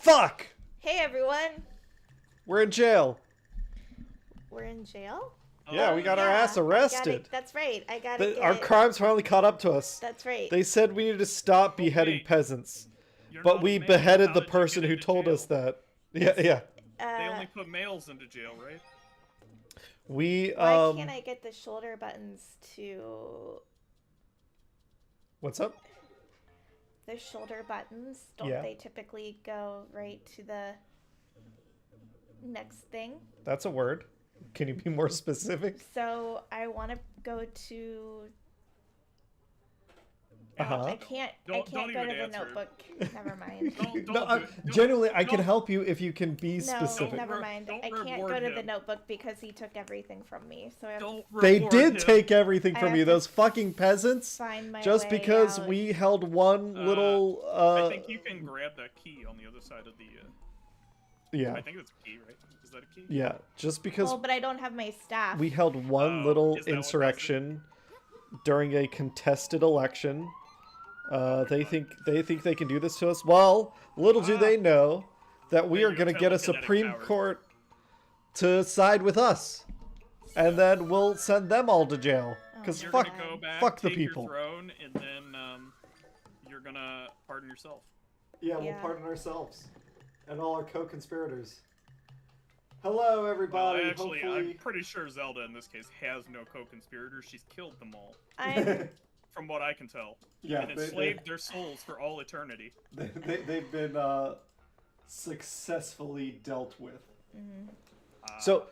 Fuck! Hey everyone. We're in jail. We're in jail? Yeah, we got our ass arrested. That's right. I gotta get... Our crimes finally caught up to us. That's right. They said we needed to stop beheading peasants. But we beheaded the person who told us that. Yeah. They only put males into jail, right? Why can't I get the shoulder buttons to... What's up? The shoulder buttons, don't they typically go right to the next thing? That's a word. Can you be more specific? So I want to go to... I can't go to the notebook. Never mind. Genuinely, I can help you if you can be specific. No, never mind. I can't go to the notebook because he took everything from me. So they did take everything from you, those fucking peasants. Just because we held one little. I think you can grab that key on the other side of the. Yeah. I think it's a key, right? Is that a key? Yeah, just because. Well, but I don't have my staff. We held one little insurrection during a contested election. They think they can do this to us. Well, little do they know that we are going to get a Supreme Court to side with us, and then we'll send them all to jail. Because fuck the people. Your throne, and then you're gonna pardon yourself. Yeah, we'll pardon ourselves and all our co-conspirators. Hello, everybody. Well, actually, I'm pretty sure Zelda in this case has no co-conspirators. She's killed them all. From what I can tell. Yeah, and enslaved their souls for all eternity. They've been successfully dealt with. Mm-hmm. So,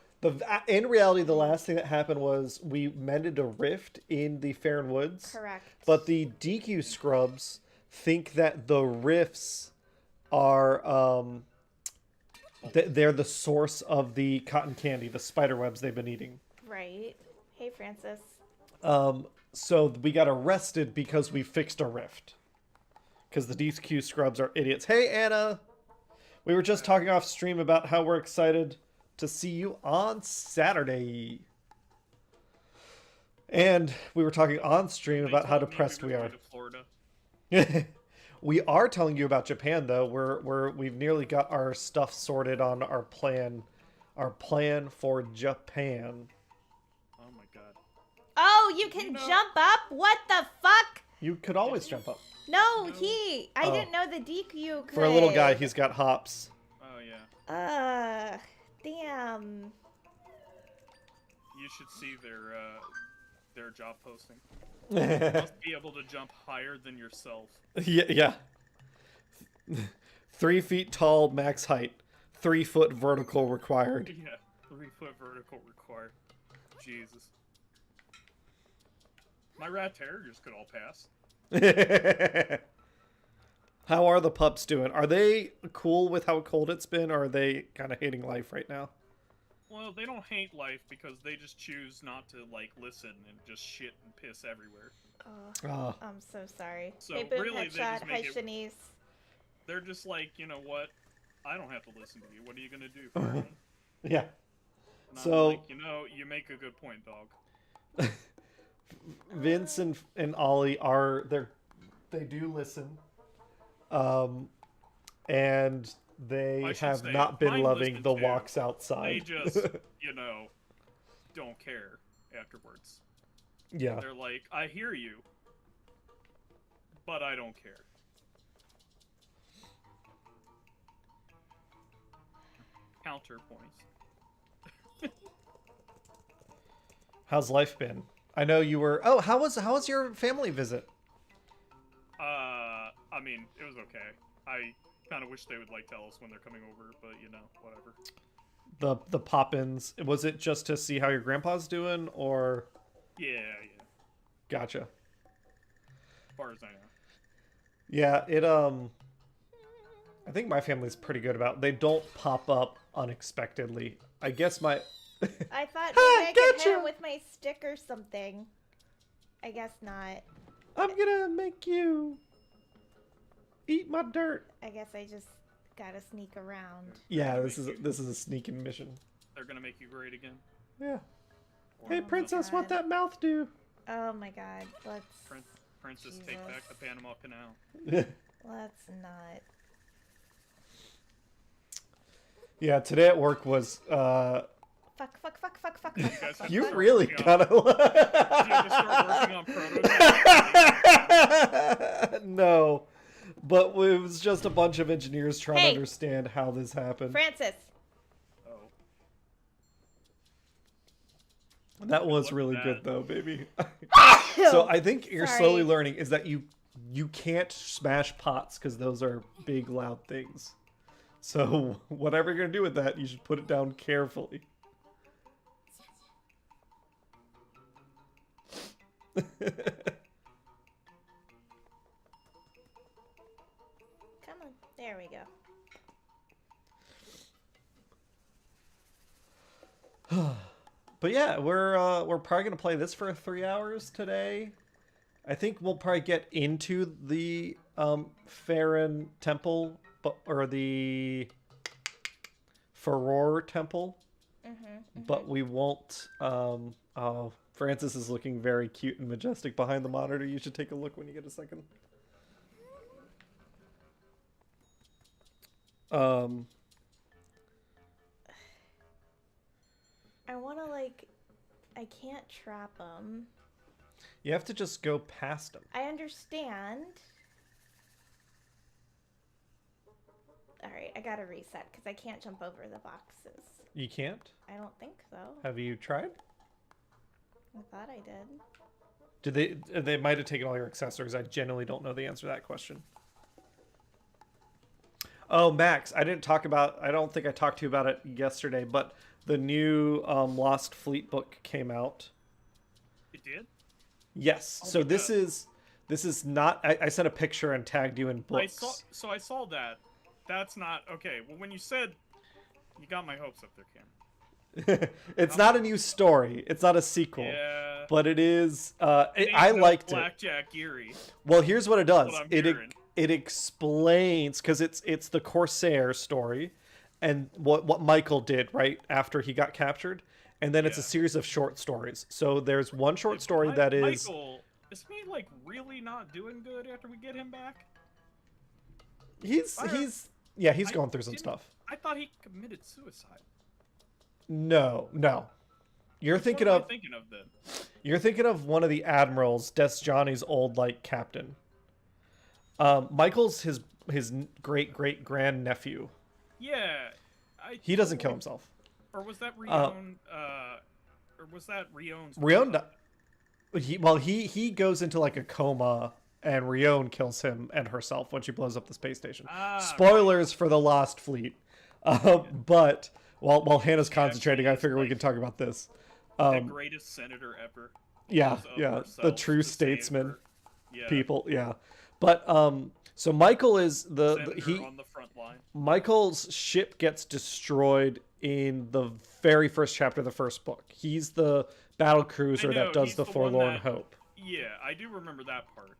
in reality, the last thing that happened was we mended a rift in the Fairn Woods. Correct. But the Deku Scrubs think that the rifts are... they're the source of the cotton candy, the spider webs they've been eating. Right. Hey, Francis. So we got arrested because we fixed a rift. Because the DQ Scrubs are idiots. Hey, Anna! We were just talking off stream about how we're excited to see you on Saturday. And we were talking on stream about how depressed we are. We are telling you about Japan, though. We've nearly got our stuff sorted on our plan. Our plan for Japan. Oh, you can jump up? What the fuck? You could always jump up. No, I didn't know the DQ could. For a little guy, he's got hops. Oh, yeah. Damn. You should see their job posting. You must be able to jump higher than yourself. Yeah. 3 feet tall, max height. 3 foot vertical required. Yeah, 3 foot vertical required. Jesus. My rat terriers could all pass. How are the pups doing? Are they cool with how cold it's been, or are they kind of hating life right now? Well, they don't hate life because they just choose not to, like, listen and just shit and piss everywhere. Oh, I'm so sorry. So hey, Boom really, Headshot. Hi, Shanice. They're just like, you know what? I don't have to listen to you. What are you gonna do for me? Yeah. And so, like, you know, you make a good point, dog. Vince and Ollie they do listen, and they have not been loving the walks outside. They just, you know, don't care afterwards. Yeah. They're like, I hear you, but I don't care. Counterpoints. How's life been? I know you were... Oh, how was your family visit? I mean, it was okay. I kind of wish they would, like, tell us when they're coming over, but, you know, whatever. The pop-ins, was it just to see how your grandpa's doing, or... Yeah. Gotcha. As far as I know. Yeah, I think my family's pretty good about it. They don't pop up unexpectedly. I guess my... I thought maybe I could hit him with my stick or something. I guess not. I'm gonna make you eat my dirt. I guess I just gotta sneak around. Yeah, this is a sneaking mission. They're gonna make you great again. Yeah. Hey, princess, what that mouth do? Oh my god, let's... Princess, take back the Panama Canal. Let's not. Yeah, today at work was Fuck. you really gotta start working on prototypes. No. But it was just a bunch of engineers trying to understand how this happened. Francis. Oh. That was really good though, baby. So I think you're slowly learning is that you can't smash pots because those are big loud things. So whatever you're gonna do with that, you should put it down carefully. Come on, there we go. But yeah, we're probably gonna play this for 3 hours today. I think we'll probably get into the Farron Temple, or the Furore Temple, but we won't. Oh, Francis is looking very cute and majestic behind the monitor. You should take a look when you get a second. I want to, I can't trap them. You have to just go past them. I understand. Alright, I gotta reset, because I can't jump over the boxes. You can't? I don't think so. Have you tried? I thought I did. They might have taken all your accessories. I genuinely don't know the answer to that question. Oh, Max, I don't think I talked to you about it yesterday, but the new Lost Fleet book came out. It did? Yes. So this is not. I sent a picture and tagged you in books. I saw that. That's not okay. Well, when you said, you got my hopes up there, Cam. It's not a new story. It's not a sequel. Yeah. But it is. I liked it. Blackjack Geary. Well, here's what it does. It explains, because it's the Corsair story, and what Michael did right after he got captured, and then it's a series of short stories. So there's one short story that is. Michael, is he really not doing good after we get him back? He's going through some stuff. I thought he committed suicide. No. You're thinking of then? You're thinking of one of the admirals, Desjani's old captain. Michael's his great grand nephew. Yeah. He doesn't kill himself. Or was that Rion? Or was that Rion's? Rion. He goes into a coma, and Rion kills him and herself when she blows up the space station. Spoilers for the Lost Fleet. But while Hannah's concentrating, I figure we can talk about this. The greatest senator ever. Yeah, the true statesman. People, yeah. But so Michael is on the front line. Michael's ship gets destroyed in the very first chapter of the first book. He's the battle cruiser that does the Forlorn Hope. Yeah, I do remember that part.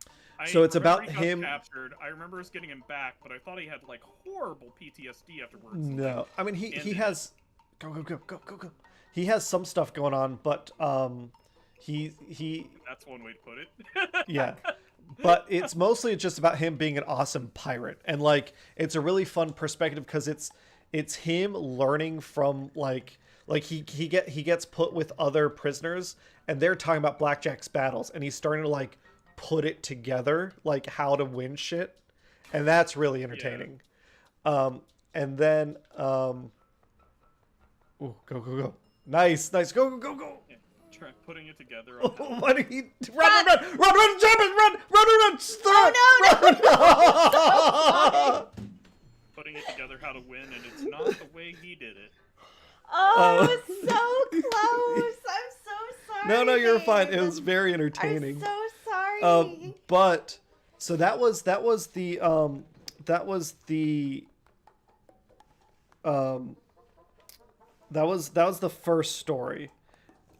So it's about him captured. I remember us getting him back, but I thought he had horrible PTSD afterwards. No, I mean he has go. He has some stuff going on, but he that's one way to put it. Yeah. But it's mostly just about him being an awesome pirate, and it's a really fun perspective because it's him learning from he gets put with other prisoners, and they're talking about Blackjack's battles, and he's starting to put it together, how to win shit, and that's really entertaining. Yeah. And then ooh, go, nice, go. Yeah, try putting it together. What did he run, jump it, run, stop! Oh, no. Putting it together how to win, and it's not the way he did it. Oh, it was so close. I'm so sorry. No, you're fine. It was very entertaining. I'm so sorry. But so that was the first story.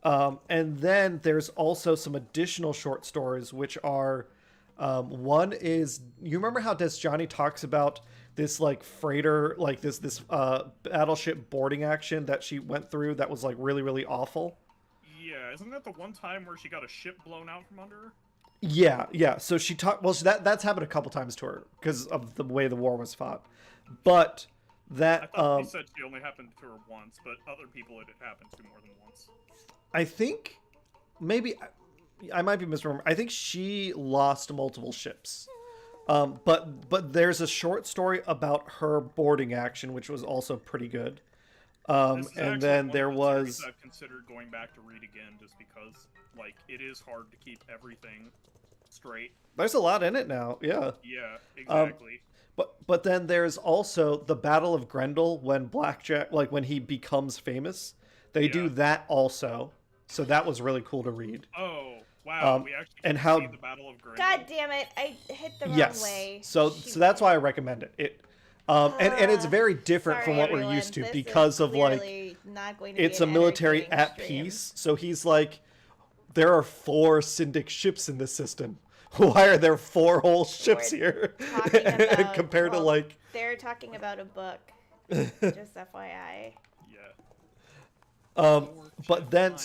And then there's also some additional short stories, which are, one is, you remember how Desjani talks about this freighter, this battleship boarding action that she went through that was really, really awful? Yeah, isn't that the one time where she got a ship blown out from under her? Yeah. So she talked. Well, that's happened a couple times to her because of the way the war was fought. But That I thought she said she only happened to her once, but other people it happened to more than once. I think maybe I might be misremembering. I think she lost multiple ships. But there's a short story about her boarding action, which was also pretty good. And then there was. I've considered going back to read again, just because like it is hard to keep everything straight. There's a lot in it now. Yeah. Yeah, exactly. But then there's also the Battle of Grendel when Blackjack, like when he becomes famous. They do that also. So that was really cool to read. Oh, wow. We actually and see the Battle of Grendel. God damn it. I hit the wrong way. So that's why I recommend it. And it's very different from what we're used to because of like it's a military at peace. So he's like, there are 4 Syndic ships in this system. Why are there 4 whole ships here? Compared to like they're talking about a book. Just FYI. Yeah. But then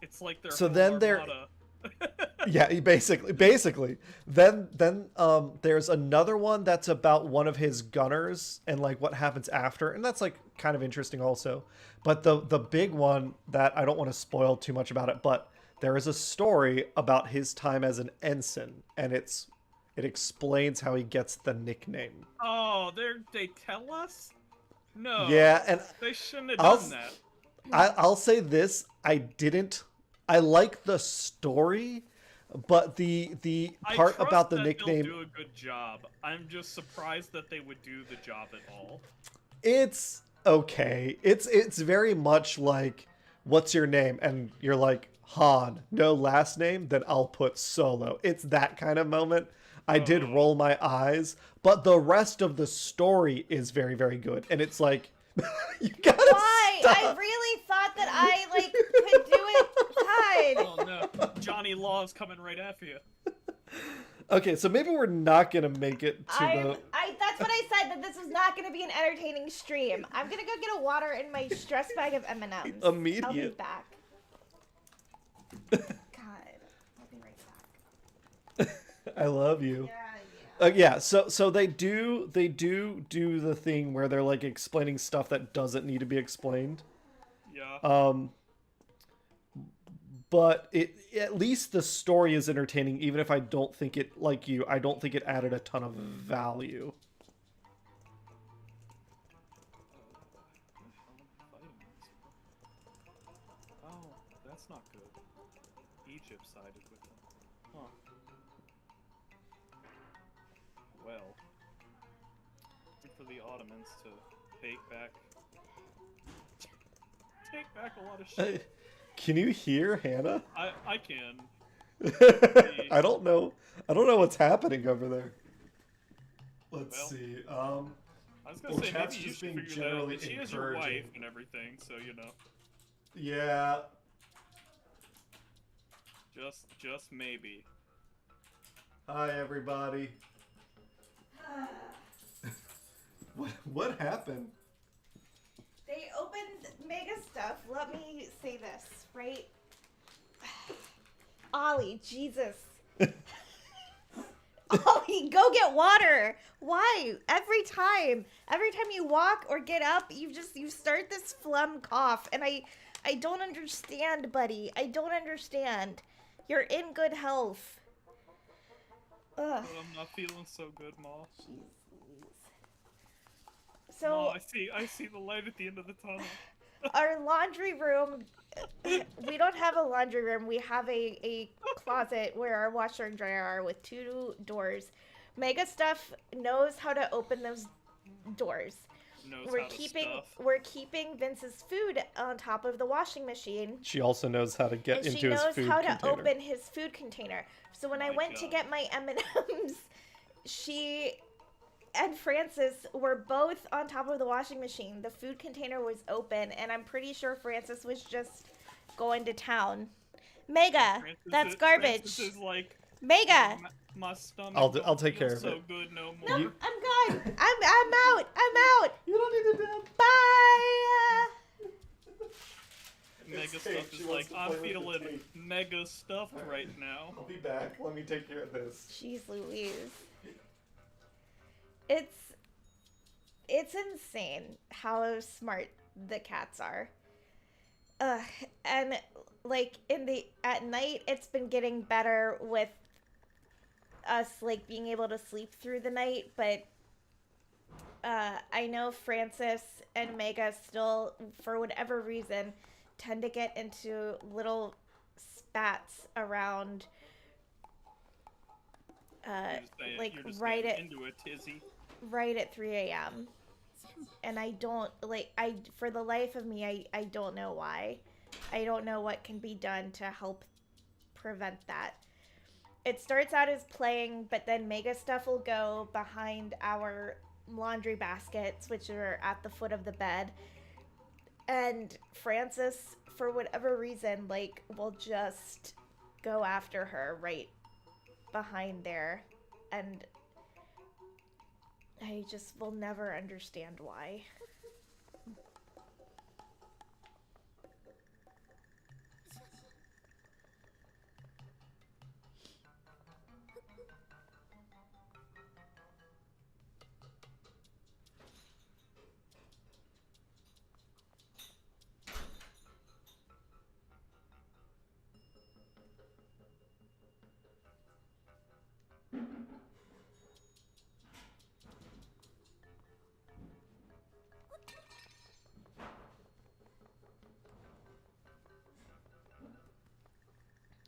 it's like they're so then they're yeah, basically. Then there's another one that's about one of his gunners and like what happens after, and that's like kind of interesting also. But the big one that I don't want to spoil too much about it, but there is a story about his time as an ensign, and it explains how he gets the nickname. Oh, they tell us? No. Yeah, and they shouldn't have done that. I'll say this: I like the story, but the part about the nickname. They'll do a good job. I'm just surprised that they would do the job at all. It's okay. It's very much like, what's your name? And you're like, Han. No last name? Then I'll put Solo. It's that kind of moment. I did roll my eyes, but the rest of the story is very, very good. And it's like, you gotta stop. I really thought that I like could do it fine. Oh no, Johnny Law's coming right after you. Okay, so maybe we're not gonna make it to the. That's what I said. That this was not gonna be an entertaining stream. I'm gonna go get a water in my stress bag of M&Ms. Immediate. I'll be back. God, I'll be right back. I love you. Yeah. Yeah, so they do the thing where they're like explaining stuff that doesn't need to be explained. Yeah. But at least the story is entertaining, even if I don't think it, like you, I don't think it added a ton of value. Oh, that's not good. Egypt sided with them. Huh. Well, for the Ottomans to take back a lot of shit. Can you hear Hannah? I can. I don't know what's happening over there. Let's see. I was gonna say maybe you should figure that out. She is your wife and everything, so you know. Yeah. Just maybe. Hi everybody. What happened? They opened Mega Stuff. Let me say this, right? Ollie, Jesus. Ollie, go get water. Why? Every time you walk or get up, you start this phlegm cough, and I don't understand, buddy. I don't understand. You're in good health. Ugh. But I'm not feeling so good, Ma. Jeez Louise. So Ma, I see the light at the end of the tunnel. Our laundry room, we don't have a laundry room. We have a closet where our washer and dryer are with 2 doors. Mega Stuff knows how to open those doors. We're keeping Vince's food on top of the washing machine. She also knows how to get into his food container. She knows how to open his food container. So when I went to get my M&Ms, she and Francis were both on top of the washing machine. The food container was open, and I'm pretty sure Francis was just going to town. Mega, that's garbage. Francis is like, Mega. My stomach. I'll take care of so it. Good no more. No, I'm gone. I'm out. You don't need to dab. Bye. Mega Stuff is like, I'm feeling mega stuffed right now. I'll be back. Let me take care of this. Jeez Louise. it's insane how smart the cats are. And like at night, it's been getting better with us like being able to sleep through the night, but I know Francis and Mega still, for whatever reason, tend to get into little spats around like right at into a tizzy. right at 3 a.m. And I don't like for the life of me I don't know why. I don't know what can be done to help prevent that. It starts out as playing, but then Mega stuff will go behind our laundry baskets, which are at the foot of the bed. And Francis, for whatever reason, like, will just go after her right behind there. And I just will never understand why.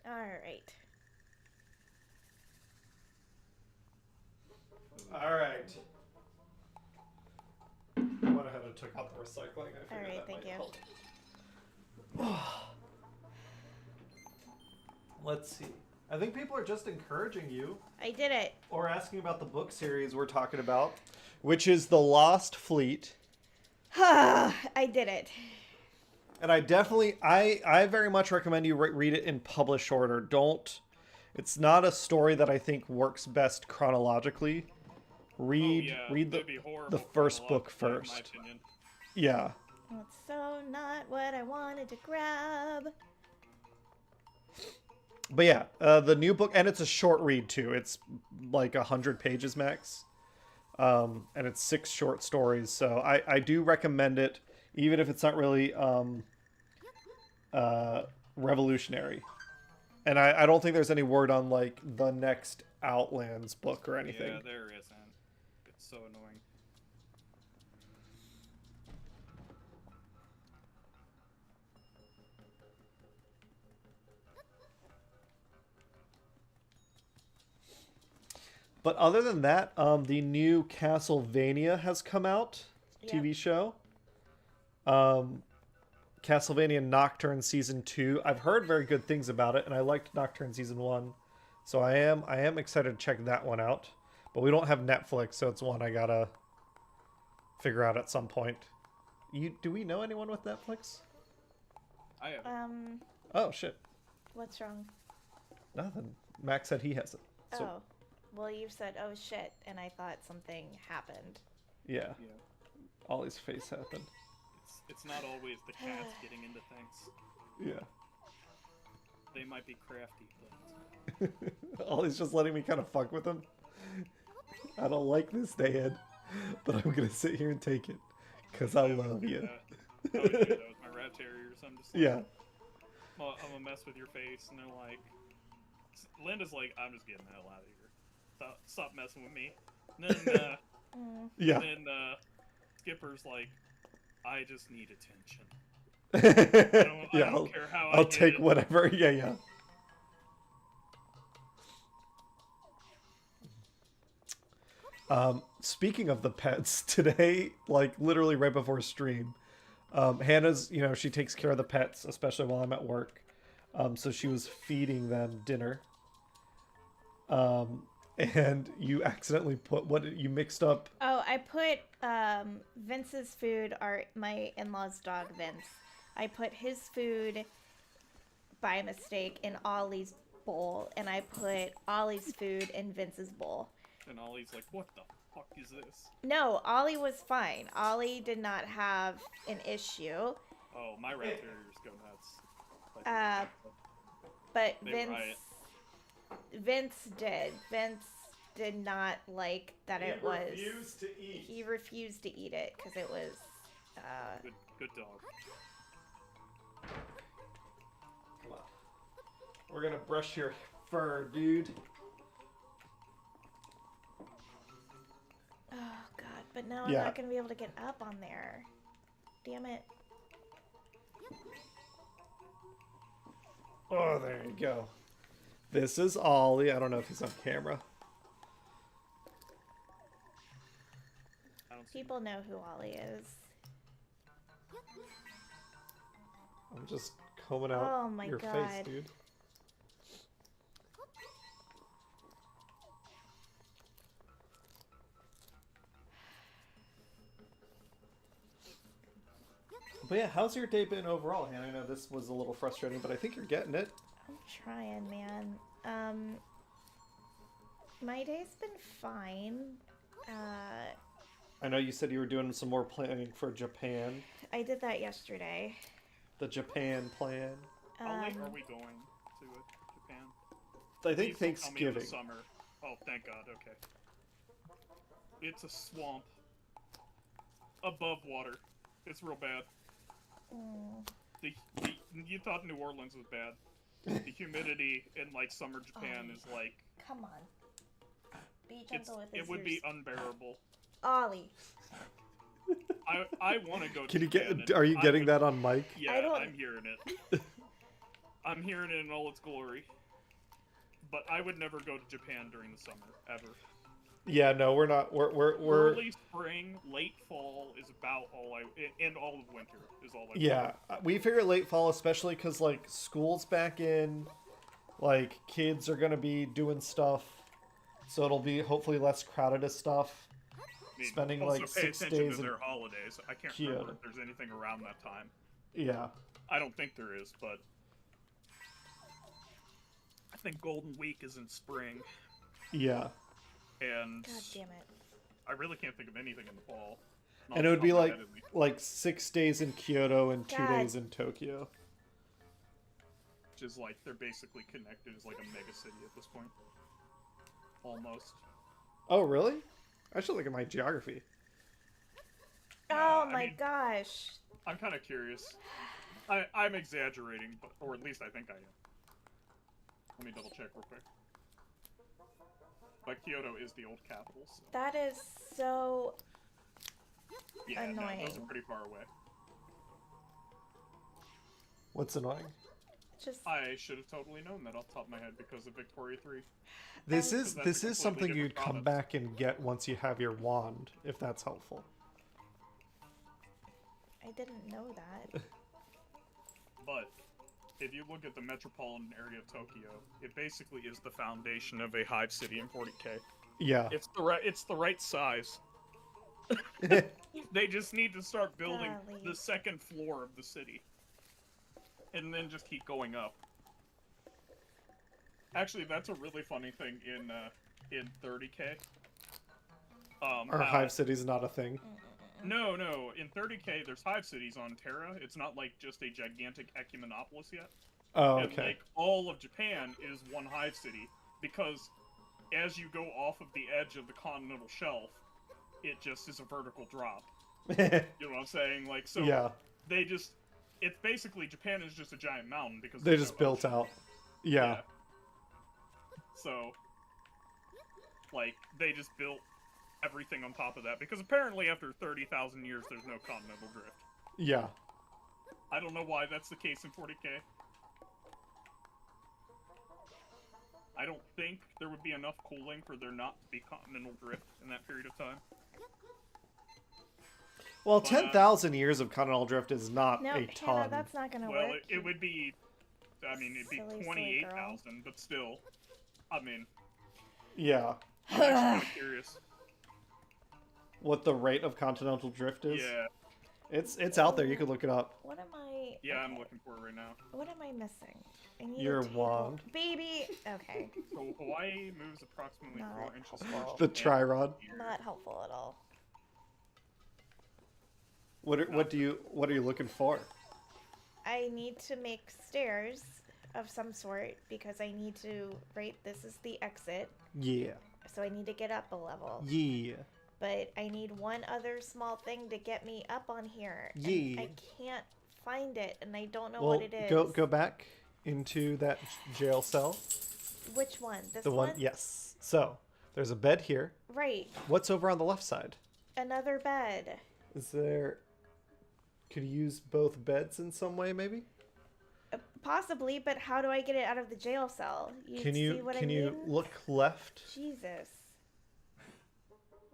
Alright. Alright. I went ahead and took out the recycling. I figured Alright, that thank might you. help. Let's see. I think people are just encouraging you. I did it. Or asking about the book series we're talking about, which is The Lost Fleet. I did it. And I definitely, I very much recommend you read it in published order. Don't, it's not a story that I think works best chronologically. Read the first book first. Yeah. It's so not what I wanted to grab. But yeah, the new book, and it's a short read too. It's like 100 pages max. And it's 6 short stories. So I do recommend it, even if it's not really revolutionary. And I don't think there's any word on like the next Outlands book or anything. Yeah, there isn't. It's so annoying. But other than that, the new Castlevania has come out, TV show. Castlevania Nocturne Season 2. I've heard very good things about it, and I liked Nocturne Season 1. So I am excited to check that one out. But we don't have Netflix, so it's one I gotta figure out at some point. Do we know anyone with Netflix? I have. Oh, shit. What's wrong? Nothing. Max said he has it. So, Oh. Well, you said, oh shit, and I thought something happened. yeah. Ollie's face happened. It's not always the cats getting into things. Yeah. They might be crafty, but... Ollie's just letting me kind of fuck with him. I don't like this, Dan, but I'm gonna sit here and take it. Because I love you. That was my rat terrier or something. Just like, Yeah. I'm gonna mess with your face, and they're like... Linda's like, I'm just getting the hell out of here. Stop messing with me. And then, Yeah. And then, Skipper's like, I just need attention. I don't care how I'll take it. whatever. Yeah. Speaking of the pets, today, like literally right before stream, Hannah's, she takes care of the pets, especially while I'm at work. So she was feeding them dinner. And you accidentally you mixed up. Oh, I put Vince's food, my in-laws' dog Vince. I put his food by mistake in Ollie's bowl, and I put Ollie's food in Vince's bowl. And Ollie's like, what the fuck is this? No, Ollie was fine. Ollie did not have an issue. Oh, my rat terriers go nuts. But They Vince riot. Vince did. Vince did not like that it was. refused to eat. He refused to eat it because it was. Good dog. Come on. We're gonna brush your fur, dude. Oh god, but now I'm Yeah. not gonna be able to get up on there. Damn it. Oh, there you go. This is Ollie. I don't know if he's on camera. I don't see. People know who Ollie is. I'm just combing out Oh my your God. face, dude. But yeah, how's your day been overall, Hannah? I know this was a little frustrating, but I think you're getting it. I'm trying, man. My day's been fine. I know you said you were doing some more planning for Japan. I did that yesterday. The Japan plan. How late are we going to Japan? I think Please don't tell me in the Thanksgiving. summer. Oh, thank God. Okay. It's a swamp. Above water. It's real bad. Mm. You thought New Orleans was bad. The humidity in like summer Japan is like Come on. Be gentle with it would be unbearable. Ollie. I want to go to Can you Japan, get? and Are you I getting would- that on mic? Yeah, I don't- I'm hearing it. I'm hearing it in all its glory. But I would never go to Japan during the summer ever. Yeah, no, we're not. We're Early spring, late fall is about all and all of winter is all I. yeah. We figure late fall, especially because like school's back in, like kids are gonna be doing stuff, so it'll be hopefully less crowded as stuff. I mean, spending, also like, pay 6 attention days to in their holidays. I can't Kyoto. remember if there's anything around that time. Yeah. I don't think there is, but I think Golden Week is in spring, Yeah. and God damn it. I really can't think of anything in the fall. And it would be like Off-the-head, 6 days in Kyoto and 2 God. days in Tokyo. which is like they're basically connected as like a mega city at this point. Almost. Oh, really? I should look at my geography. Oh I my mean- gosh. I'm kind of curious. I'm exaggerating, or at least I think I am. Let me double check real quick. But Kyoto is the old capital. So. That is so Yeah, no, those annoying. are pretty far away. What's annoying? just I should have totally known that off the top of my head because of Victoria 3. This And- is That's this a is completely something different you'd come province. back and get once you have your wand, if that's helpful. I didn't know that. But if you look at the metropolitan area of Tokyo, it basically is the foundation of a hive city in 40K. Yeah. It's the right size. They just need to start building Golly. the second floor of the city. And then just keep going up. Actually, that's a really funny thing in 30K. Our how- hive city's not a thing. No, in 30K there's hive cities on Terra. It's not like just a gigantic ecumenopolis yet. Oh, And okay. like all of Japan is one hive city because as you go off of the edge of the continental shelf, it just is a vertical drop. You know what I'm saying? Like so Yeah. they just it's basically Japan is just a giant mountain because They there's just no built ocean. out. Yeah. So like they just built everything on top of that because apparently after 30,000 years there's no continental drift. Yeah. I don't know why that's the case in 40K. I don't think there would be enough cooling for there not to be continental drift in that period of time. Well, But, 10,000 years of continental drift is not No, a Hannah, ton. that's not gonna Well, work. it would be, I mean, it'd be Silly, silly 28,000, but still, I mean, Yeah. I'm actually kind of curious. What the rate of continental drift is? Yeah, It's out there. You could look it up. What am I? yeah, I'm okay, looking for it right now. What am I missing? I need Your a table. wand. Baby. Okay. So Hawaii moves approximately Not 4 inches helpful. per The trirod. year. Not helpful at all. What are you looking for? I need to make stairs of some sort because I need to, right, this is the exit. Yeah. So I need to get up a level. Yeah. But I need one other small thing to get me up on here. Yeah. I can't find it, and I don't know Well, what it is. go back into that jail cell. Which one? This The one? Yes. So, there's a bed here. Right. What's over on the left side? Another bed. Is there... Could you use both beds in some way, maybe? Possibly, but how do I get it out of the jail cell? Can see what I you mean? look left? Jesus.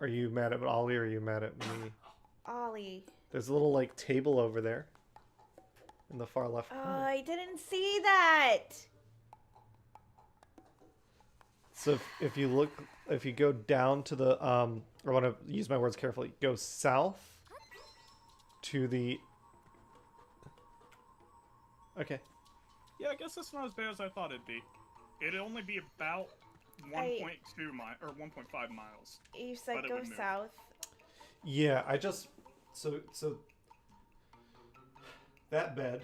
Are you mad at Ollie or are you mad at me? Ollie. There's a little like table over there in the far left corner. I didn't see that. So if you go down to the I want to use my words carefully. Go south to the. Okay. Yeah, I guess it's not as bad as I thought it'd be. It'd only be about 1.2 miles or 1.5 miles. You said go south. Yeah, I just so that bed,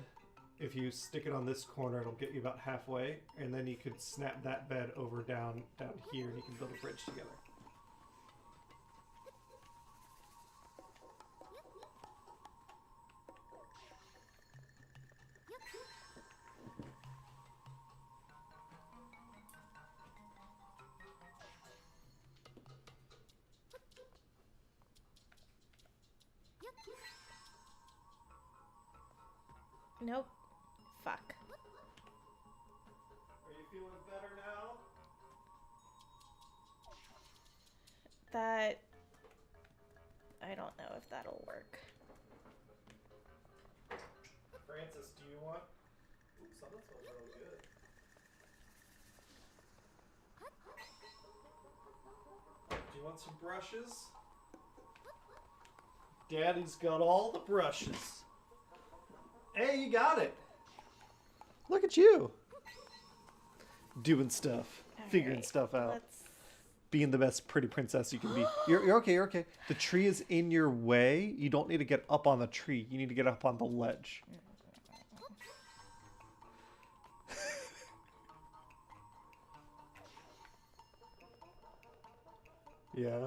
if you stick it on this corner, it'll get you about halfway, and then you could snap that bed over down here, and you can build a bridge together. Nope. Fuck. Are you feeling better now? That... I don't know if that'll work. Francis, do you want... Ooh, something smells really good. Do you want some brushes? Daddy's got all the brushes. Hey, you got it. Look at you. Doing stuff. Figuring stuff out. Being the best pretty princess you can be. You're okay, you're okay. The tree is in your way. You don't need to get up on the tree. You need to get up on the ledge. Yeah.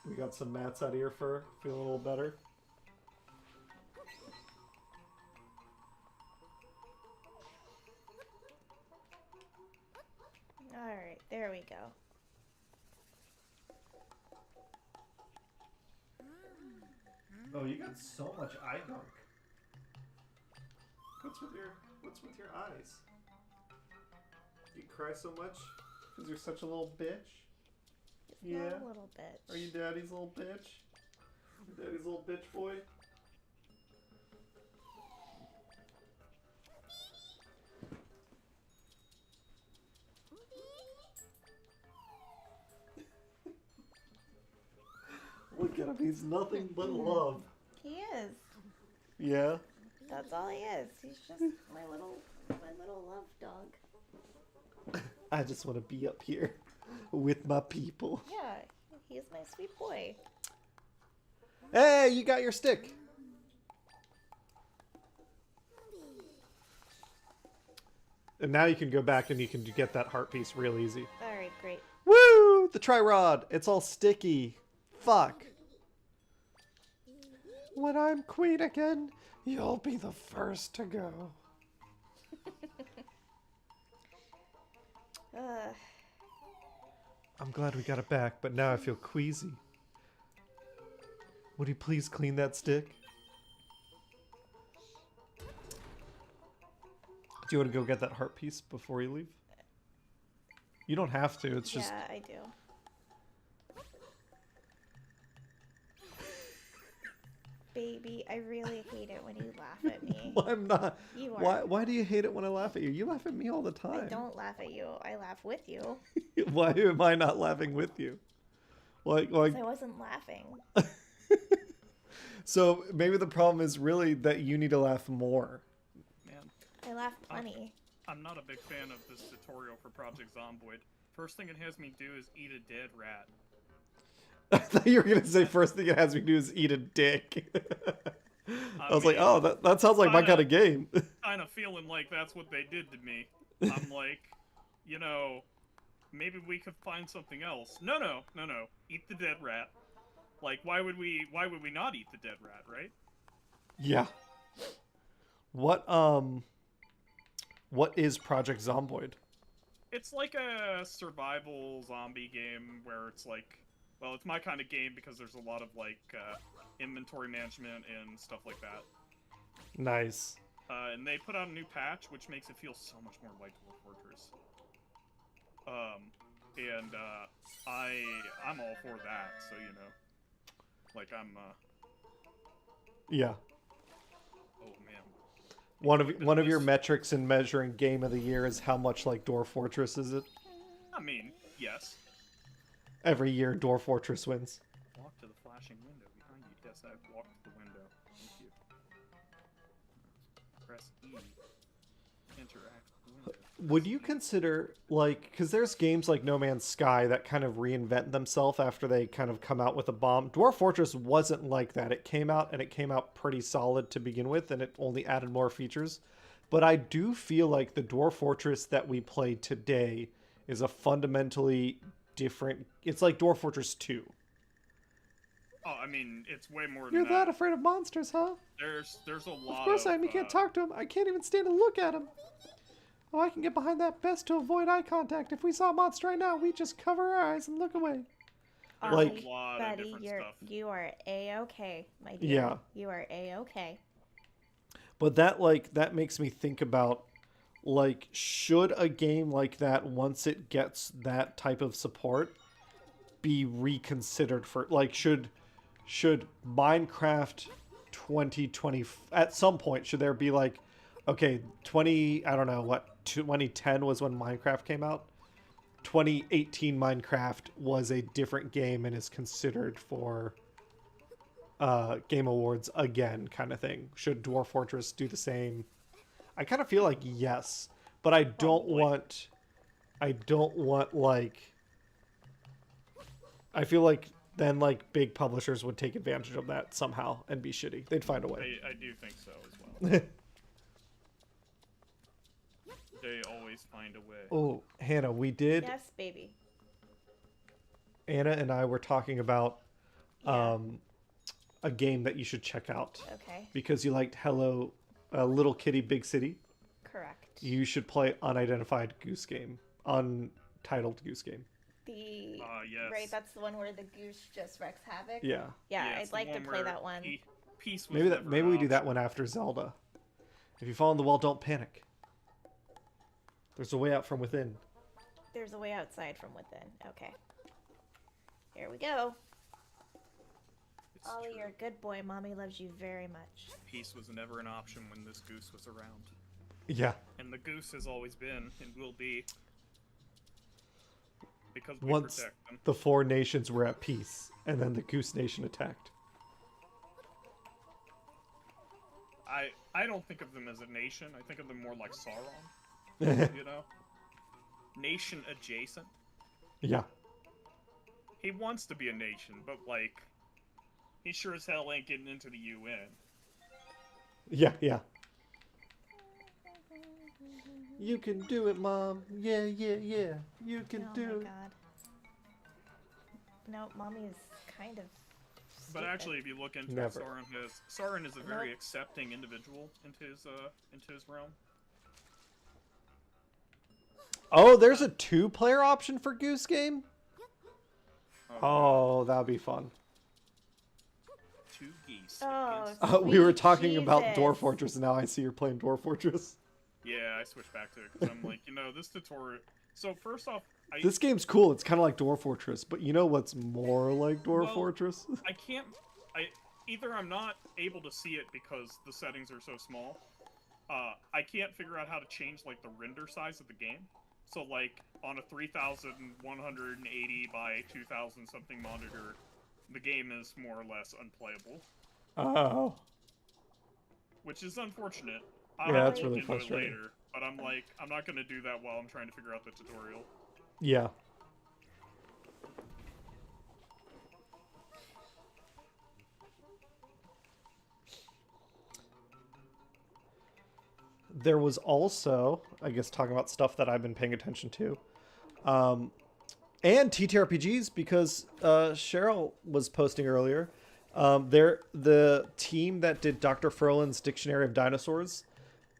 We got some mats out of your fur. Feeling a little better. Alright, there we go. Oh, you got so much eye gunk. What's with your eyes? You cry so much because you're such a little bitch? Just not a little bitch. Are you daddy's little bitch? Daddy's little bitch boy? Look at him, he's nothing but love. He is. Yeah? That's all he is. He's just my little love dog. I just want to be up here with my people. Yeah, he's my sweet boy. Hey, you got your stick. And now you can go back and you can get that heart piece real easy. Alright, great. Woo! The tri-rod. It's all sticky. Fuck. When I'm queen again, you'll be the first to go. I'm glad we got it back, but now I feel queasy. Would you please clean that stick? Do you want to go get that heart piece before you leave? You don't have to, it's just... Yeah, I do. Baby, I really hate it when you laugh at me. Well, I'm not. You are. Why do you hate it when I laugh at you? You laugh at me all the time. I don't laugh at you. I laugh with you. Why am I not laughing with you? Like I wasn't laughing. So maybe the problem is really that you need to laugh more. Man, I laugh plenty. I'm not a big fan of this tutorial for Project Zomboid. First thing it has me do is eat a dead rat. I thought you were gonna say first thing it has me do is eat a dick. I was like, oh, that sounds like my kind of game. kind of feeling like that's what they did to me. I'm like, you know, maybe we could find something else. No. Eat the dead rat. Like, why would we not eat the dead rat, right? Yeah. What is Project Zomboid? It's like a survival zombie game where it's like, well, it's my kind of game because there's a lot of like inventory management and stuff like that. Nice. And they put out a new patch, which makes it feel so much more like Dwarf Fortress. I'm all for that. So you know, like I'm. Yeah. Oh man. One of your metrics in measuring Game of the Year is how much like Dwarf Fortress is it? I mean, yes. Every year, Dwarf Fortress wins. Walk to the flashing window behind you. Yes, I've walked to the window. Thank you. Press E. Interact with the window. Would you consider, like, because there's games like No Man's Sky that kind of reinvent themselves after they kind of come out with a bomb. Dwarf Fortress wasn't like that. It came out, and it came out pretty solid to begin with, and it only added more features. But I do feel like the Dwarf Fortress that we play today is a fundamentally different... It's like Dwarf Fortress 2. Oh, I mean, it's way more than You're that. that afraid of monsters, huh? There's a lot Of course I am. You can't talk to him. I can't even stand to look at him. Oh, I can get behind that best to avoid eye contact. If we saw a monster right now, we just cover our eyes and look away. There's Like- a lot of Buddy, different you're stuff. you are a-okay, my dear. Yeah. You are a-okay. But that makes me think about, like, should a game like that, once it gets that type of support, be reconsidered for, like, should Minecraft 2020 at some point, should there be like, okay, 2010 was when Minecraft came out. 2018 Minecraft was a different game and is considered for Game Awards again, kind of thing. Should Dwarf Fortress do the same? I kind of feel like yes, but I don't want like, I feel like then like big publishers would take advantage of that somehow and be shitty. They'd find a way. I do think so as well. They always find a way. Oh, Hannah, we did. Yes, baby. Anna and I were talking about Yeah. a game that you should check out Okay. because you liked Hello Little Kitty Big City. Correct. You should play Unidentified Goose Game. Untitled Goose Game. The yes. right, that's the one where the goose just wreaks havoc. Yeah. Yeah, it's I'd the like to one play where that one. Peace was Maybe never maybe an we do that option. one after Zelda. If you fall in the wall, don't panic. There's a way out from within. There's a way outside from within. Okay. Here we go. It's Ollie, true. you're a good boy. Mommy loves you very much. Peace was never an option when this goose was around. Yeah. And the goose has always been and will be. Because we Once protect them. the four nations were at peace, and then the Goose Nation attacked. I don't think of them as a nation. I think of them more like Sauron. You know? Nation adjacent. Yeah. He wants to be a nation, but like, he sure as hell ain't getting into the UN. Yeah, yeah. You can do it, Mom. Yeah, yeah, yeah. You can Oh do my it. god. No, Mommy is kind of But stupid. actually, if you look into Never. it, Sauron is a very Nope. accepting individual into his realm. Oh, there's a 2-player option for Goose Game? Oh, that'd be fun. Two geese. Oh, against- We were Sweet talking about Jesus. Dwarf Fortress, and now I see you're playing Dwarf Fortress. Yeah, I switched back to it because I'm like, this tutorial. So first off, This game's cool. It's kind of like Dwarf Fortress, but you know what's more like Dwarf Well, Fortress? I can't. Either I'm not able to see it because the settings are so small. I can't figure out how to change like the render size of the game. So like on a 3180 by 2000 something monitor, the game is more or less unplayable, Oh. which is unfortunate. Yeah, I'll that's look really into it frustrating. later, but I'm like, I'm not gonna do that while I'm trying to figure out the tutorial. Yeah. there was also, I guess, talking about stuff that I've been paying attention to. And TTRPGs, because Cheryl was posting earlier. The team that did Dr. Furlan's Dictionary of Dinosaurs,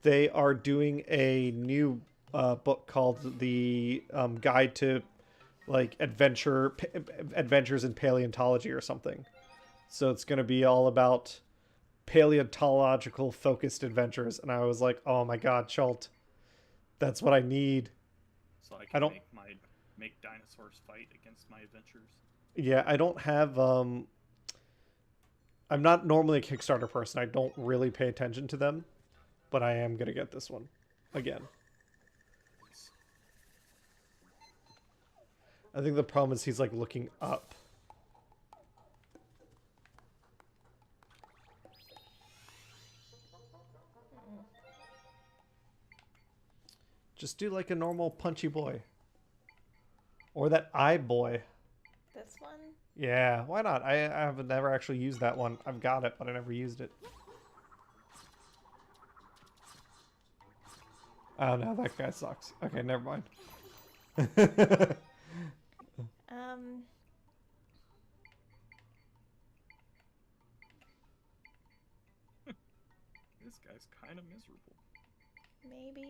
they are doing a new book called the Guide to like Adventures in Paleontology or something. So it's going to be all about paleontological focused adventures, and I was like, oh my god, Chult, that's what I need. So I can make dinosaurs fight against my adventures. Yeah, I don't have I'm not normally a Kickstarter person. I don't really pay attention to them, but I am gonna get this one again. I think the problem is he's like looking up. Just do like a normal punchy boy. Or that eye boy. This one? Yeah, why not? I have never actually used that one. I've got it, but I never used it. Oh no, that guy sucks. Okay, never mind. This guy's kind of miserable. Maybe.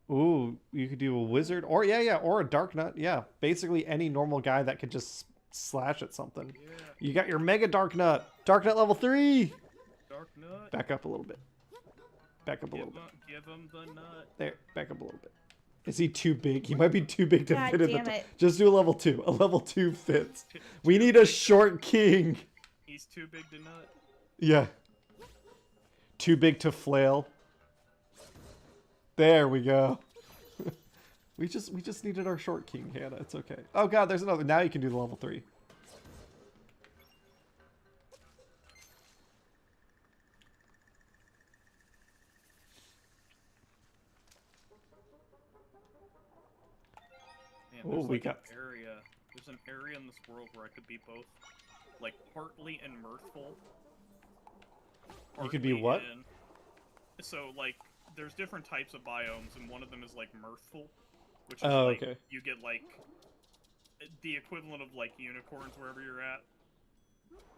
Ooh, you could do a wizard, or or a dark nut. Yeah, basically any normal guy that could just slash at something. Yeah. You got your mega dark nut. Dark nut level 3. Dark nut. Back up a little bit. Back up a little bit. Give him the nut. There, back up a little bit. Is he too big? He might be too big to God fit in the damn it. Just do a level 2. A level 2 fits. We need a short king. He's too big to nut. Yeah. Too big to flail. There we go. we just needed our short king, Hannah. It's okay. Oh god, there's another. Now you can do the level 3. Man, Oh, there's we like got. There's an area in this world where I could be both, like, partly in mirthful. You could be partly what? So, like, there's different types of biomes, and one of them is, like, mirthful. Which is, like, okay. you get, like, the equivalent of, like, unicorns wherever you're at.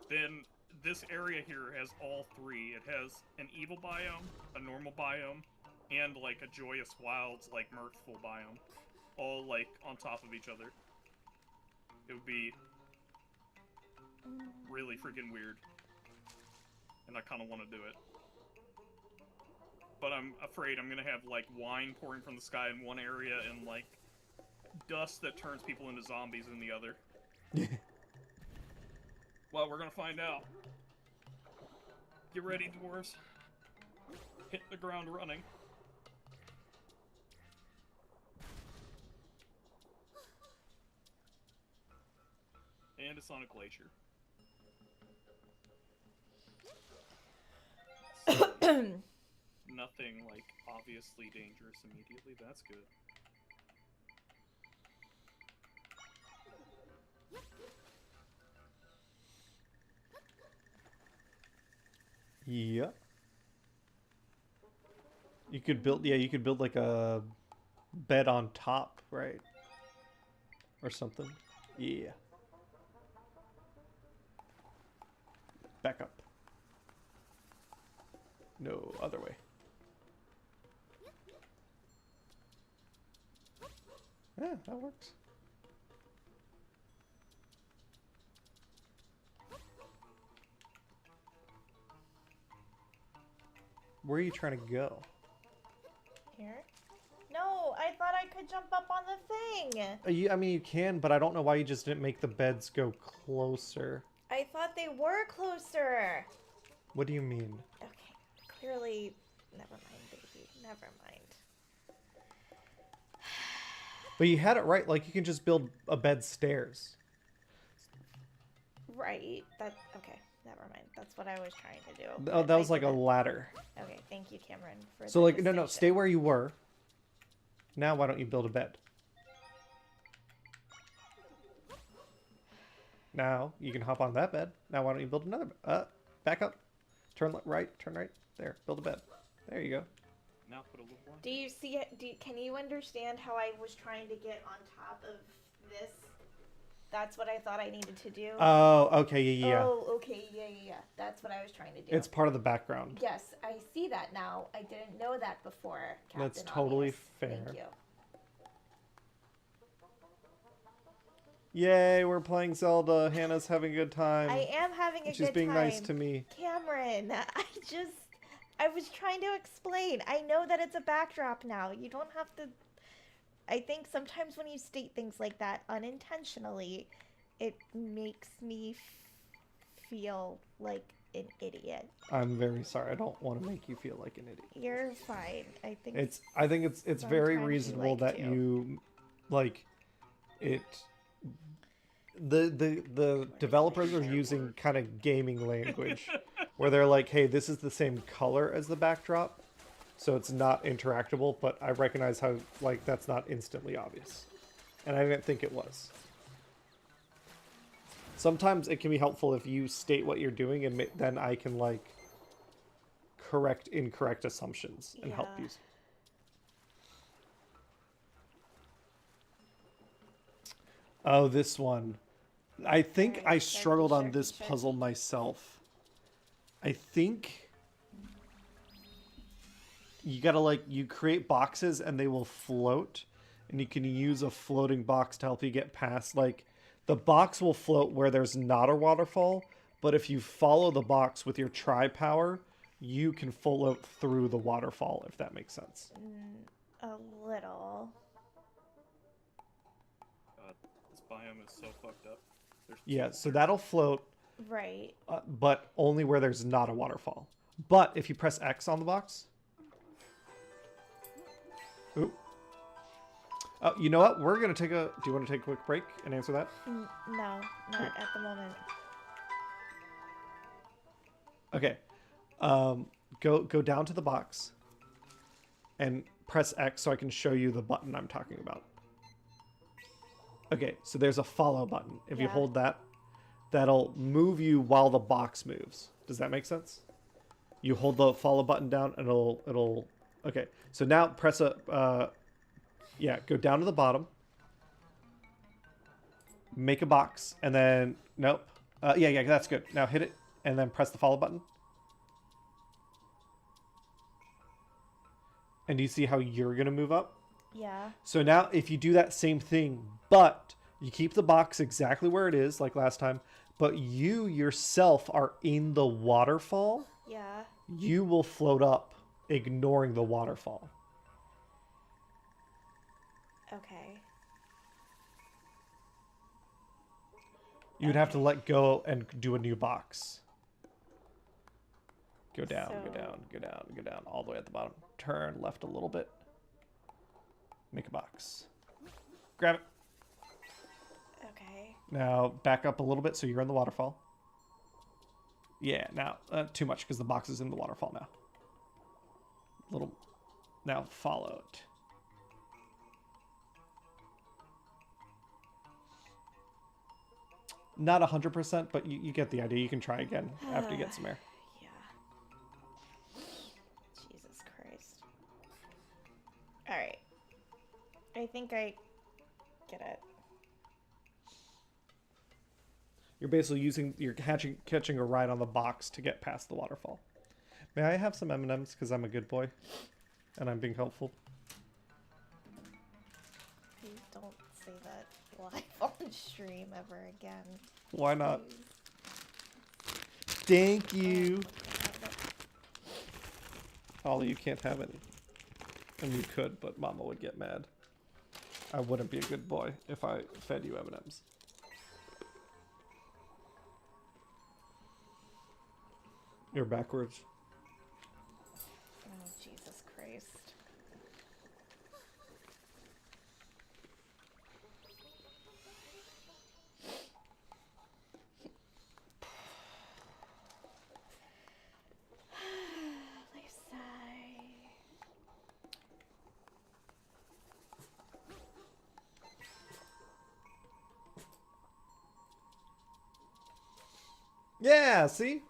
Then, this area here has all 3. It has an evil biome, a normal biome, and, like, a joyous wilds, like, mirthful biome. All, like, on top of each other. It would be really freaking weird. And I kind of want to do it. But I'm afraid I'm going to have, like, wine pouring from the sky in one area and, like, dust that turns people into zombies in the other. Well, we're going to find out. Get ready, dwarves. Hit the ground running. And it's on a glacier. So, nothing, like, obviously dangerous immediately. That's good. Yeah. You could build, you could build like a bed on top, right? Or something. Yeah. Back up. No, other way. Yeah, that works. Where are you trying to go? Here? No, I thought I could jump up on the thing. I mean, you can, but I don't know why you just didn't make the beds go closer. I thought they were closer. What do you mean? Okay, clearly, never mind, baby. Never mind. But you had it right. Like, you can just build a bed stairs. Right. Okay. Never mind. That's what I was trying to do. Oh, but that I was like a didn't. ladder. Okay, thank you, Cameron, for So, the like, no, distinction. stay where you were. Now, why don't you build a bed? Now, you can hop on that bed. Now, why don't you build another bed? Back up. Turn right. Turn right. There. Build a bed. There you go. Now put a little more. Do you see it? Can you understand how I was trying to get on top of this? That's what I thought I needed to do. Oh, okay, yeah. Oh, okay, yeah. That's what I was trying to do. It's part of the background. Yes, I see that now. I didn't know that before, Captain That's totally Obvious. fair. Thank you. Yay, we're playing Zelda. Hannah's having a good time. I am having a good time. She's being nice to me. Cameron, I was trying to explain. I know that it's a backdrop now. You don't have to... I think sometimes when you state things like that unintentionally, it makes me feel like an idiot. I'm very sorry. I don't want to make you feel like an idiot. You're fine. I think it's very reasonable like that you like it. The developers are using kind of gaming language where they're like, hey, this is the same color as the backdrop, so it's not interactable, but I recognize how, like, that's not instantly obvious. And I didn't think it was. Sometimes it can be helpful if you state what you're doing, and then I can, like, correct incorrect assumptions and help you. Oh, this one. I think I struggled on this puzzle myself. I think you gotta, like, you create boxes and they will float, and you can use a floating box to help you get past. Like, the box will float where there's not a waterfall, but if you follow the box with your tri-power, you can float through the waterfall, if that makes sense. A little. This biome is so fucked up. Yeah, so that'll float. Right. But only where there's not a waterfall. But if you press X on the box... Ooh. You know what? We're going to take a... Do you want to take a quick break and answer that? No, not at the moment. Okay. Go down to the box and press X so I can show you the button I'm talking about. Okay, so there's a follow button. If you hold that, that'll move you while the box moves. Does that make sense? You hold the follow button down and it'll okay. So now press go down to the bottom. Make a box and then nope. Yeah, that's good. Now hit it and then press the follow button. And do you see how you're going to move up? Yeah. So now if you do that same thing, but you keep the box exactly where it is, like last time, but you yourself are in the waterfall, Yeah. you will float up, ignoring the waterfall. Okay. You'd have to let go and do a new box. Go down, go down, go down, go down, all the way at the bottom. Turn left a little bit. Make a box. Grab it. Okay. Now back up a little bit so you're in the waterfall. Yeah, now too much because the box is in the waterfall now. Little. Now follow it. Not 100%, but you get the idea. You can try again after you get some air. Yeah. Jesus Christ. Alright. I think I get it. You're basically you're catching a ride on the box to get past the waterfall. May I have some M&Ms because I'm a good boy and I'm being helpful? Please don't say that live on stream ever again. Why not? Please. Thank you. Ollie, you can't have any. And you could, but Mama would get mad. I wouldn't be a good boy if I fed you M&Ms. You're backwards. Oh, Jesus Christ. Yeah, see?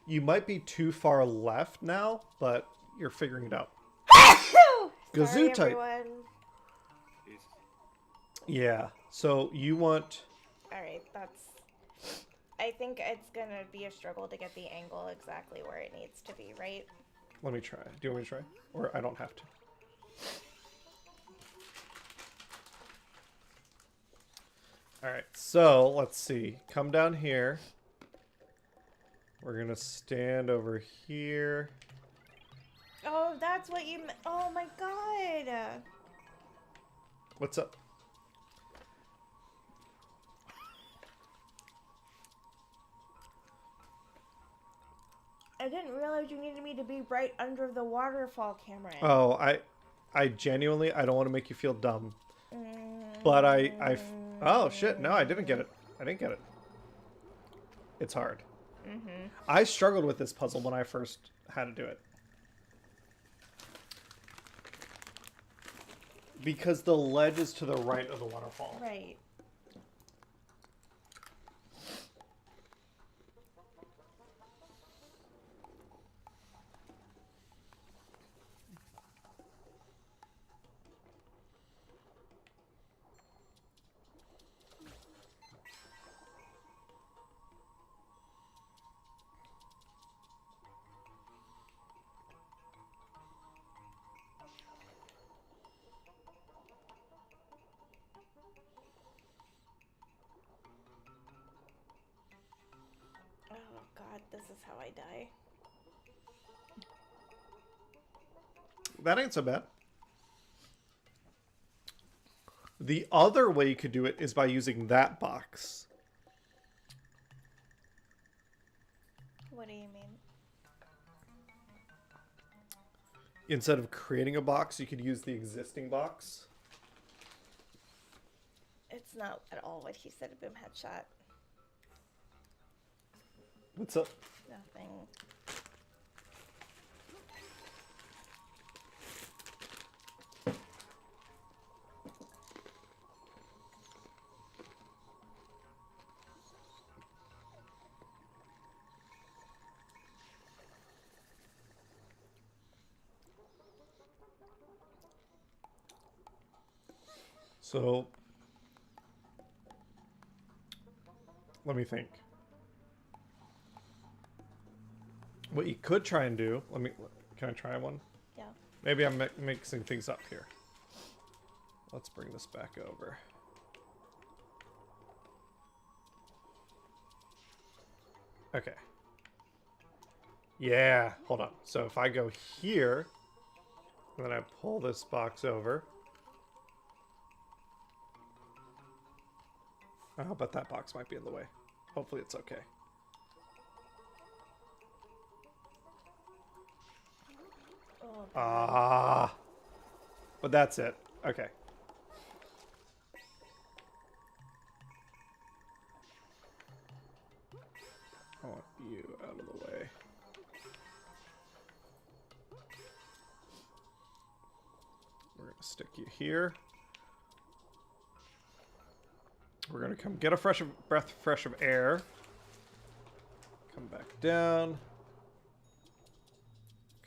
You might be too far left now, but you're figuring it out. Sorry, Gazoo type. everyone. Jesus. Yeah. So you want... Alright, that's... I think it's gonna be a struggle to get the angle exactly where it needs to be, right? Let me try. Do you want me to try? Or I don't have to. Alright, so let's see. Come down here. We're gonna stand over here. Oh, that's what you... Oh my god! What's up? I didn't realize you needed me to be right under the waterfall, Cameron. Oh, I genuinely, I don't want to make you feel dumb. But oh shit, no, I didn't get it. I didn't get it. It's hard. I struggled with this puzzle when I first had to do it. Because the ledge is to the right of the waterfall. Right. Oh god, this is how I die. That ain't so bad. The other way you could do it is by using that box. What do you mean? Instead of creating a box, you could use the existing box. It's not at all what he said, Boom Headshot. What's up? Nothing. So, let me think. What you could try and do, can I try one? Yeah. Maybe I'm mixing things up here. Let's bring this back over. Okay. Yeah, hold on. So if I go here, and then I pull this box over. Oh, but that box might be in the way. Hopefully it's okay. Oh, Ah. But that's it. Okay. I want you out of the way. We're going to stick you here. We're going to come get a breath fresh of air. Come back down.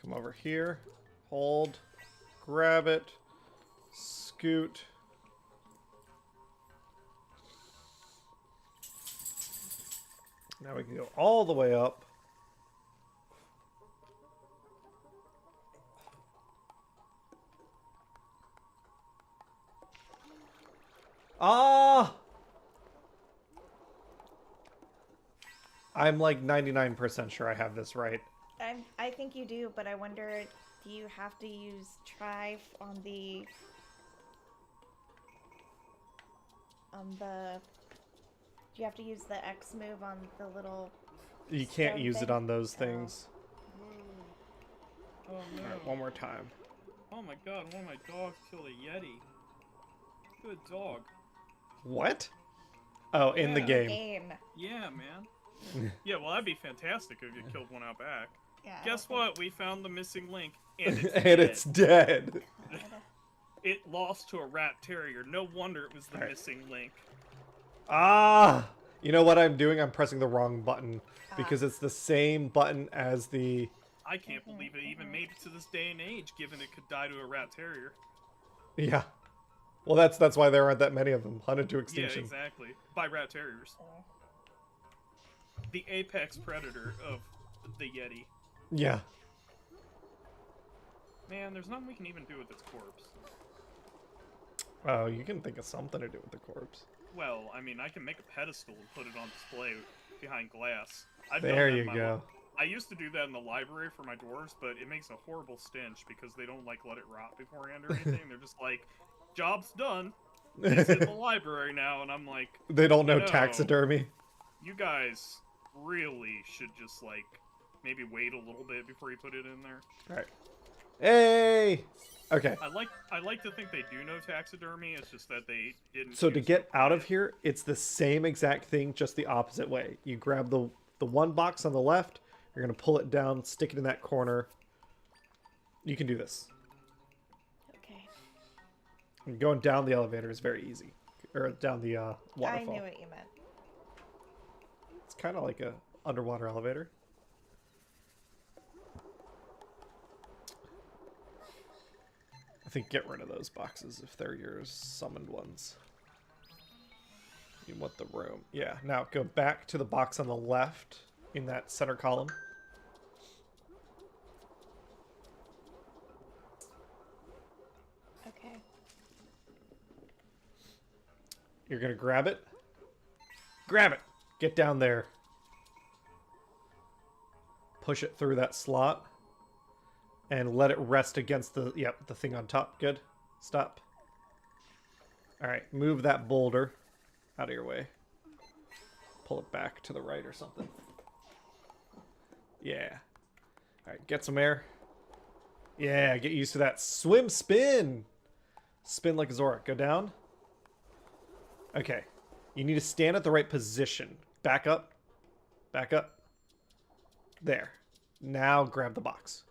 Come over here. Hold. Grab it. Scoot. Now we can go all the way up. Ah! I'm like 99% sure I have this right. I think you do, but I wonder, do you have to use try on the do you have to use the X move on the little You can't stone use it thing? on those Oh. things. Oh no. Alright, one more time. Oh my god, one of my dogs killed a Yeti. Good dog. What? Oh, in the Yeah. game. Game. Yeah, man. Yeah, well, that'd be fantastic if you killed one out back. Yeah. I Guess don't what? We found the missing link, and it's And dead. it's dead. It lost to a rat terrier. No wonder it was the Alright. missing link. Ah! You know what I'm doing? I'm pressing the wrong button because it's the same button as the I can't believe it even made it to this day and age, given it could die to a rat terrier. Yeah. Well, that's why there aren't that many of them hunted to extinction. Yeah, exactly. By rat terriers. The apex predator of the Yeti. Yeah. Man, there's nothing we can even do with its corpse. Oh, you can think of something to do with the corpse. Well, I mean, I can make a pedestal and put it on display behind glass. There you go. I used to do that in the library for my dwarves, but it makes a horrible stench because they don't, like, let it rot beforehand or anything. They're just like, job's done. It's in the library now, and I'm like... They don't know No. taxidermy. You guys really should just, like, maybe wait a little bit before you put it in there. Right. Hey! Okay. I like to think they do know taxidermy, it's just that they didn't... So to choose get out of apply it. here, it's the same exact thing, just the opposite way. You grab the one box on the left, you're going to pull it down, stick it in that corner. You can do this. Okay. And going down the elevator is very easy. Or down the waterfall. I knew what you meant. It's kind of like a underwater elevator. I think get rid of those boxes if they're your summoned ones. You want the room. Yeah, now go back to the box on the left in that center column. Okay. You're going to grab it. Grab it! Get down there. Push it through that slot. And let it rest against the thing on top. Good. Stop. Alright, move that boulder out of your way. Pull it back to the right or something. Yeah. Alright, get some air. Yeah, get used to that. Swim, spin! Spin like a Zora. Go down. Okay. You need to stand at the right position. Back up. Back up. There. Now grab the box.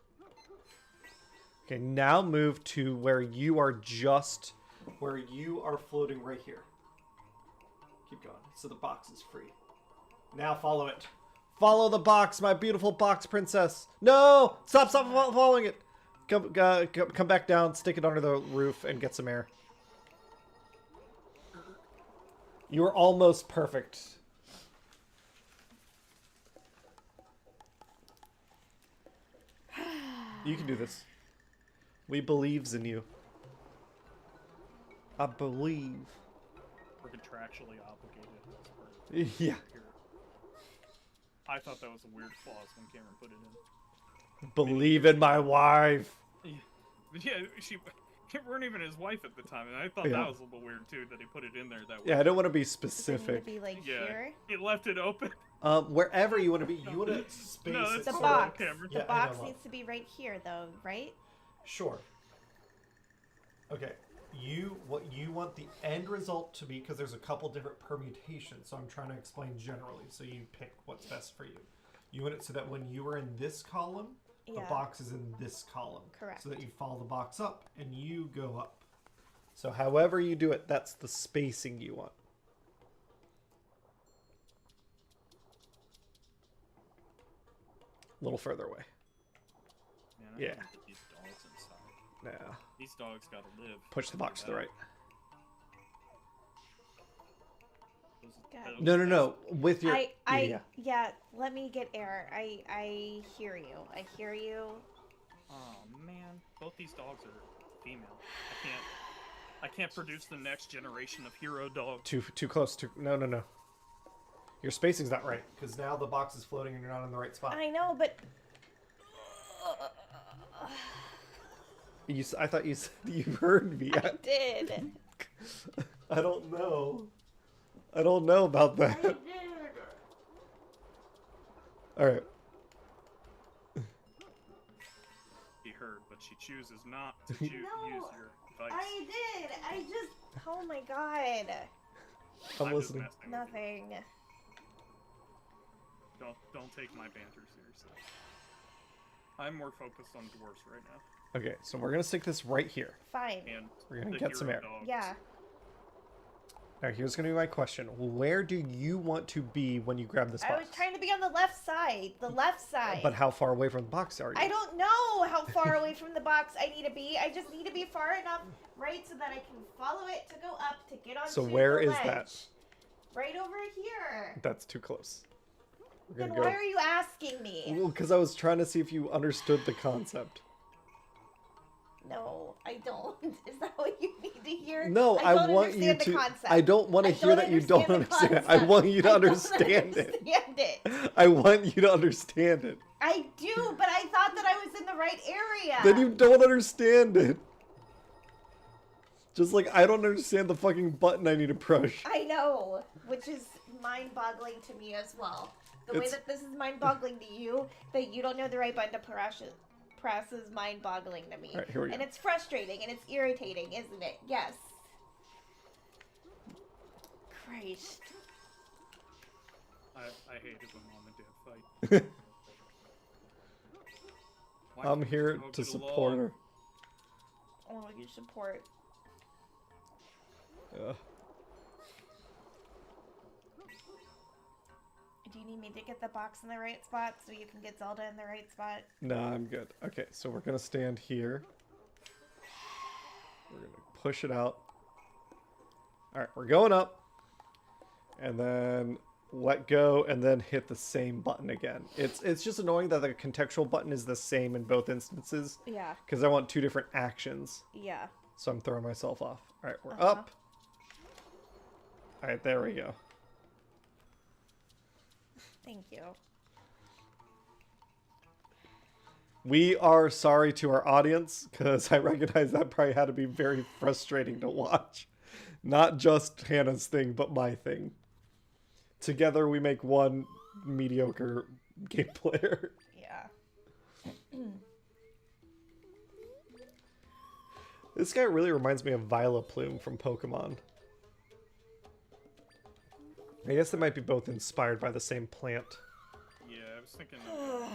Okay, now move to where you are floating right here. Keep going. So the box is free. Now follow it. Follow the box, my beautiful box princess. No! Stop following it. Come back down, stick it under the roof, and get some air. You are almost perfect. You can do this. We believes in you. I believe. We're contractually obligated. Yeah. I thought that was a weird clause when Cameron put it in. Believe in my wife. But yeah, she weren't even his wife at the time, and I thought Yeah. that was a little weird too that he put it in there that way. Yeah, I don't want to be Does it need specific. to be like Yeah, here? he left it open. Wherever you want to be, you want to space No, it. that's The so- box. Cameron. The Yeah, I box know. needs to be right here, though, right? Sure. Okay. What you want the end result to be, because there's a couple different permutations, so I'm trying to explain generally, so you pick what's best for you. You want it so that when you are in this column, the Yeah. box is in this column. Correct. So that you follow the box up and you go up. So however you do it, that's the spacing you want. A little further away. Man, I Yeah. gotta get these dogs inside. Now, These dogs gotta live. push the box to the right. God. No. With your... yeah. Yeah, let me get air. I hear you. I hear you. Oh man, both these dogs are female. I can't produce the next generation of hero dogs. Too close to... No. Your spacing's not right, because now the box is floating and you're not in the right spot. I know, but... I thought you heard me. I did. I don't know. I don't know about that. Alright. She heard, but she chooses not to use your advice. I did. I just... Oh my god. I'm just listening. messing with you. Nothing. Don't take my banter seriously. I'm more focused on dwarves right now. Okay, so we're going to stick this right here. Fine. And We're gonna the get some hero air. dogs. Yeah. Now, here's going to be my question. Where do you want to be when you grab this box? I was trying to be on the left side. The left side. But how far away from the box are you? I don't know how far away from the box I need to be. I just need to be far enough, right, so that I can follow it to go up to get onto So where the is ledge. that? Right over here. That's too close. We're Then gonna why go. are you asking me? Well, because I was trying to see if you understood the concept. No, I don't. Is that what you need to hear? No, I don't want you understand the to. concept. I don't want to hear that you don't understand. I want you to understand it. I want you to understand it. I do, but I thought that I was in the right area. Then you don't understand it. Just like I don't understand the fucking button I need to push. I know, which is mind-boggling to me as well. The way that this is mind-boggling to you, that you don't know the right button to press is mind-boggling to me. All right, here we go. And it's frustrating and it's irritating, isn't it? Yes. Christ. I hated when Mom and Dad fight. Why I'm can't here we all to get support along? her. Oh, you support. Do you need me to get the box in the right spot so you can get Zelda in the right spot? No, I'm good. Okay, so we're gonna stand here. We're gonna push it out. All right, we're going up, and then let go, and then hit the same button again. It's just annoying that the contextual button is the same in both instances. Yeah. Because I want two different actions. Yeah. So I'm throwing myself off. All right, we're up. All right, there we go. Thank you. We are sorry to our audience, because I recognize that probably had to be very frustrating to watch. Not just Hannah's thing, but my thing. Together we make one mediocre game player. Yeah. This guy really reminds me of Vileplume from Pokemon. I guess they might be both inspired by the same plant. Yeah, I was thinking. I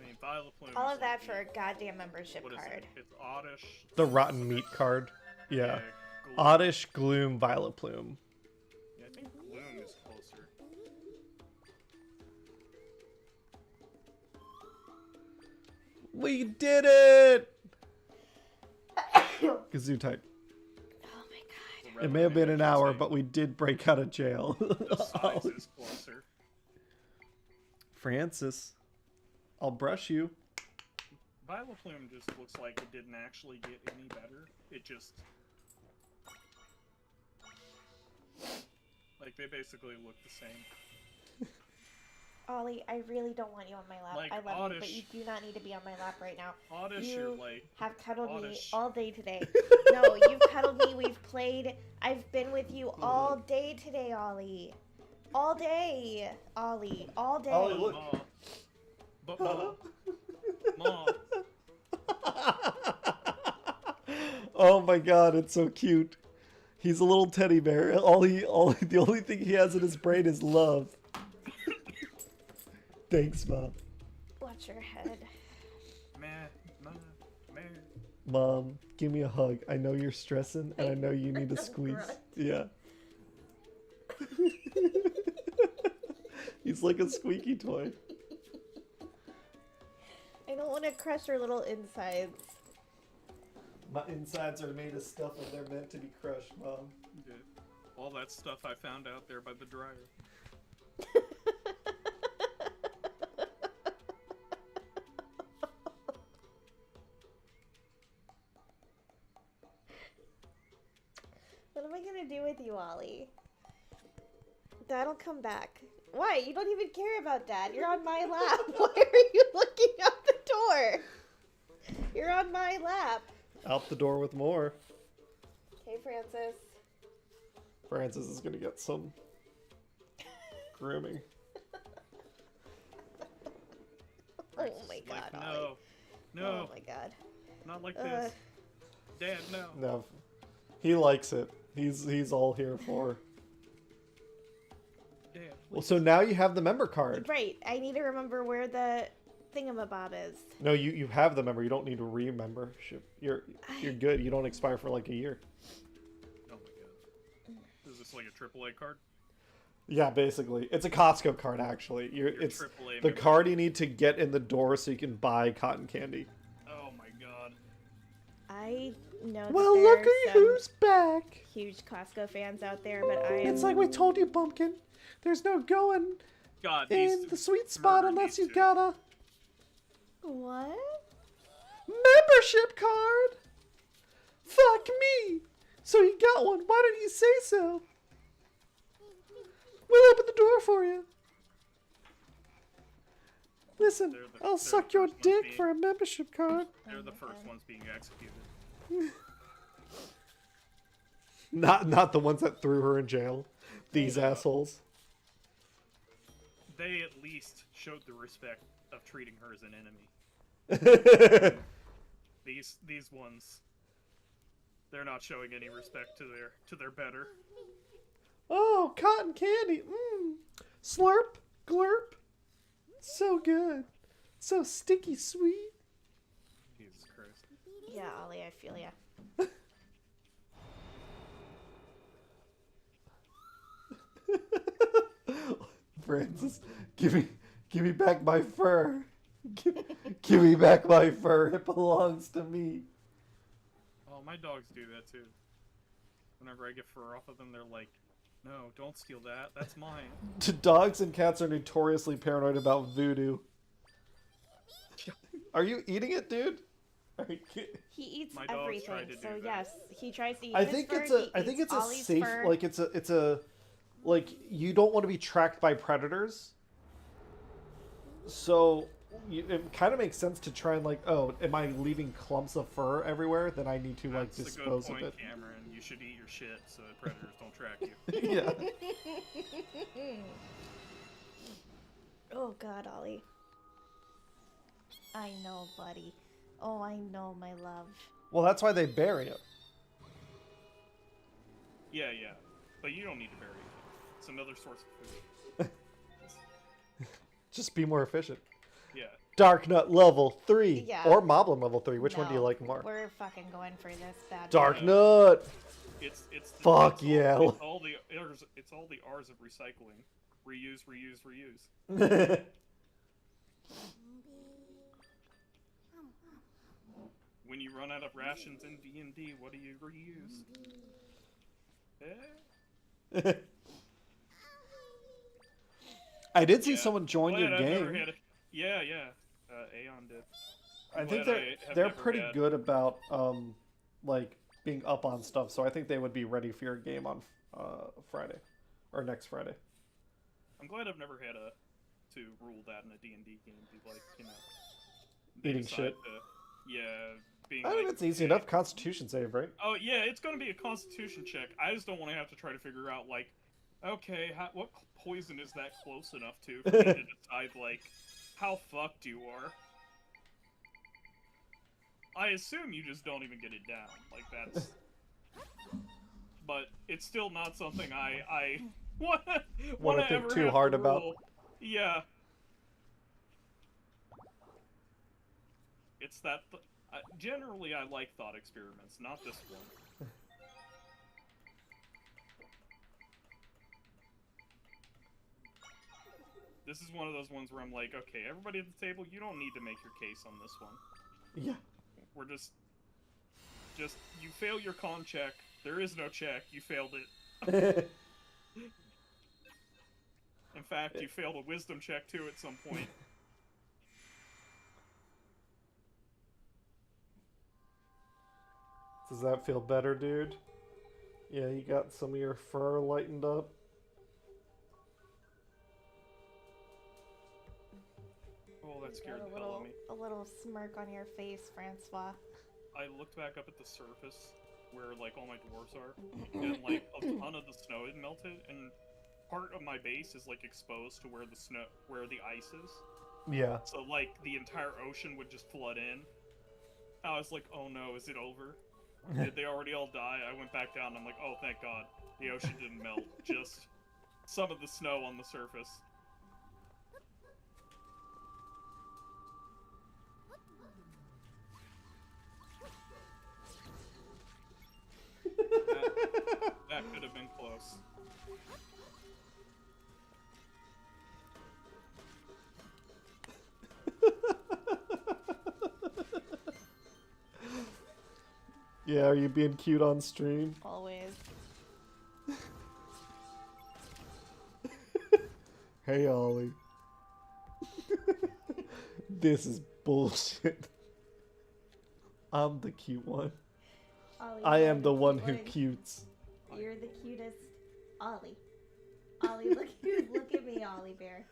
mean, Vileplume. All is of that like for a goddamn membership what is card. it? It's Oddish. The Rotten Meat card. Yeah. Gloom. Oddish, Gloom, Vileplume. Yeah, I think Gloom is closer. We did it! Kazoo type. Oh my god. It may have been an hour, but we did break out of jail. The size is closer. Francis, I'll brush you. Vileplume just looks like it didn't actually get any better. It just... Like, they basically look the same. Ollie, I really don't want you on my lap. Like, I love you, but Oddish. you do not need to be on my lap right now. Oddish, You you're like... have cuddled me Oddish. all day today. No, you've cuddled me. We've played. I've been with you all day today, Ollie. All day, Ollie. All day. Ollie, look. Ma. But Ma. Ma. Oh my god, it's so cute. He's a little teddy bear. The only thing he has in his brain is love. Thanks, Mom. Watch your head. Meh. Ma. Meh. Mom, give me a hug. I know you're stressing, and I know you need a squeeze. Grunt. Yeah. He's like a squeaky toy. I don't want to crush your little insides. My insides are made of stuff and they're meant to be crushed, Mom. Yeah. All that stuff I found out there by the dryer. What am I gonna do with you, Ollie? Dad'll come back. Why? You don't even care about Dad. You're on my lap. Why are you looking out the door? You're on my lap. Out the door with more. Hey, Francis. Francis is gonna get some grooming. Oh my god, Like, Ollie. no. No. Oh my god. Not like this. Dad, no. No, he likes it. He's all here for. Dad, Well, so now you have the member card. Right. I need to remember where the thingamabob is. No, you have the member. You don't need to re-membership. You're good. You don't expire for like a year. oh my god. It's like a AAA card. Yeah, basically. It's a Costco card, actually. It's AAA the member. card you need to get in the door so you can buy cotton candy. Oh my god. I know Well, that there look are at some who's back. huge Costco fans out there, but I am... It's like we told you, Pumpkin. There's no going God, in the sweet spot murder unless these you two. got a What? membership card. Fuck me. So you got one. Why didn't you say so? We'll open the door for you. Listen, They're I'll the suck your first ones dick being- for a membership card. They're the first ones being executed. Not the ones that threw her in jail. These Yeah. assholes. They at least showed the respect of treating her as an enemy. These ones, they're not showing any respect to their better. Oh, cotton candy. Mmm. Slurp. Glurp. So good. So sticky sweet. Jesus Christ. Yeah, Ollie, I feel ya. Francis, give me back my fur. Give me back my fur. It belongs to me. Oh, my dogs do that too. Whenever I get fur off of them, they're like, "No, don't steal that. That's mine." Dogs and cats are notoriously paranoid about voodoo. Are you eating it, dude? Are you kidding? He eats My dogs tried everything, to so do that. yes, he tries to eat I his think fur, it's he a I think eats it's a Ollie's safe fur. like it's a like you don't want to be tracked by predators. So it kind of makes sense to try and like, oh, am I leaving clumps of fur everywhere? Then I need to like That's a good dispose point, of it. Cameron. You should eat your shit so that predators don't track you. Yeah. Oh God, Ollie. I know, buddy. Oh, I know, my love. Well, that's why they bury it. Yeah, but you don't need to bury it. It's another source of food. Just be more efficient. Yeah. Dark Nut level 3 Yeah. or Moblin level 3. Which one do you No, like more? We're fucking going for this bad Dark boy. Nut. It's Fuck it's yeah. It's all the R's of recycling. Reuse, reuse, reuse. When you run out of rations in D&D, what do you reuse? Eh? I did see Yeah. someone join your Glad I've never game. had a- Yeah. Aeon did. I think Glad I have they're never pretty had- good about like being up on stuff. So I think they would be ready for your game on Friday or next Friday. I'm glad I've never had to rule that in a D&D game. Be like, they Eating decide shit. Being I like, mean, it's easy okay. enough. Constitution save, right? Oh yeah, it's gonna be a Constitution check. I just don't want to have to try to figure out like, okay, what poison is that close enough to for me to decide like how fucked you are. I assume you just don't even get it down. Like that's, but it's still not something I want to think too hard about. Yeah. It's that. Generally, I like thought experiments, not this one. This is one of those ones where I'm like, okay, everybody at the table, you don't need to make your case on this one. Yeah. We're just you fail your con check. There is no check. You failed it. In fact, you failed a wisdom check too at some point. Does that feel better, dude? Yeah, you got some of your fur lightened up. Oh, that scared Got the hell out of me. a little smirk on your face, Francois. I looked back up at the surface where like all my dwarves are, and like a ton of the snow had melted, and part of my base is like exposed to where the ice is. Yeah. So like the entire ocean would just flood in. I was like, oh no, is it over? Did they already all die? I went back down and I'm like, oh thank God, the ocean didn't melt, just some of the snow on the surface. That could have been getting close. Yeah, are you being cute on stream? Always. Hey, Ollie. This is bullshit. I'm the cute one. Ollie, I you're am the one cute who cutes. You're the cutest. Ollie. Ollie, look at me, Ollie Bear.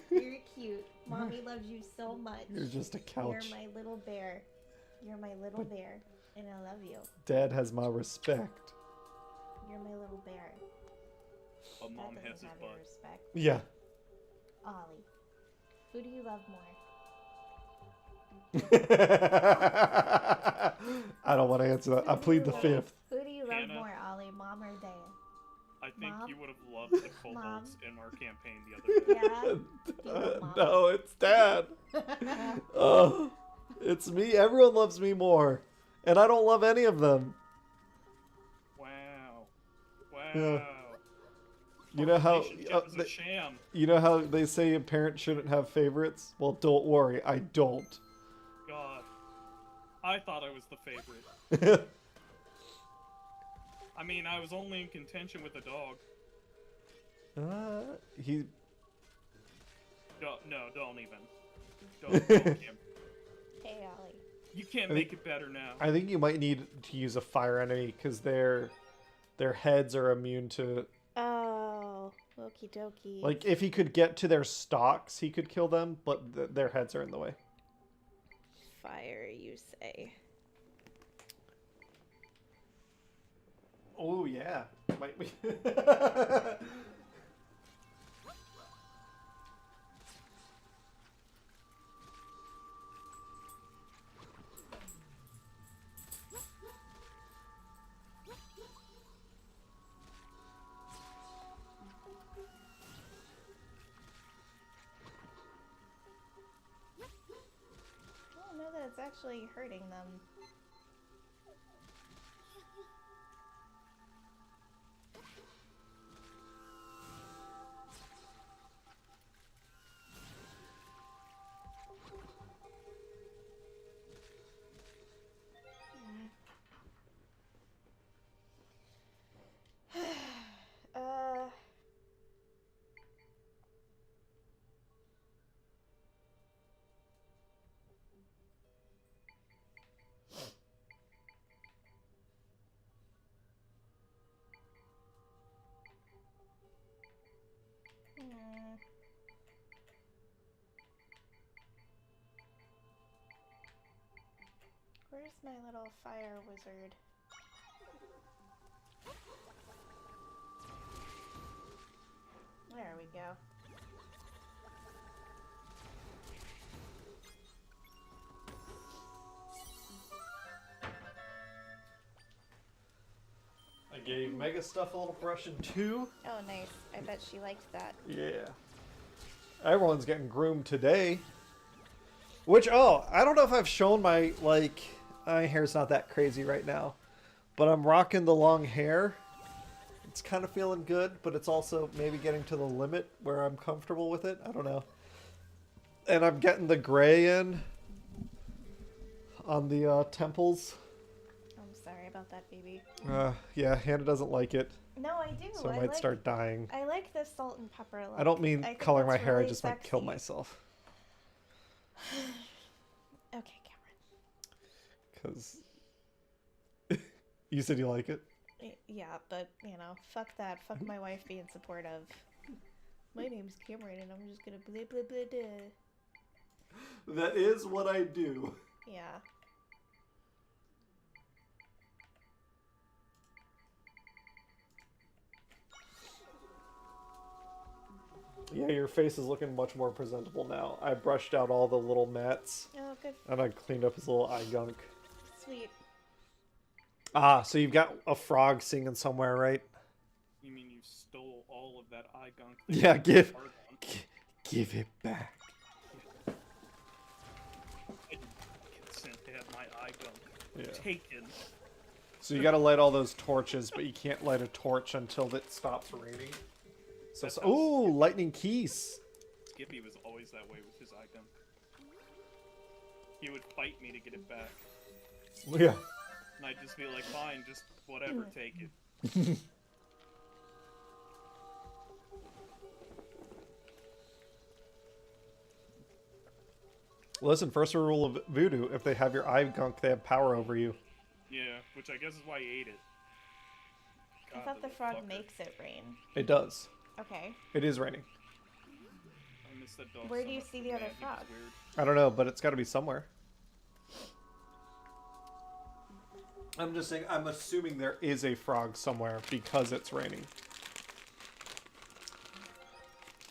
You're cute. Mommy loves you so much. You're just a couch. You're my little bear. You're my little bear. And I love you. Dad has my respect. You're my little bear. But Mom Dad has doesn't his have your butt. respect. Yeah. Ollie. Who do you love more? I don't want to answer that. I plead the fifth. Who do you love Hannah. more, Ollie? Mom or Dad? I think Mom? you would have loved the Mom? kobolds in our campaign the other day. Yeah? No, it's Dad. Oh, it's me. Everyone loves me more. And I don't love any of them. Wow. Yeah. Wow. You know how Relationship is a sham. you know how they say a parent shouldn't have favorites? Well, don't worry, I don't. God. I thought I was the favorite. I mean, I was only in contention with the dog. He No, don't even. Don't, Kim. Hey, Ollie. You can't I make think- it better now. I think you might need to use a fire enemy because their heads are immune to, Oh, okie dokie. like, if he could get to their stalks, he could kill them, but their heads are in the way. Fire, you say. Oh yeah, might be. I don't know that it's actually hurting them. uh... Hmm. Where's my little fire wizard? There we go. I gave Mega Stuff a little brushing too. Oh, nice. I bet she liked that. Yeah. Everyone's getting groomed today. Which, oh, I don't know if I've shown my, like, my hair's not that crazy right now. But I'm rocking the long hair. It's kind of feeling good, but it's also maybe getting to the limit where I'm comfortable with it. I don't know. And I'm getting the gray in on the temples. I'm sorry about that, baby. Yeah, Hannah doesn't like it, No, I do. so I might start dying. I like the salt and pepper look. I don't mean think coloring my that's hair, I really just might kill sexy. myself. Okay, Cameron. Because you said you like it? Yeah, but, you know, fuck that. Fuck my wife being supportive. My name's Cameron, and I'm just gonna blah, blah, blah, blah. That is what I do. Yeah. Yeah, your face is looking much more presentable now. I brushed out all the little mats, Oh, good. and I cleaned up his little eye gunk. Sweet. Ah, so you've got a frog singing somewhere, right? You mean you stole all of that eye gunk? Yeah, give Hard on? give it back. I didn't consent to have my eye gunk Yeah. taken. So you gotta light all those torches, but you can't light a torch until it stops raining. So, That's so how ooh, lightning keys. Skippy was always that way with his item. He would fight me to get it back. Yeah. And I'd just be like, fine, just whatever, take it. Listen, first rule of voodoo, if they have your eye gunk, they have power over you. Yeah, which I guess is why he ate it. I God, thought the little frog fucker. makes it rain. It does. Okay. It is raining. I miss that dog Where so do you much, see but the other man, he was frog? weird. I don't know, but it's gotta be somewhere. I'm just saying, I'm assuming there is a frog somewhere because it's raining.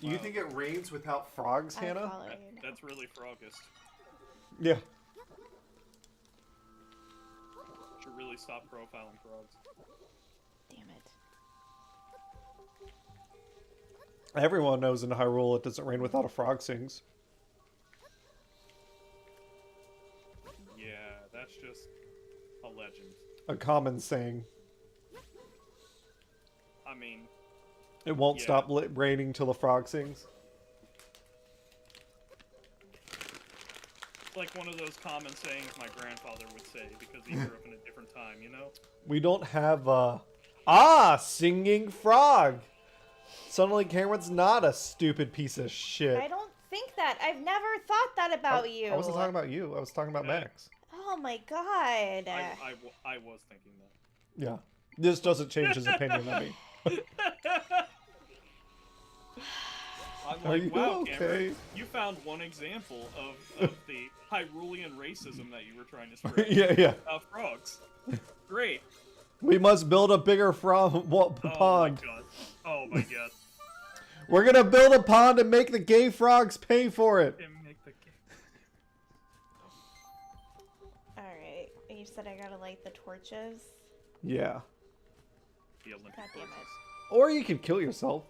You Wow. think it rains without frogs, I'll Hannah? follow you now. That's really frogist. Yeah. Should really stop profiling frogs. Damn it. Everyone knows in Hyrule it doesn't rain without a frog sings. Yeah, that's just a legend. A common saying. I mean, It won't Yeah. stop raining till the frog sings. it's like one of those common sayings my grandfather would say because he grew up in a different time, you know? We don't have singing frog. Suddenly Cameron's not a stupid piece of shit. I don't think that. I've never thought that about you. I wasn't talking about you. I was talking about Max. Oh my god. I was thinking that. Yeah. This doesn't change his opinion of me. I'm Are like, you wow, okay? Cameron, you found one example of the Hyrulean racism that you were trying to spread. Yeah. Frogs. Great. We must build a bigger pond. Oh my god. Oh my god. We're gonna build a pond and make the gay frogs pay for it. And make the game. Alright. You said I gotta light the torches? Yeah. The Olympic God damn torches. Or you could kill yourself.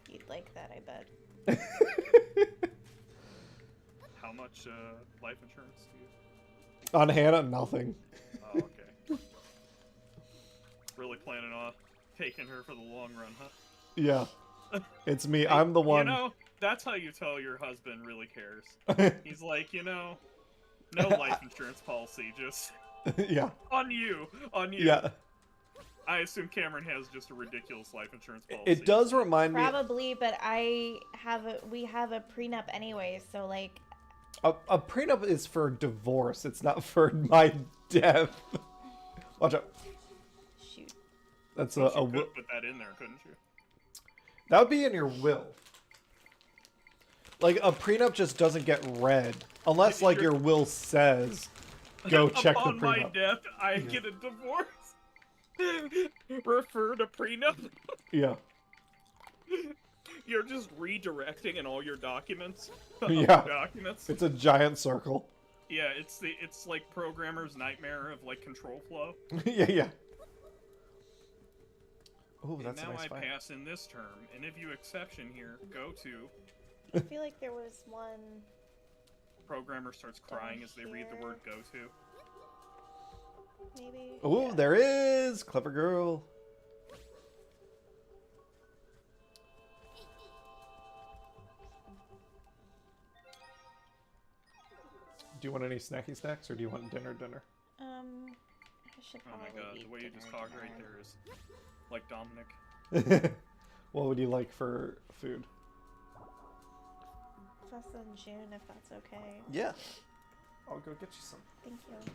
You'd like that, I bet. How much life insurance do you? On Hannah, nothing. Oh, okay. Really planning on taking her for the long run, huh? Yeah. It's me. I'm the one. You know, that's how you tell your husband really cares. He's like, no life insurance policy, just Yeah. on you. Yeah. I assume Cameron has just a ridiculous life insurance policy. It does remind me. Probably, but we have a prenup anyway, so like A prenup is for divorce. It's not for my death. Watch out. shoot. That's But a you will. could put that in there, couldn't you? That would be in your will. Like a prenup just doesn't get read unless like your will says, "Go check the Upon my prenup." death, I get a divorce. Refer to prenup. Yeah. You're just redirecting in all your documents. Yeah. Documents. It's a giant circle. Yeah, it's like programmer's nightmare of like control flow. Yeah. Oh, And that's a now nice I fight. pass in this term, and if you exception here, go to I feel like there was one. programmer starts crying as they read the word go to. Maybe. Oh, yeah. there is clever girl. Do you want any snacky snacks or do you want dinner? I should Oh probably my god, eat the way you just dinner talked right now. there is like Dominic. What would you like for food? Plus in June, if that's okay. Yeah. I'll go get you some. Thank you.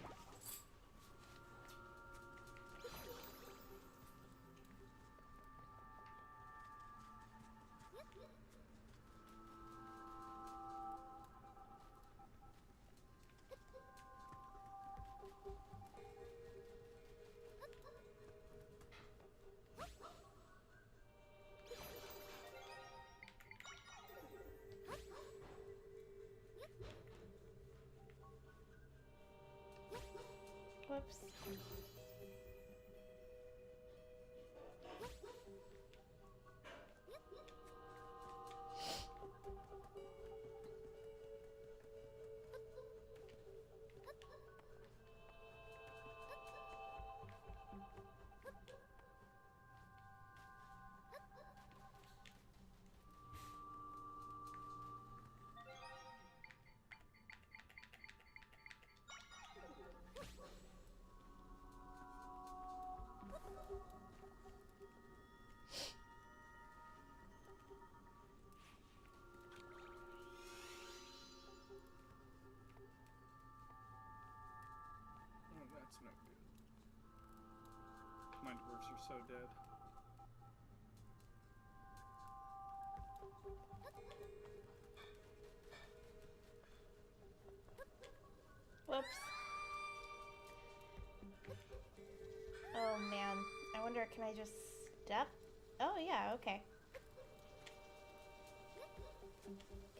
warps are so dead. Whoops. Oh man. I wonder, can I just step? Oh yeah, okay.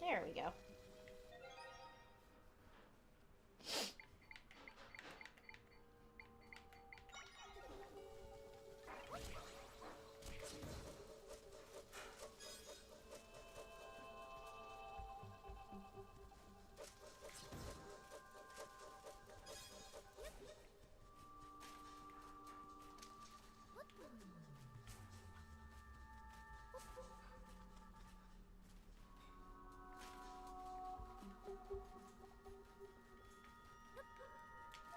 There we go.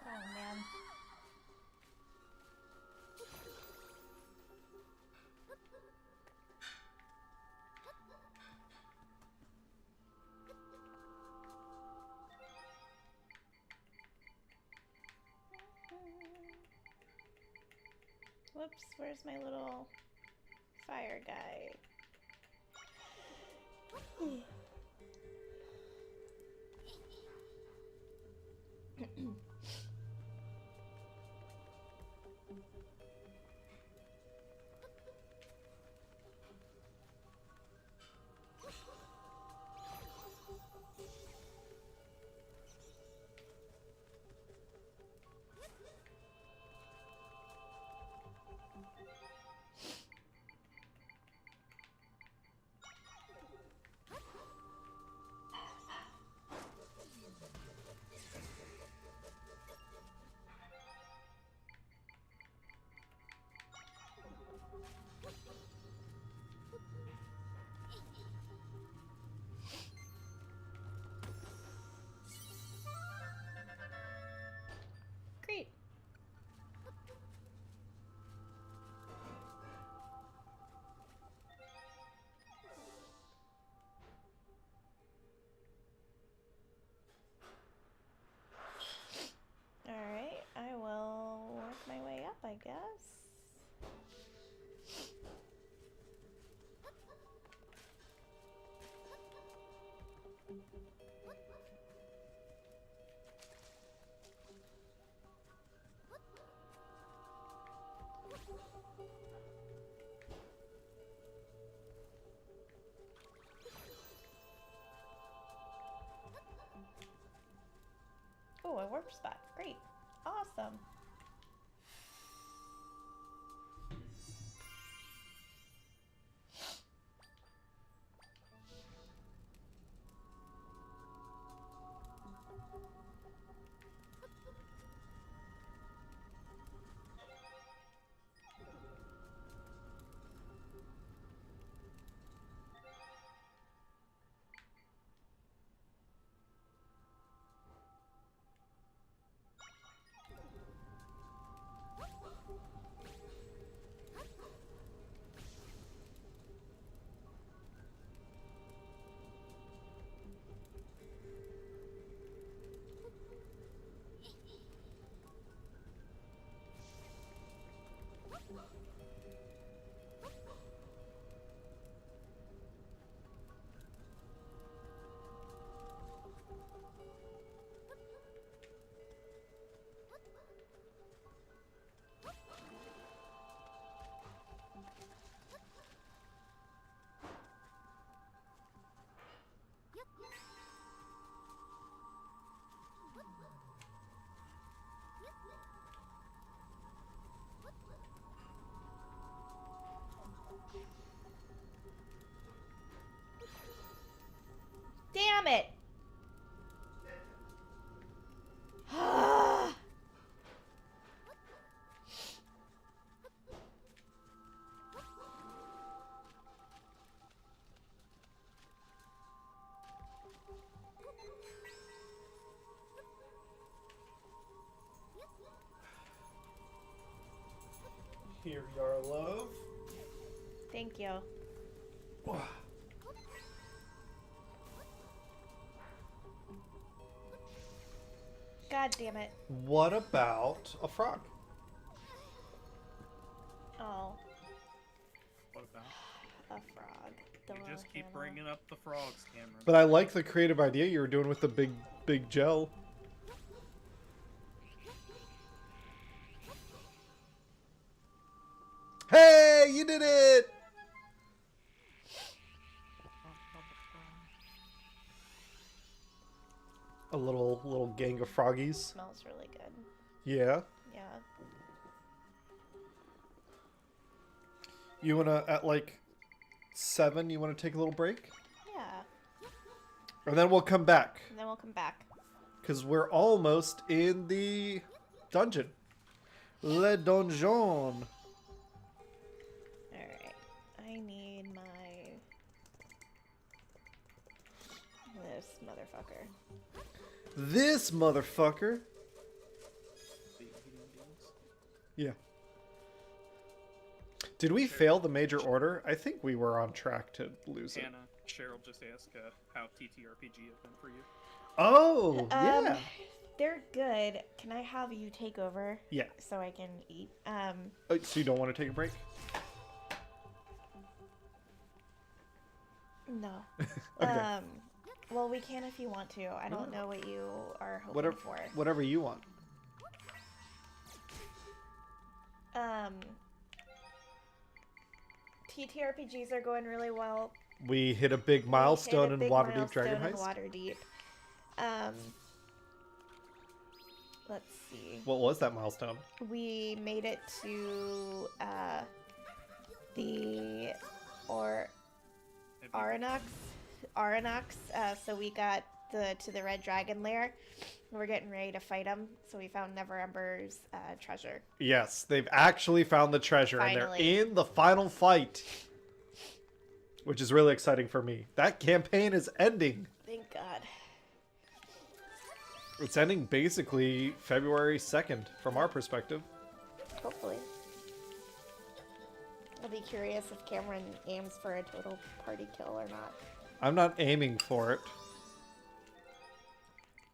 Oh man. Whoops, where's my little fire guy? Great. Alright, I will work my way up, I guess. Oh, a warp spot. Great. Awesome. Damn it! Here you are, love. Thank you. God damn it. What about a frog? Oh, the You just keep handle. bringing up the frogs, Cameron. But I like the creative idea you were doing with the big gel. Hey, you did it! A little gang of froggies. Smells really good. Yeah. Yeah. You wanna at like 7? You wanna take a little break, Yeah. and then we'll come back And then we'll come back. because we're almost in the dungeon. Le donjon. Alright. I need my... This motherfucker. This motherfucker. Yeah. Did we fail the major order? I think we were on track to lose it. Hannah, Cheryl just asked how TTRPG have been for you. Oh, yeah. They're good. Can I have you take over? Yeah. So I can eat? So you don't want to take a break? No. Okay. Well, we can if you want to. I don't know what you are hoping Whatever, for. whatever you want. TTRPGs are going really well. We hit a big milestone in Waterdeep Dragon Heist. Waterdeep. Let's see. What was that milestone? We made it to the Aranox. So we got to the Red Dragon lair. We're getting ready to fight him. So we found Neverember's treasure. Yes, they've actually found the treasure, and Finally. they're in the final fight, which is really exciting for me. That campaign is ending. Thank God. It's ending basically February 2nd from our perspective. Hopefully. I'll be curious if Cameron aims for a total party kill or not. I'm not aiming for it.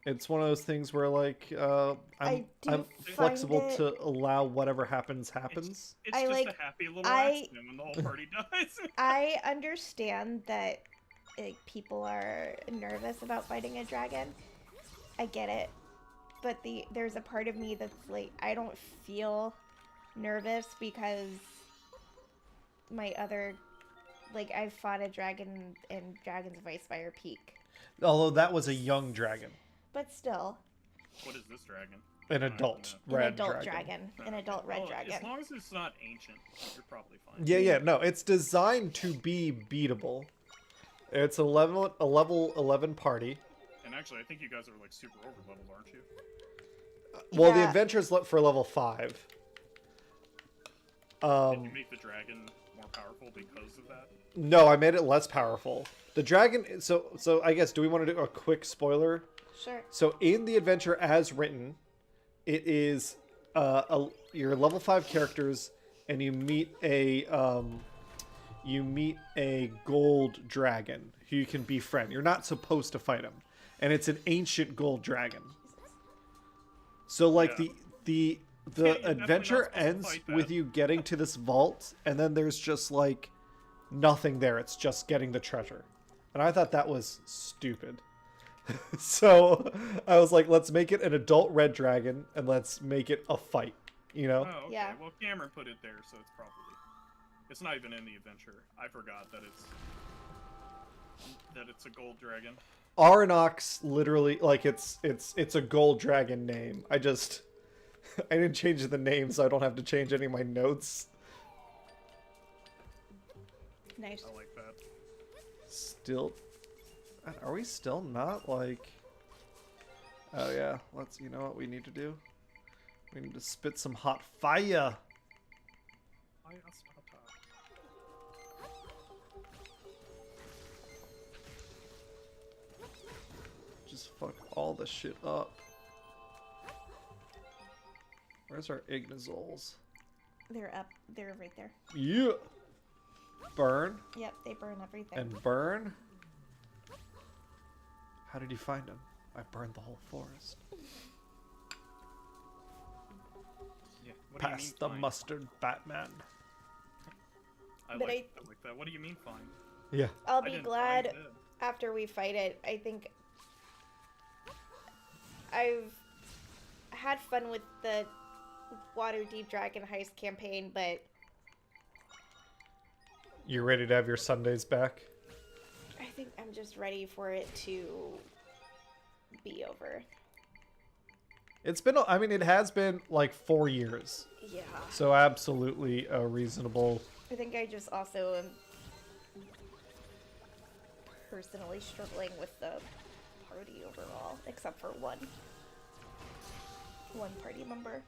It's one of those things where, like, I'm find flexible it- to allow whatever happens. It's I just like- a happy little I- accident when the whole party dies. I understand that people are nervous about fighting a dragon. I get it. But there's a part of me that's like, I don't feel nervous because my other... Like, I've fought a dragon in Dragons of Icefire Peak. Although that was a young dragon. But still, What is this dragon? An adult an red adult dragon. An adult red Well, dragon. As long as it's not ancient, you're probably fine. Yeah, no, it's designed to be beatable. It's a level 11 party. And actually, I think you guys are like super over leveled, aren't you? Well, the Yeah. adventure's for level 5. Did you make the dragon more powerful because of that? No, I made it less powerful. The dragon. So I guess, do we want to do a quick spoiler? Sure. So in the adventure as written, it is your level 5 characters, and you meet a gold dragon who you can befriend. You're not supposed to fight him, and it's an ancient gold dragon. So like Yeah. the Yeah, you're definitely adventure not supposed to ends fight that. with you getting to this vault, and then there's just like nothing there. It's just getting the treasure, and I thought that was stupid. So I was like, let's make it an adult red dragon, and let's make it a fight, you know? Oh, okay. Yeah. Well, Cameron put it there, so it's probably... It's not even in the adventure. I forgot that it's a gold dragon. Aranox literally, like, it's a gold dragon name. I didn't change the name, so I don't have to change any of my notes. Nice. I like that. Still, are we still not, like... Oh yeah, you know what we need to do? We need to spit some hot fire! Just fuck all the shit up. Where's our Ignizols? They're up. They're right there. Yeah! Burn Yep, they burn everything. and burn. How did you find them? I burned the whole forest. Yeah. What do you mean Past the fine? mustard, Batman. I But like that. What do you mean fine? Yeah. I'll I be didn't glad find it. after we fight it. I think I've had fun with the Waterdeep Dragon Heist campaign, but You ready to have your Sundays back? I think I'm just ready for it to be over. It's been, I mean, it has been like 4 years. Yeah. So absolutely a reasonable. I think I just also am personally struggling with the party overall, except for one party member.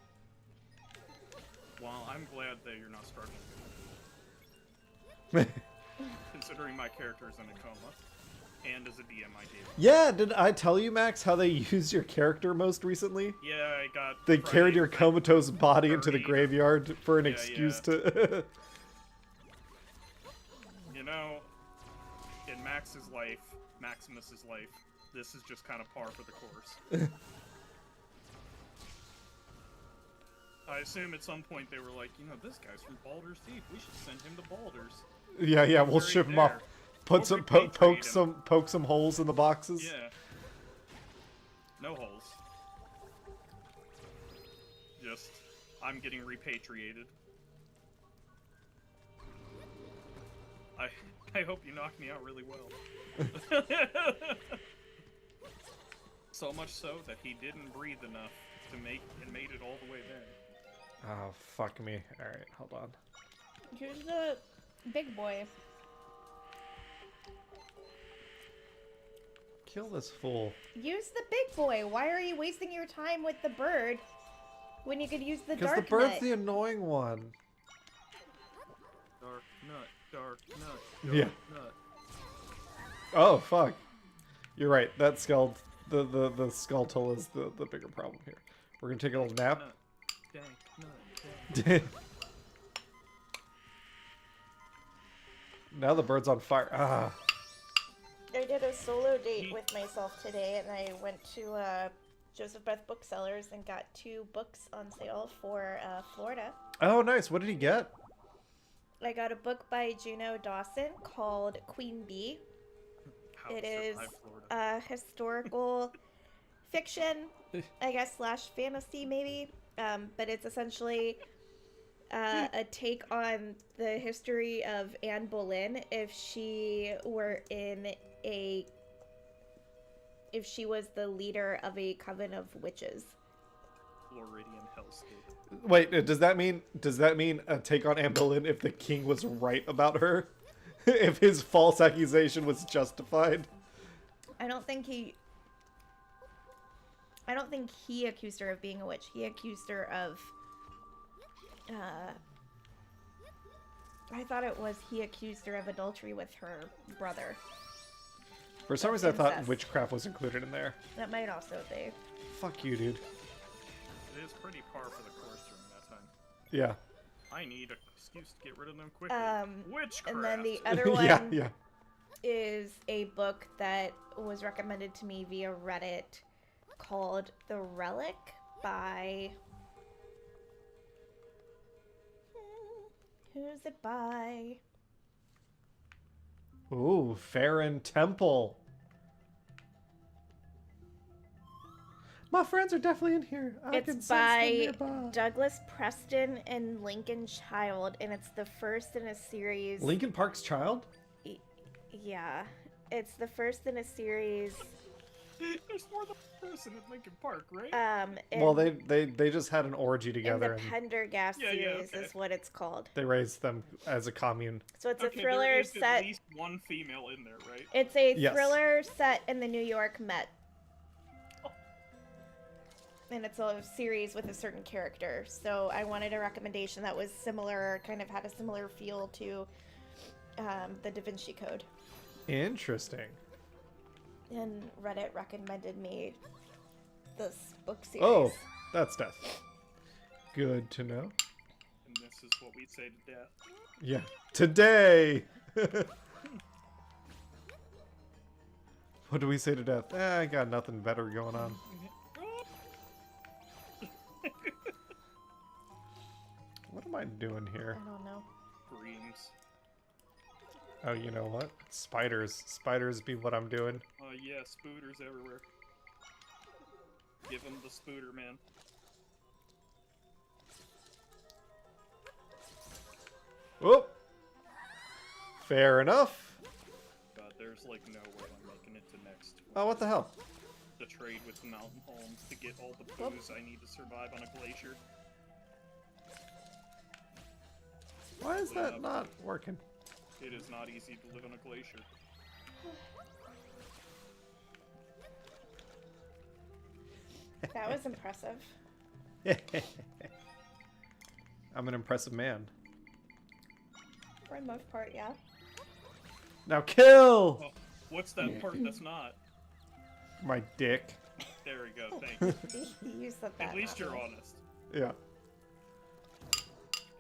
Well, I'm glad that you're not struggling. Considering my character is in a coma, and as a DM, I gave. Yeah, did I tell you, Max, how they used your character most recently? Yeah, I got. They Friday, carried your like, comatose body into the buried. graveyard for an Yeah, excuse yeah. to. You know, in Max's life, Maximus's life, this is just kind of par for the course. I assume at some point they were like, you know, this guy's from Baldur's Deep. We should send him to Baldur's. Yeah, we'll Buried ship him off. there. Put We'll some repatriate him. poke some holes in the boxes. Yeah. No holes. Just, I'm getting repatriated. I hope you knock me out really well. So much so that he didn't breathe enough to made it all the way there. Oh, fuck me. Alright, hold on. Here's the big boy. Kill this fool. Use the big boy. Why are you wasting your time with the bird when you could use the Because dark the bird's nut? the annoying one. Dark nut, dark nut, dark Yeah. nut. Oh, fuck. You're right. That skull, the skulltull is the bigger problem here. We're gonna take a little nap. Nut. Dank nut, dank. Now the bird's on fire. Ah. I did a solo date with myself today, and I went to Joseph Beth Booksellers and got 2 books on sale for Florida. Oh, nice. What did he get? I got a book by Juno Dawson called Queen Bee. How It to is survive Florida. historical fiction, I guess, / fantasy maybe, but it's essentially a take on the history of Anne Boleyn if she was the leader of a coven of witches. Floridian hellscape. Wait, does that mean a take on Anne Boleyn if the king was right about her? If his false accusation was justified? I don't think he accused her of being a witch. He accused her of I thought it was he accused her of adultery with her brother. For some reason I thought Incest. witchcraft was included in there. That might also be. Fuck you, dude. It is pretty par for the course during that time. Yeah. I need an excuse to get rid of them quickly. Witchcraft. And then the other one yeah. is a book that was recommended to me via Reddit called The Relic by... Who's it by? Ooh, Farron Temple. My friends are definitely in here. I can It's sense them by nearby. Douglas Preston and Lincoln Child, and it's the first in a series. Lincoln Park's Child? Yeah, it's the first in a series. There's more than one person in Lincoln Park, right? Well, they just had an orgy in together the and Pendergast Yeah, yeah, series okay. is what it's called. they raised them as a commune. So it's Okay, a thriller there is set. at least one female in there, right? It's a Yes. thriller set in the New York Met. And it's a series with a certain character. So I wanted a recommendation that was similar, kind of had a similar feel to the Da Vinci Code. Interesting. And Reddit recommended me this book series. Oh, that's death. Good to know. And this is what we'd say to death. Yeah. Today! What do we say to death? I got nothing better going on. What am I doing here? I don't know. Dreams. Oh, you know what? Spiders. Spiders be what I'm doing. Yeah, spooters everywhere. Give him the spooter, man. Whoop! Fair enough. God, there's like no way I'm making it to next. Oh, what the hell? To trade with the mountain homes to get all the booze I need to survive on a glacier. Why is that not working? It is not easy to live on a glacier. That was impressive. I'm an impressive man. For the most part, yeah. Now kill! Oh, what's that part that's not? My dick. There we go, thanks. You said that. At least not you're me. honest. Yeah.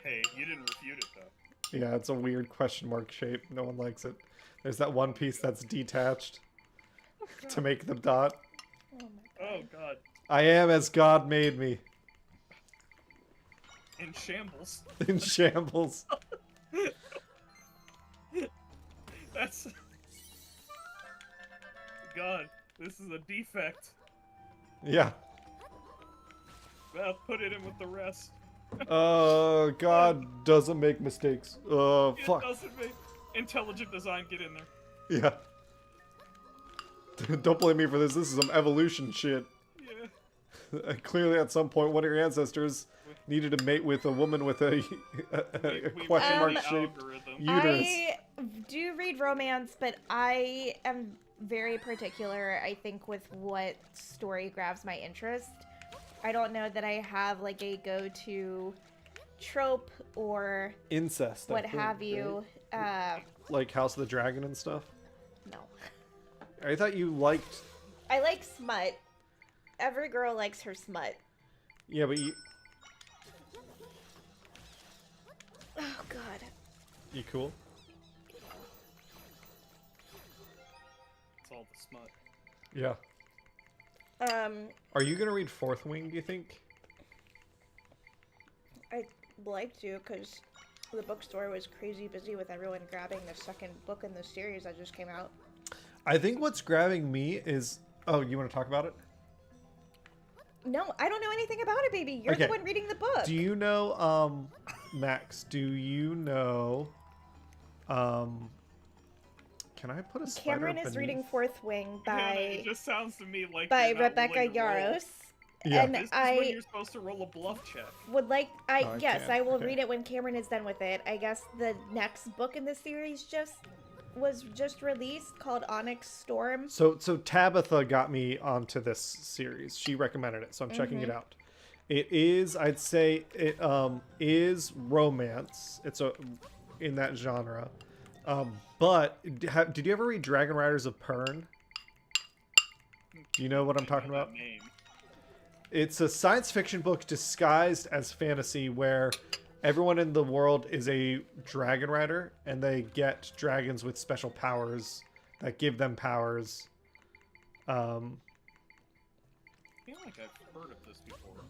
Hey, you didn't refute it though. Yeah, it's a weird question mark shape. No one likes it. There's that one piece that's detached to make the dot. Oh my Oh god. I am as God made me. In shambles. In shambles. That's... God, this is a defect. Yeah. Well, put it in with the rest. God doesn't make mistakes. It Fuck. doesn't make... Intelligent design, get in there. Yeah. Don't blame me for this. This is some evolution shit. Yeah. Clearly, at some point, one of your ancestors needed to mate with a woman with a question mark shaped uterus. I do read romance, but I am very particular, I think, with what story grabs my interest. I don't know that I have like a go-to trope or Incest. what have you. Like House of the Dragon and stuff? No. I thought you liked... I like smut. Every girl likes her smut. Yeah, but you... Oh, God. You cool? It's all the smut. Yeah. Are you gonna read Fourth Wing, do you think? I'd like to, because the bookstore was crazy busy with everyone grabbing the second book in the series that just came out. I think what's grabbing me is... Oh, you want to talk about it? No, I don't know anything about it, baby. You're Okay. the one reading the book. Do you know, Max, do you know, can I put a spider Cameron is beneath? reading Fourth Wing Yeah, by it just sounds to me like by you're not Rebecca willing to roll. Yaros. Yeah. And This is I when you're supposed to roll a bluff check. would like I yes, can't. I will Okay. read it when Cameron is done with it. I guess the next book in the series was just released called Onyx Storm. So Tabitha got me onto this series. She recommended it, so I'm checking it out. It is, I'd say, it is romance. It's in that genre. But did you ever read Dragon Riders of Pern? Do you know what I'm talking about? Name. It's a science fiction book disguised as fantasy where everyone in the world is a dragon rider and they get dragons with special powers that give them powers. I feel like I've heard of this before.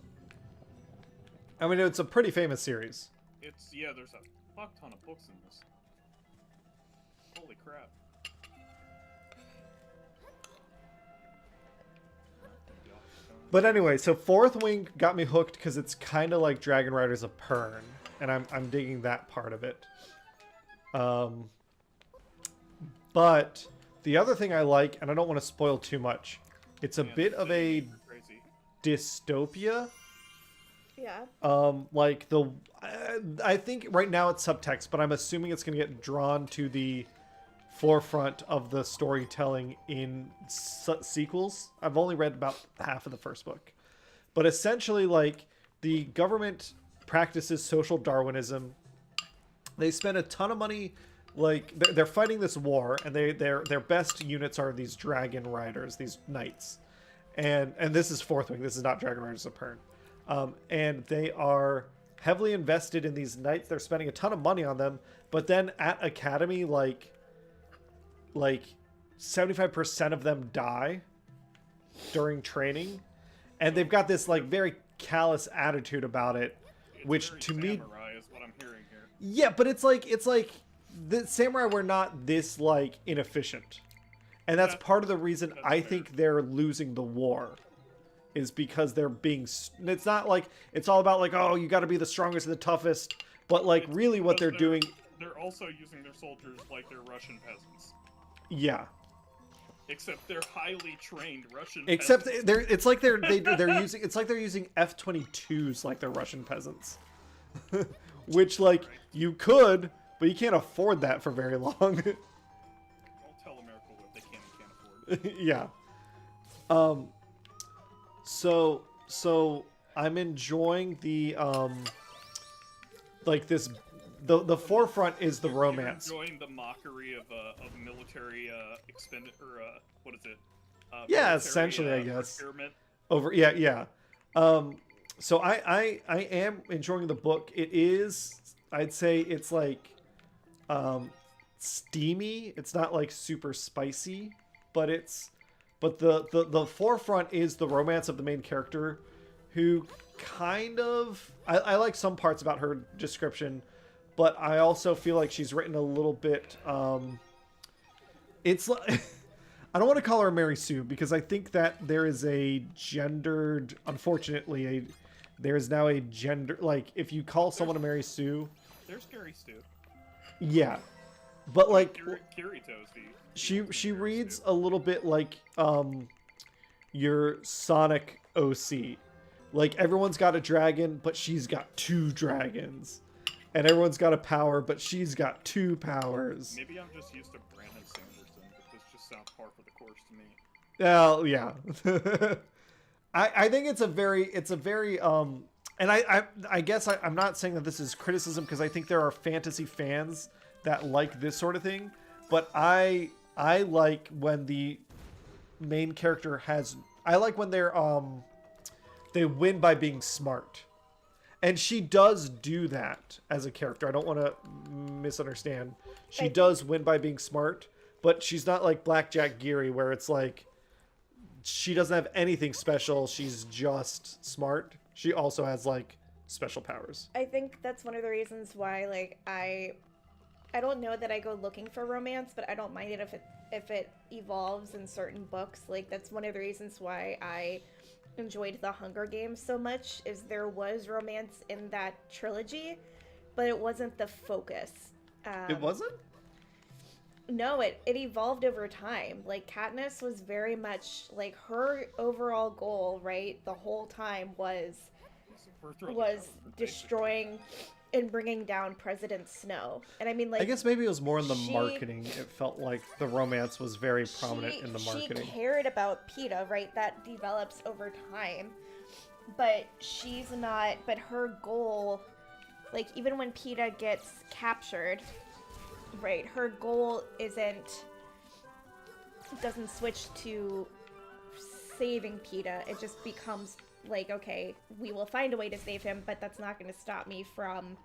I mean, it's a pretty famous series. It's, yeah, there's a fuck ton of books in this. Holy crap. But anyway, so Fourth Wing got me hooked because it's kind of like Dragon Riders of Pern, and I'm digging that part of it. But the other thing I like, and I don't want to spoil too much, it's a bit of a Crazy. dystopia. Yeah. Like I think right now it's subtext, but I'm assuming it's going to get drawn to the forefront of the storytelling in sequels. I've only read about half of the first book, but essentially, like, the government practices social Darwinism. They spend a ton of money, like they're fighting this war, and their best units are these dragon riders, these knights, and this is Fourth Wing. This is not Dragon Riders of Pern. And they are heavily invested in these knights. They're spending a ton of money on them, but then at Academy, like 75% of them die during training, and they've got this like very callous attitude about it, It's which very to me, samurai is what I'm hearing here. yeah, but it's like the samurai were not this like inefficient, and that's part of the reason I think they're losing the war, is because they're being. It's not like it's all about like, oh, you got to be the strongest and the toughest, but like really what they're doing. They're also using their soldiers like they're Russian peasants. Yeah. Except they're highly trained Russian. Except peasants. it's like they're using they're using F-22s like they're Russian peasants, which like you could, but you can't afford that for very long. I'll tell America what they can and can't afford. Yeah. So I'm enjoying the like this. The forefront is the romance. You're enjoying the mockery of military what is it? Yeah, Military, essentially, I guess. Procurement. Yeah. So I am enjoying the book. It is, I'd say it's like steamy. It's not like super spicy, but the forefront is the romance of the main character, who kind of I like some parts about her description, but I also feel like she's written a little bit it's like I don't want to call her Mary Sue, because I think that there is a gendered, unfortunately, there is now a gender, like if you call someone a Mary Sue, There's Scary Stu. yeah, but like Kirito's the she reads a little bit like your Sonic OC. Like everyone's got a dragon, but she's got 2 dragons. And everyone's got a power, but she's got 2 powers. Maybe I'm just used to Brandon Sanderson, but this just sounds par for the course to me. Well, yeah. I think it's a very and I guess I'm not saying that this is criticism, because I think there are fantasy fans that like this sort of thing, but I like when the main character I like when they win by being smart. And she does do that as a character. I don't want to misunderstand. She does win by being smart, but she's not like Blackjack Geary, where it's like she doesn't have anything special. She's just smart. She also has like special powers. I think that's one of the reasons why like I don't know that I go looking for romance, but I don't mind it if it evolves in certain books. Like that's one of the reasons why I enjoyed the Hunger Games so much, is there was romance in that trilogy, but it wasn't the focus. It wasn't? No, it evolved over time. Like Katniss was very much like her overall goal, right, the whole time was destroying and bringing down President Snow. And I mean, like, I guess maybe it was more in the marketing. It felt like the romance was very prominent in the marketing. She cared about PETA, right? That develops over time. But she's not, but her goal, like, even when PETA gets captured, right, her goal doesn't switch to saving PETA. It just becomes like, okay, we will find a way to save him, but that's not going to stop me from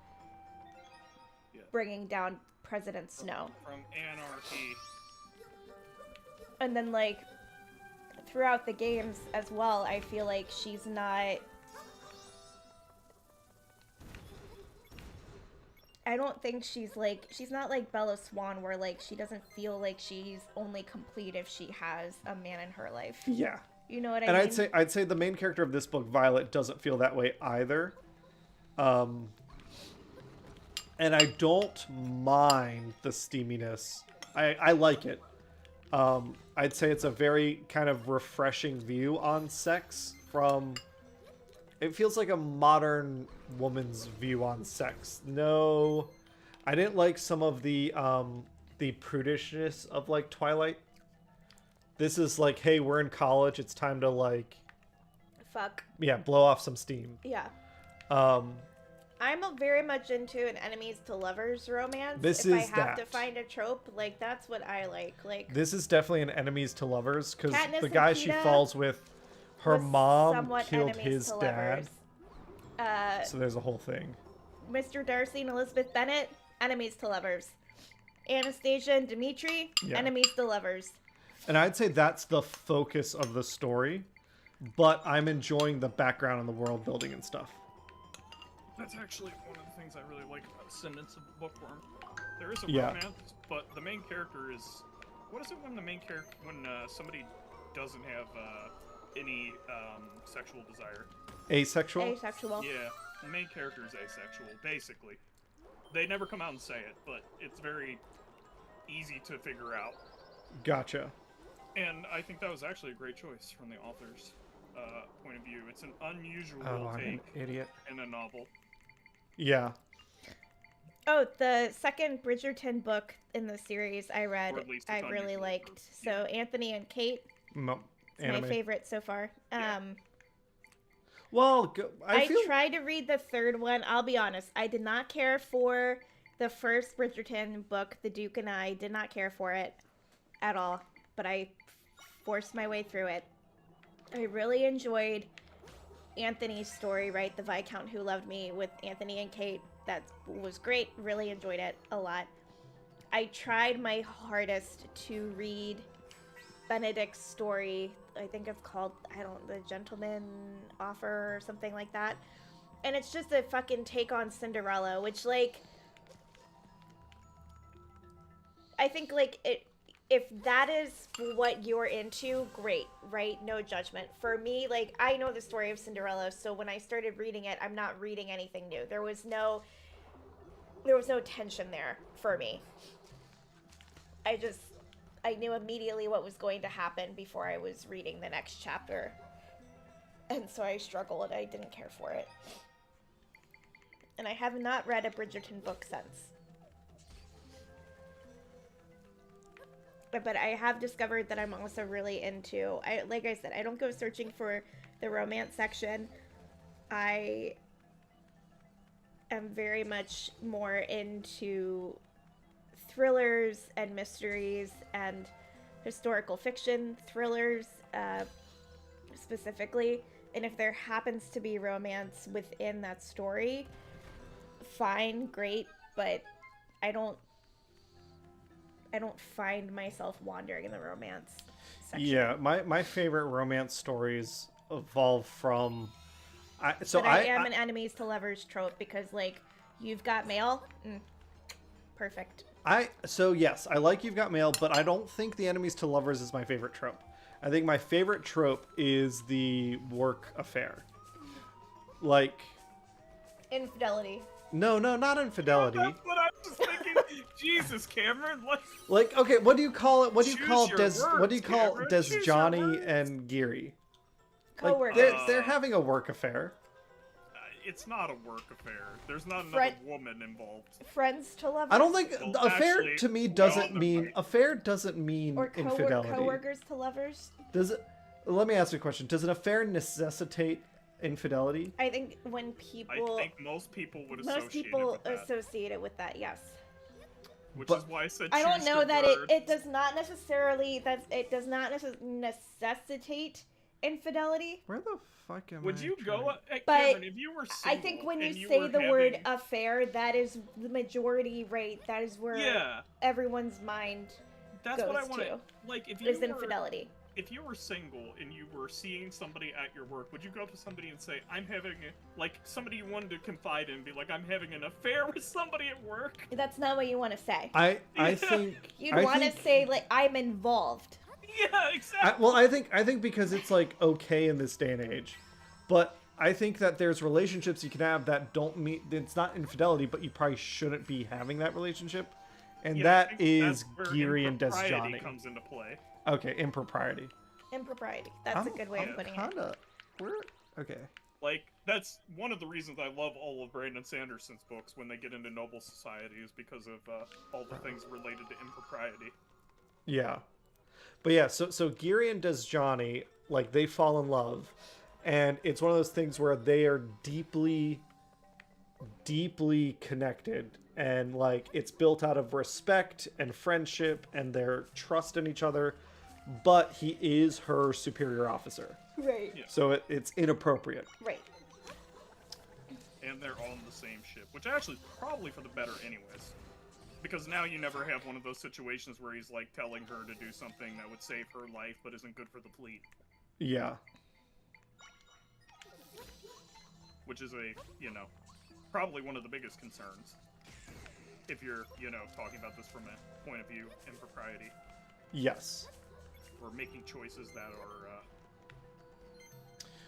bringing down President Snow. From anarchy. And then, like, throughout the games as well, I feel like she's not... I don't think she's not like Bella Swan, where, like, she doesn't feel like she's only complete if she has a man in her life. Yeah. You know what I mean? And I'd say the main character of this book, Violet, doesn't feel that way either. And I don't mind the steaminess. I like it. I'd say it's a very kind of refreshing view on sex from... It feels like a modern woman's view on sex. No, I didn't like some of the prudishness of, like, Twilight. This is like, hey, we're in college. It's time to, like... Fuck. Yeah, blow off some steam. Yeah. I'm very much into an enemies to lovers romance. If I have to find a trope, like, that's what I like. Like, this is definitely an enemies to lovers, because the and guy she PETA falls with, her mom somewhat killed enemies his to dad. lovers. So there's a whole thing. Mr. Darcy and Elizabeth Bennet, enemies to lovers. Anastasia and Dimitri, enemies to lovers. And I'd say that's the focus of the story, but I'm enjoying the background and the world building and stuff. That's actually one of the things I really like about Ascendance of the Bookworm. There is a Yeah. romance, but the main character is... What is it when the main character... When somebody doesn't have any sexual desire? Asexual? Asexual. Yeah, the main character is asexual, basically. They never come out and say it, but it's very easy to figure out. Gotcha. And I think that was actually a great choice from the author's point of view. It's an unusual Oh, I'm an take idiot. in a novel. Yeah. Oh, the second Bridgerton book in the series I read, Or at least I it's really unusual. liked. So Anthony and Kate, it's Anime. my favorite so far. Yeah. Well, I feel... tried to read the third one. I'll be honest, I did not care for the first Bridgerton book, The Duke and I. Did not care for it at all, but I forced my way through it. I really enjoyed Anthony's story, right? The Viscount Who Loved Me with Anthony and Kate. That was great. Really enjoyed it a lot. I tried my hardest to read Benedict's story. I think it's called, The Gentleman Offer or something like that. And it's just a fucking take on Cinderella, which, like, I think, like, if that is what you're into, great, right? No judgment. For me, like, I know the story of Cinderella, so when I started reading it, I'm not reading anything new. There was no tension there for me. I knew immediately what was going to happen before I was reading the next chapter. And so I struggled. I didn't care for it. And I have not read a Bridgerton book since. But I have discovered that I'm also really into... like I said, I don't go searching for the romance section. I am very much more into thrillers and mysteries and historical fiction thrillers specifically. And if there happens to be romance within that story, fine, great, but I don't find myself wandering in the romance section. Yeah, my favorite romance stories evolve from... I am an enemies to lovers trope because, like, you've got mail. Perfect. So yes, I like You've Got Mail, but I don't think the enemies to lovers is my favorite trope. I think my favorite trope is the work affair. Like... Infidelity. No, not infidelity. That's what I was thinking. Jesus, Cameron. Like, okay, what do you call it? What do you Choose call your Des? words, What do you call Cameron. Des Choose your Johnny words. and Geary? Co-workers. Like, they're having a work affair. It's not a work affair. There's not another woman involved. Friends to lovers. I don't think Well, affair actually, to me we doesn't all know, mean right? affair doesn't mean or infidelity. co-workers to lovers. Does it? Let me ask you a question. Does an affair necessitate infidelity? I think when people... I think most people would associate Most people it with that, associate it with that, yes. which is why I said I don't choose know your that words. it does not necessarily necessitate infidelity. Where the fuck am I? Would you go, hey, But Cameron, if you were single I think when and you say were the word having- affair, that is the majority rate. That is where Yeah, everyone's mind that's what I goes want to. Like, if you is were, infidelity. if you were single and you were seeing somebody at your work, would you go up to somebody and say, I'm having somebody you wanted to confide in, be like, I'm having an affair with somebody at work? That's not what you want to say. I think You'd I want to think- say, like, I'm involved. Yeah, exactly. I think because it's like okay in this day and age, but I think that there's relationships you can have that don't meet. It's not infidelity, but you probably shouldn't be having that relationship, and Yeah, I that think is that's where Geary and impropriety Desjani. comes into play. Okay, impropriety. Impropriety. That's a good way of putting it. Okay. Like, that's one of the reasons I love all of Brandon Sanderson's books when they get into noble society is because of all the things related to impropriety. Yeah. But yeah, so Geary and Desjani, like, they fall in love, and it's one of those things where they are deeply, deeply connected, and, like, it's built out of respect and friendship and their trust in each other, but he is her superior officer. Right. Yeah. So it's inappropriate. Right. And they're all in the same ship, which actually is probably for the better anyways. Because now you never have one of those situations where he's, like, telling her to do something that would save her life but isn't good for the fleet. Yeah. Which is probably one of the biggest concerns. if you're, you know, talking about this from a point of view impropriety. Yes. Or making choices that are,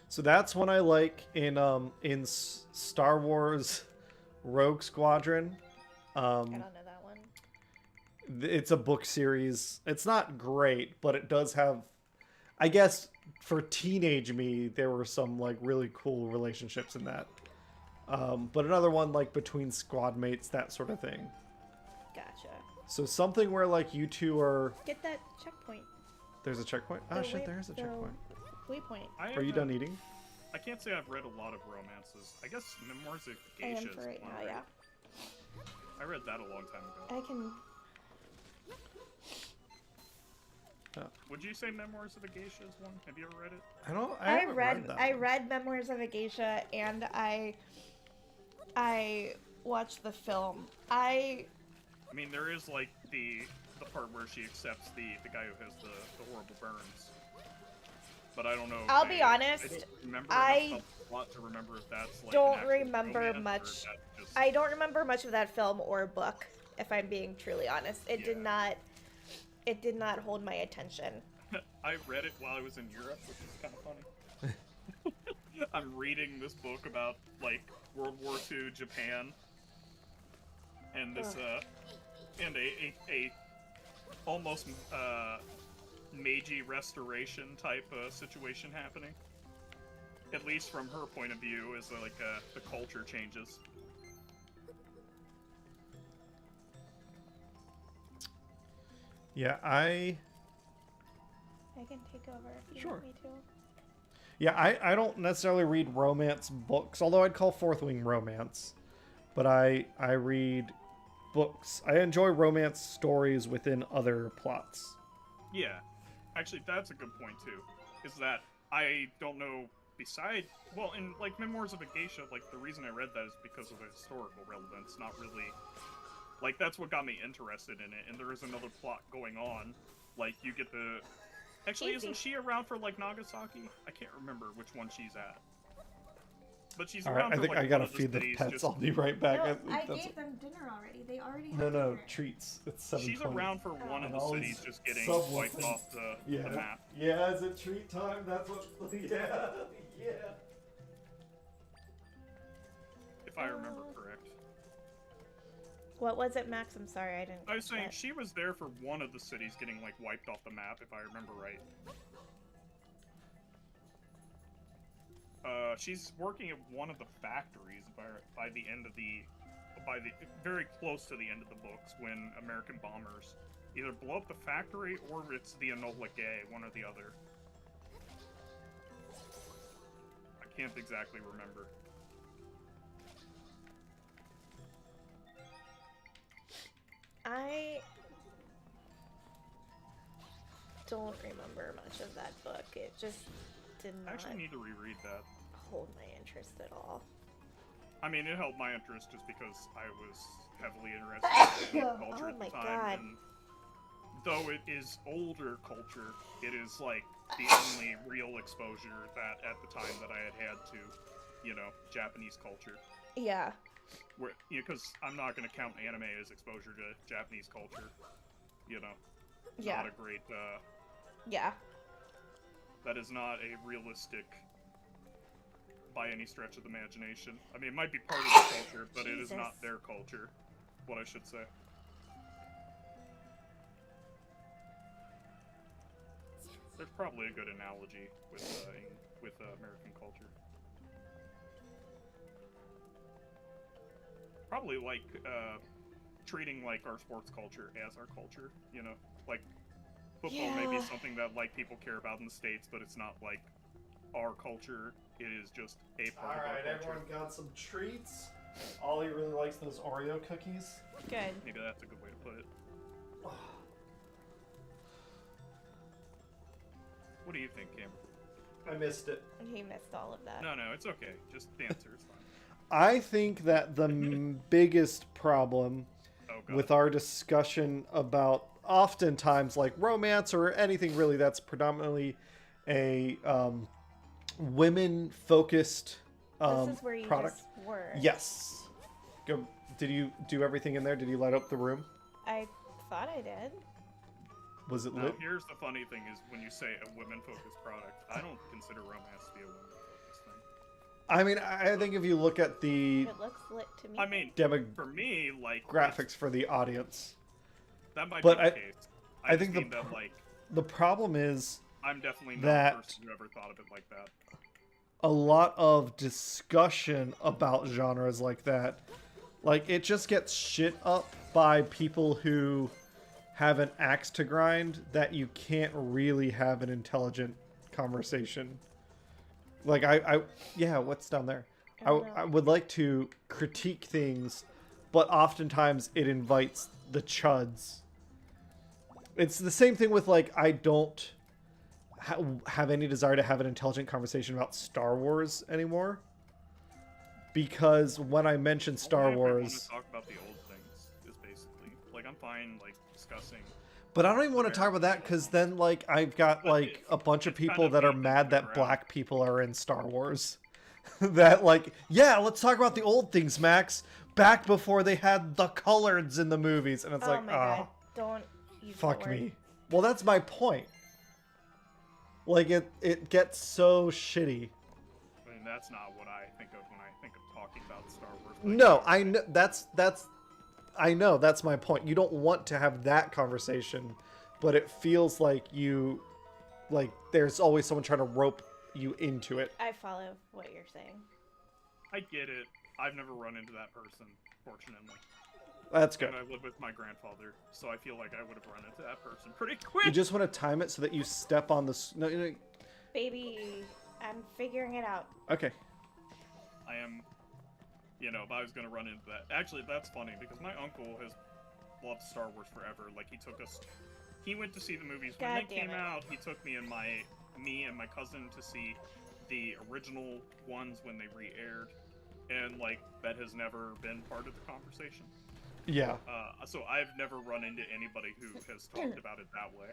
So that's one I like in Star Wars Rogue Squadron. I don't know that one. It's a book series. It's not great, but it does have, I guess, for teenage me, there were some like really cool relationships in that. But another one like between squad mates, that sort of thing. Gotcha. So something where like you two are. Get that checkpoint. There's a checkpoint. Oh shit, there is a checkpoint. Waypoint. Are you done eating? I can't say I've read a lot of romances. I guess Memoirs of I am Geisha for is right one, now, right? yeah. I read that a long time ago. I can. Would you say Memoirs of a Geisha is one? Have you ever read it? I haven't read that one. read Memoirs of a Geisha, and I watched the film. I mean, there is like the part where she accepts the guy who has the horrible burns. But I don't know. I'll be honest, I don't remember I enough of the plot to remember if that's like don't an actual remember romance, or much. is that just... I don't remember much of that film or book, if I'm being truly honest. It did not hold my attention. I read it while I was in Europe, which is kind of funny. I'm reading this book about like World War II Japan, and this and a almost Meiji restoration type situation happening. At least from her point of view, is like the culture changes. Yeah, I can take over if you Sure. want me to. Yeah, I don't necessarily read romance books, although I'd call Fourth Wing romance. But I read books. I enjoy romance stories within other plots. Yeah, actually, that's a good point too. Is that I don't know. Beside, well, in like Memoirs of a Geisha, like the reason I read that is because of the historical relevance. Not really, like that's what got me interested in it. And there is another plot going on. Like you get the. Actually, isn't she around for like Nagasaki? I can't remember which one she's at. But she's All around right, I for, think like, I gotta one of feed the cities pets. just... I'll be right back. No, think I that's- gave them dinner already. They already have No, dinner. treats. It's She's 7:20. around for one of And the all cities these just getting subwoofies. wiped off the map. Yeah, is it treat time? That's what. Yeah, yeah. If I remember correct. What was it, Max? I'm sorry, I didn't. I was catch saying that. she was there for one of the cities getting like wiped off the map, if I remember right. She's working at one of the factories by the very close to the end of the books when American bombers either blow up the factory or it's the Enola Gay, one or the other. I can't exactly remember. I don't remember much of that book. It just did I not actually need to reread that. hold my interest at all. I mean, it held my interest just because I was heavily interested in culture Oh at my the time. God. And though it is older culture, it is like the only real exposure that at the time that I had to, you know, Japanese culture. Yeah. Where, you know, because I'm not going to count anime as exposure to Japanese culture. You know, Yeah. not a great. Yeah. That is not a realistic. By any stretch of the imagination. I mean, it might be part of the culture, but it is Jesus. not their culture. What I should say. There's probably a good analogy with American culture. Probably like treating like our sports culture as our culture. You know, like football may be Yeah. something that like people care about in the States, but it's not like our culture. It is just a part of our Alright, culture. everyone got some treats. Ollie really likes those Oreo cookies. Good. Maybe that's a good way to put it. What do you think, Cam? I missed it. He missed all of that. No, it's okay. Just the answer is fine. I think that the biggest problem Oh, God. with our discussion about oftentimes like romance or anything really that's predominantly a women-focused This is where you product. just were. Yes. Go Did you do everything in there? Did you light up the room? I thought I did. Was it Now, lit? here's the funny thing is when you say a women-focused product, I don't consider romance to be a women-focused thing. I mean, I think if you look at the It looks lit to me. I mean, for me, like graphics for the audience, that might but be the case. I think mean that like the problem is I'm definitely not that the person who ever thought of it like that. a lot of discussion about genres like that, like it just gets shit up by people who have an axe to grind that you can't really have an intelligent conversation. Like yeah, what's down there? I would like to critique things, but oftentimes it invites the chuds. It's the same thing with like I don't have any desire to have an intelligent conversation about Star Wars anymore, because when I mention Star Only if we want Wars, to talk about the old things is basically like I'm fine like discussing. but I don't even want to talk about that because then like I've got like a bunch of people that are mad that black people are in Star Wars. That like, yeah, let's talk about the old things, Max. Back before they had the coloreds in the movies, and it's like, my God. Don't use fuck that word. me. Well, that's my point. Like it gets so shitty. I mean, that's not what I think of when I think of talking about Star Wars. No, I know I know that's my point. You don't want to have that conversation, but it feels like there's always someone trying to rope you into it. I follow what you're saying. I get it. I've never run into that person, fortunately. That's good. And I live with my grandfather, so I feel like I would have run into that person pretty quick. You just want to time it so that you step on the no, Baby, I'm figuring it out. okay. I am, if I was gonna run into that. Actually, that's funny because my uncle has loved Star Wars forever. Like he went to see the movies when God they damn came it. out. He took me and my cousin to see the original ones when they re-aired, and like that has never been part of the conversation. Yeah. So I've never run into anybody who has talked about it that way.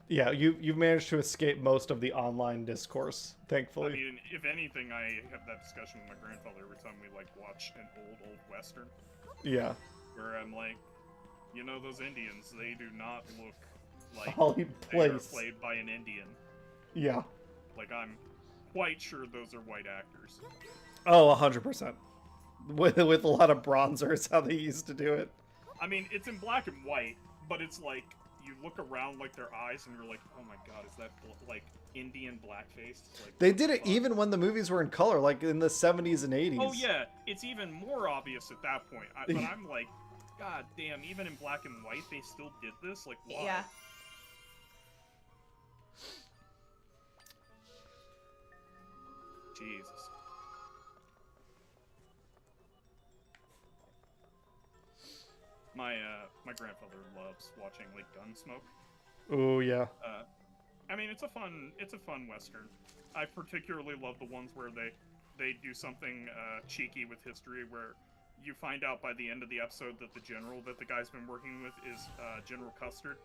Yeah, you've managed to escape most of the online discourse, thankfully. I mean, if anything, I have that discussion with my grandfather every time we like watch an old Western. Yeah. Where I'm like, those Indians, they do not look like Holly they are Place. played by an Indian. Yeah. Like, I'm quite sure those are white actors. Oh, 100%. With a lot of bronzers, how they used to do it. I mean, it's in black and white, but it's like, you look around like their eyes and you're like, oh my god, is that like Indian blackface? Like, They did it even when the movies were in color, like in the 70s and 80s. Oh yeah, it's even more obvious at that point. But I'm like, god damn, even in black and white, they still did this? Like, why? Yeah. Jesus. My grandfather loves watching like Gunsmoke. Oh yeah. I mean, it's a fun Western. I particularly love the ones where they do something cheeky with history, where you find out by the end of the episode that the general that the guy's been working with is General Custard.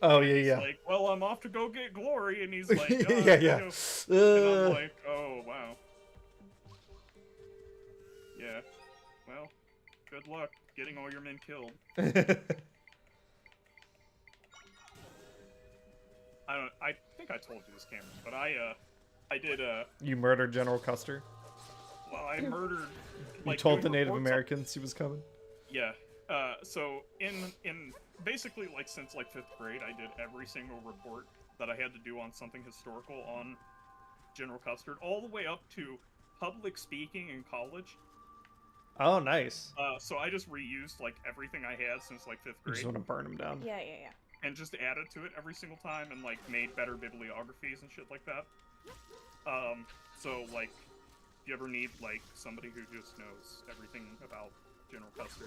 Oh And yeah, he's yeah. like, well, I'm off to go get glory, and he's like, oh, yeah, yeah. And I'm like, oh wow. Yeah. Well, good luck getting all your men killed. I think I told you this, Cameron, but I did You murdered General Custer? well, I murdered. You like, told doing the Native reports on- Americans he was coming? Yeah. So in basically like since like 5th grade, I did every single report that I had to do on something historical on General Custard, all the way up to public speaking in college. Oh, nice. So I just reused like everything I had since like 5th You grade. just want to burn him down. Yeah. And just added to it every single time and like made better bibliographies and shit like that. So like if you ever need like somebody who just knows everything about General Custer,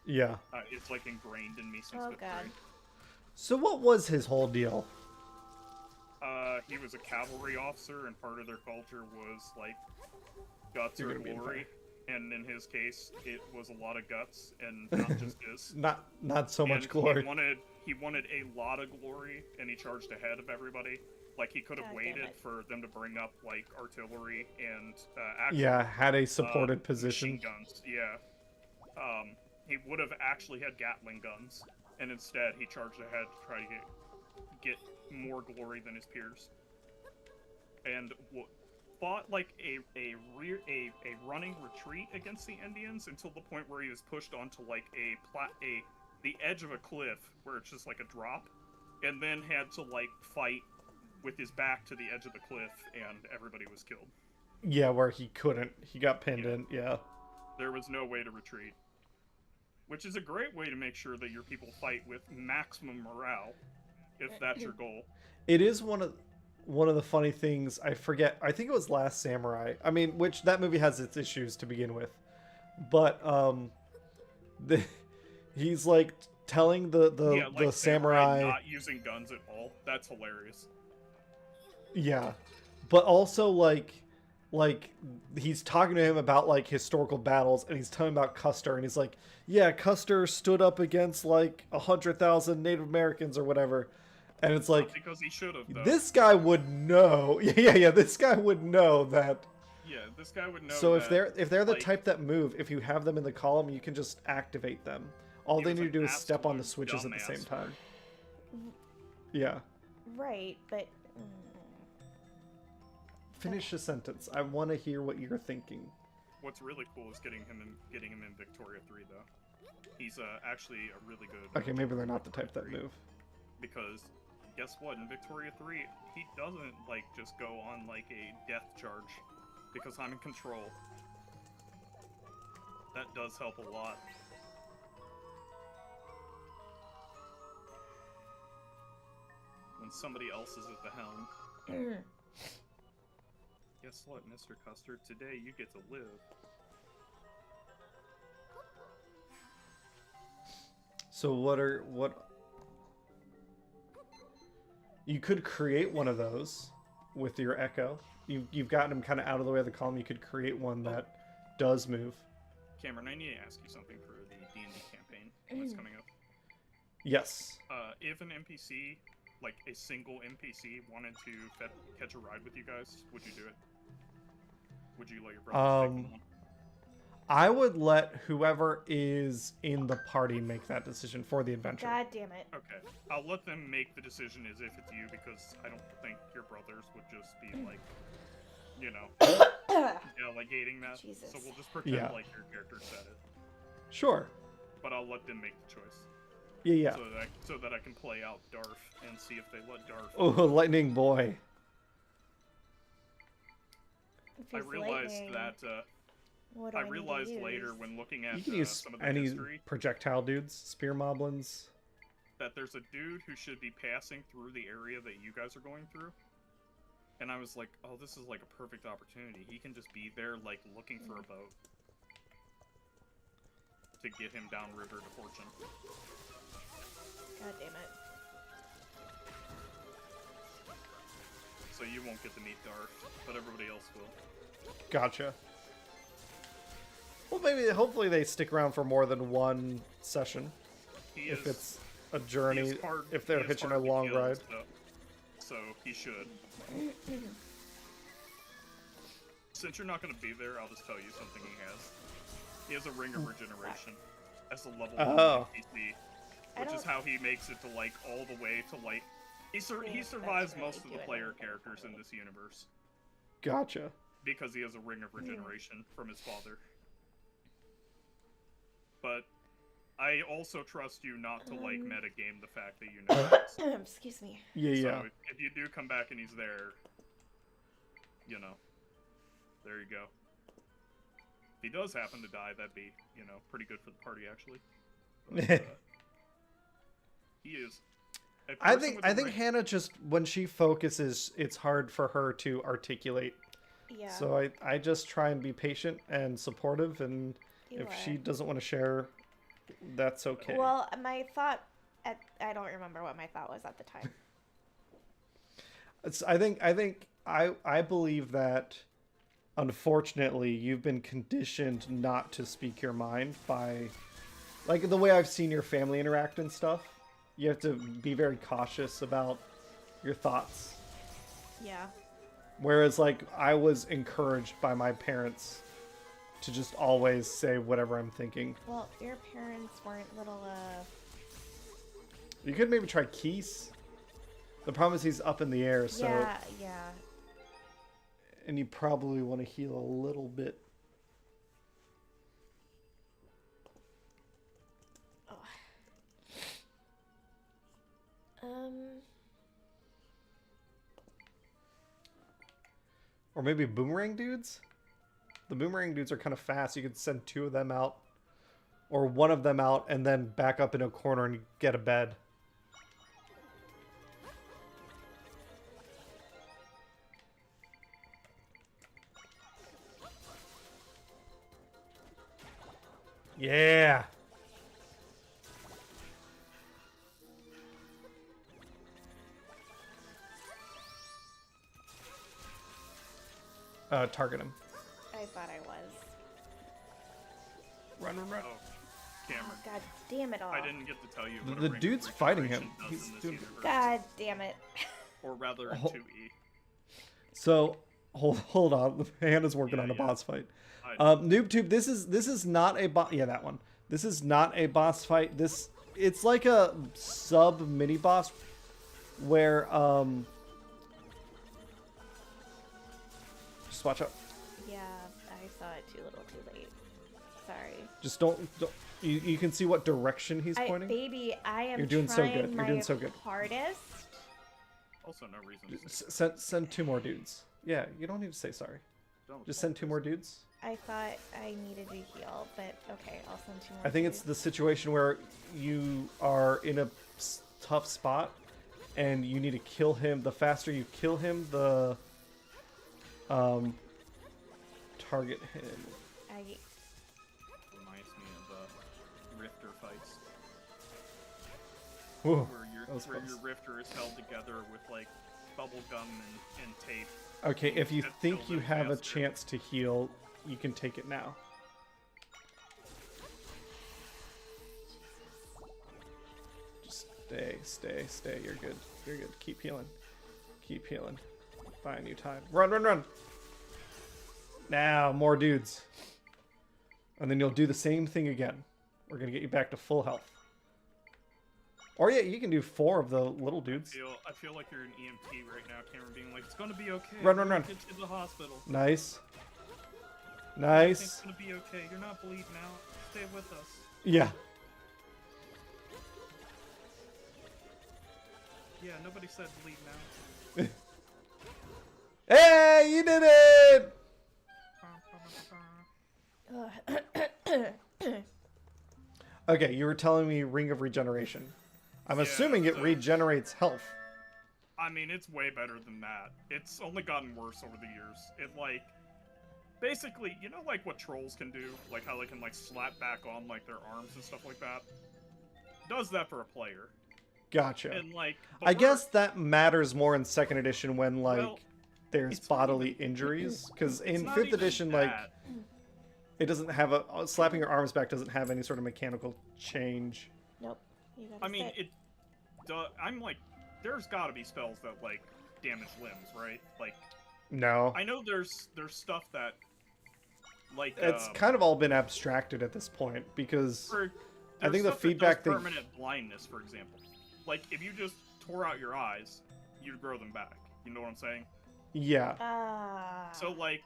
Yeah. it's like ingrained in me since Oh 5th god. grade. So what was his whole deal? He was a cavalry officer, and part of their culture was like guts You're or gonna be in glory. And in his case, it was a lot of guts, and not just his. Not so much And glory. He wanted a lot of glory, and he charged ahead of everybody. Like he could have God damn waited it. for them to bring up like artillery and actual, Yeah, had a supported position. machine guns. Yeah. he would have actually had Gatling guns, and instead he charged ahead to try to get more glory than his peers, and fought like a running retreat against the Indians until the point where he was pushed onto like the edge of a cliff where it's just like a drop, and then had to like fight with his back to the edge of the cliff, and everybody was killed. Yeah, where he couldn't. He got pinned in. Yeah. There was no way to retreat. Which is a great way to make sure that your people fight with maximum morale, if that's your goal. It is one of the funny things. I forget. I think it was Last Samurai. I mean, which that movie has its issues to begin with, but he's like telling the samurai not using guns at all. That's hilarious. Yeah, but also like he's talking to him about like historical battles, and he's telling him about Custer, and he's like, yeah, Custer stood up against like 100,000 Native Americans or whatever, and it's like, because he should have. This guy would know. Yeah. This guy would know that. Yeah, this guy would know. So that, if they're the type that move, if you have them in the column, you can just activate them. All they need to do is step on the switches at the same time. Yeah. Right, but. Finish the sentence. I want to hear what you're thinking. What's really cool is getting him in Victoria 3 though. He's actually a really good. Okay, maybe they're not the type that move. Because guess what? In Victoria 3, he doesn't like just go on like a death charge because I'm in control. That does help a lot. When somebody else is at the helm. Guess what, Mr. Custer? Today you get to live. So what? You could create one of those with your Echo. You've gotten him kind of out of the way of the column. You could create one that does move. Cameron, I need to ask you something for the D&D campaign that's coming up. Yes. If an NPC, like a single NPC, wanted to catch a ride with you guys, would you do it? Would you let your brothers take them on? I would let whoever is in the party make that decision for the adventure. God damn it. Okay. I'll let them make the decision as if it's you, because I don't think your brothers would just be like, you know, delegating that. Jesus. So we'll just pretend like your character said it. Sure. But I'll let them make the choice. Yeah. So that I can play out Darth and see if they let Darth. Oh, lightning boy. I realized that. I realized later when looking at you can use some of the any history, projectile dudes, spear moblins, that there's a dude who should be passing through the area that you guys are going through. And I was like, oh, this is like a perfect opportunity. He can just be there, like, looking for a boat to get him downriver to Fortune. God damn it. So you won't get to meet Darth, but everybody else will. Gotcha. Well, maybe, hopefully they stick around for more than one session. If it's a journey, if they're hitching a long ride. So he should. Since you're not going to be there, I'll just tell you something he has. He has a Ring of Regeneration as a level 1 NPC, which is how he makes it to, like, all the way to, like... He survives most of the player characters in this universe. Gotcha. Because he has a Ring of Regeneration from his father. But I also trust you not to, like, metagame the fact that you know this. Excuse me. Yeah. So if you do come back and he's there, you know, there you go. If he does happen to die, that'd be, you know, pretty good for the party, actually. But, he is. I think Hannah just, when she focuses, it's hard for her to articulate. Yeah. So I just try and be patient and supportive, and if she doesn't want to share, that's okay. Well, my thought, I don't remember what my thought was at the time. I believe that, unfortunately, you've been conditioned not to speak your mind by, like, the way I've seen your family interact and stuff. You have to be very cautious about your thoughts. Yeah. Whereas, like, I was encouraged by my parents to just always say whatever I'm thinking. Well, your parents weren't little, You could maybe try Keese. The problem is he's up in the air, so... Yeah. And you probably want to heal a little bit. Oh. Or maybe boomerang dudes? The boomerang dudes are kind of fast. You could send 2 of them out. Or 1 of them out and then back up in a corner and get a bed. Yeah! Target him. I thought I was. Run. Oh, Cameron. Oh, God damn it all. I didn't get to tell you. What The a ring dude's of fighting him. regeneration does He's in this doing- universe. God damn it. Or rather, in Oh. 2E. So, hold on. Hannah's working on a boss fight. NoobTube, this is not a boss. Yeah, that one. This is not a boss fight. It's like a sub mini boss where just watch out. Yeah, I saw it too little too late. Sorry. Just don't you can see what direction he's pointing. Baby, I am You're doing so trying good. You're doing so good. my hardest. Also, no reason to say Send 2 more dudes. Yeah, you don't need to say sorry. don't Just send 2 more dudes. I thought I needed to heal, but okay, I'll send 2 more. I think it's the situation where you are in a tough spot and you need to kill him. The faster you kill him, the target him. Reminds me of Rifter fights. Whoa, Where that was your close. Rifter is held together with like bubble gum and tape. Okay, if you That's think still you the have a faster. chance to heal, you can take it now. Just stay. You're good. You're good. Keep healing. Keep healing. Buying you time. Run. Now, more dudes. And then you'll do the same thing again. We're going to get you back to full health. Or yeah, you can do 4 of the little dudes. I feel like you're an EMT right now, Cameron, being like, it's gonna be okay. Run. Get to the hospital. Nice. It's Nice. gonna be okay. You're not bleeding out. Stay with us. Yeah. Yeah, nobody said bleeding out. Hey, you did it! Okay, you were telling me Ring of Regeneration. I'm Yeah, assuming it so- regenerates health. I mean, it's way better than that. It's only gotten worse over the years. It, like, basically, you know, like, what trolls can do? Like, how they can, like, slap back on, like, their arms and stuff like that? Does that for a player. Gotcha. And, like... I but guess that matters more in 2nd edition when, like, Well, there's it's not bodily even- injuries. Because it's in not 5th even edition, like, that. it doesn't have a... slapping your arms back doesn't have any sort of mechanical change. Nope. You gotta I mean, sit. I'm like... There's gotta be spells that, like, damage limbs, right? Like, No. I know there's stuff that... Like, It's kind of all been abstracted at this point, because... I think the feedback that does permanent blindness, for example. Like, if you just tore out your eyes, you'd grow them back. You know what I'm saying? Yeah. So, like,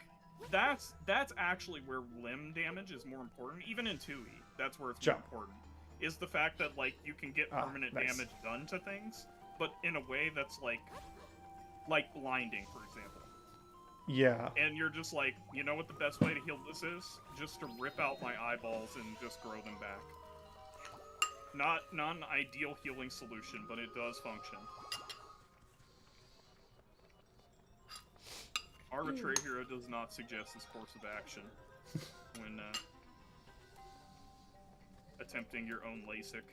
that's actually where limb damage is more important. Even in 2E, that's where it's more important. Is the fact that, like, you can get permanent damage done to things, but in a way that's, like blinding, for example. Yeah. And you're just like, you know what the best way to heal this is? Just to rip out my eyeballs and just grow them back. Not an ideal healing solution, but it does function. Arbitrary Hero does not suggest this course of action when attempting your own LASIK.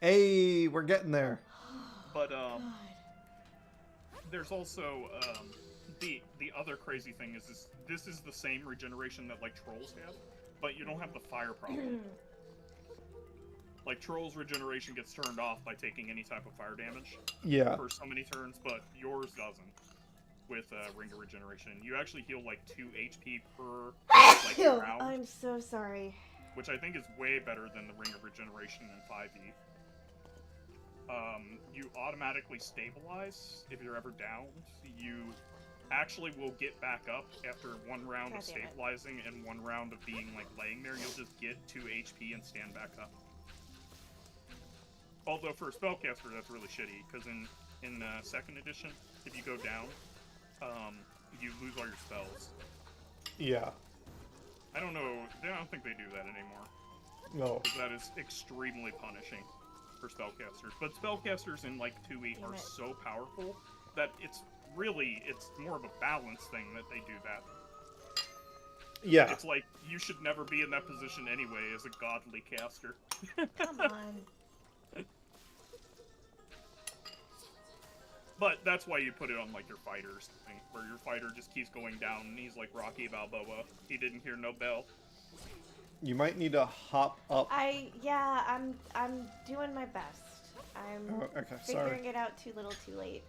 Hey, we're getting there. But there's also the other crazy thing is this is the same regeneration that like trolls have, but you don't have the fire problem. Like trolls regeneration gets turned off by taking any type of fire damage. Yeah. For so many turns, but yours doesn't. with Ring of Regeneration. You actually heal like 2 HP per like round, I'm so sorry. which I think is way better than the Ring of Regeneration in 5e. You automatically stabilize if you're ever downed. You actually will get back up after 1 round of stabilizing and 1 round of being like laying there. You'll just get 2 HP and stand back up. Although for a spellcaster, that's really shitty because in 2nd edition, if you go down, you lose all your spells. Yeah. I don't know. I don't think they do that anymore. No. Because that is extremely punishing for spellcasters. But spellcasters in like 2e are so powerful that it's more of a balance thing that they do that. Yeah. It's like you should never be in that position anyway as a godly caster. Come on. But that's why you put it on like your fighters thing, where your fighter just keeps going down and he's like Rocky Balboa. He didn't hear no bell. You might need to hop up. I'm doing my best. I'm figuring it out too little too late.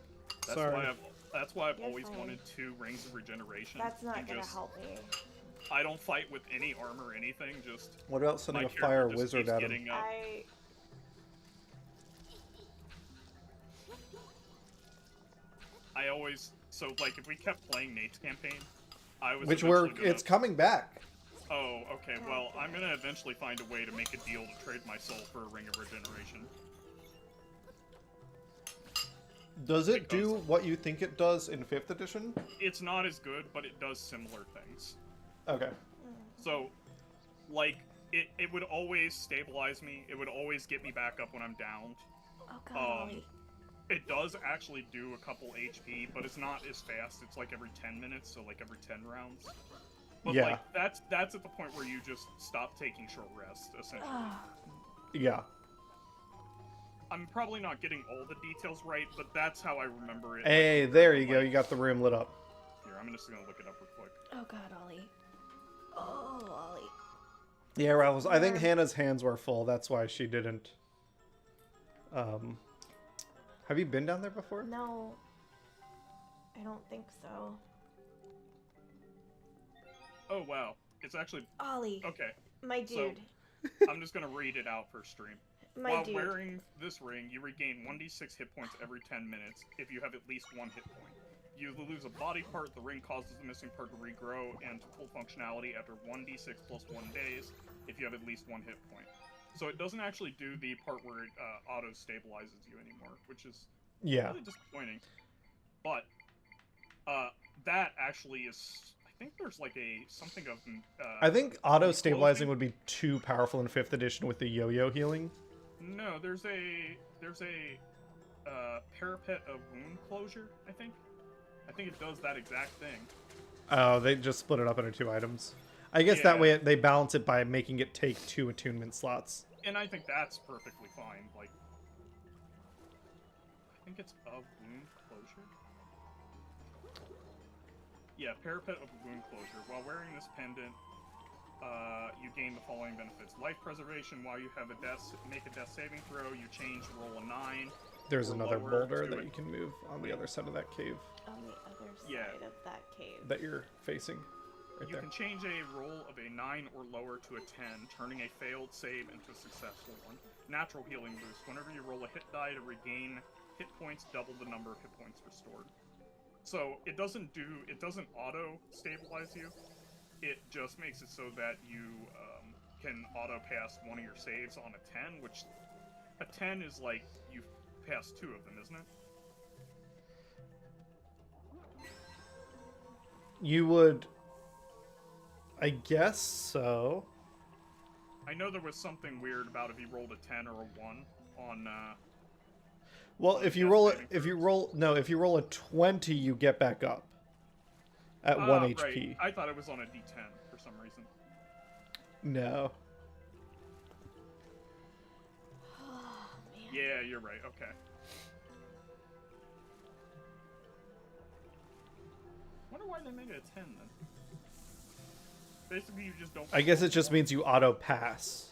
That's why I've You're always fine. wanted 2 rings of regeneration. That's not gonna help me. I don't fight with any armor or anything, just What about sending my a fire character just wizard keeps at him? getting up. I always, so like if we kept playing Nate's campaign, I was It's coming back. Oh, okay, well, I'm gonna eventually find a way to make a deal to trade my soul for a Ring of Regeneration. Does it do what you think it does in 5th edition? It's not as good, but it does similar things. Okay. So, like, it would always stabilize me, it would always get me back up when I'm downed. Oh god. It does actually do a couple HP, but it's not as fast. It's like every 10 minutes, so like every 10 rounds. But yeah. like that's at the point where you just stop taking short rest, essentially. Yeah. I'm probably not getting all the details right, but that's how I remember it. Hey, like, there you go. You got the room lit up. Here, I'm just gonna look it up real quick. Oh god, Ollie. Oh, Ollie. Yeah, I think Hannah's hands were full. That's why she didn't. Have you been down there before? No. I don't think so. Oh wow, it's actually Ollie. okay. My dude. So, I'm just gonna read it out for stream. While dude. wearing this ring, you regain 1d6 hit points every 10 minutes if you have at least 1 hit point. You lose a body part, the ring causes the missing part to regrow and to full functionality after 1d6 plus 1 days if you have at least 1 hit point. So it doesn't actually do the part where it auto-stabilizes you anymore, which is really disappointing. But that actually is... I think there's like something of... I think auto-stabilizing would be too powerful in 5th edition with the yo-yo healing. No, there's a parapet of wound closure, I think. I think it does that exact thing. Oh, they just split it up into 2 items. I guess that way they balance it by making it take 2 attunement slots. And I think that's perfectly fine. Like, I think it's of wound closure. Yeah, parapet of wound closure. While wearing this pendant, you gain the following benefits: life preservation while you have make a death saving throw. You roll a 9. There's another boulder that you can move on the other side of that cave. On the other side of that cave. That you're facing. Right You there. can change a roll of a 9 or lower to a 10, turning a failed save into a successful one. Natural healing boost. Whenever you roll a hit die to regain hit points, double the number of hit points restored. So it doesn't auto stabilize you. It just makes it so that you can auto pass one of your saves on a 10, which a 10 is like you pass 2 of them, isn't it? You would... I guess so. I know there was something weird about if you rolled a 10 or a 1 on well, if you roll a 20, you get back up at 1 HP. Right. I thought it was on a D10 for some reason. No. Oh, man. Yeah, you're right. Okay. Wonder why they made it a 10 then. Basically, you just don't. I guess it just means you auto pass.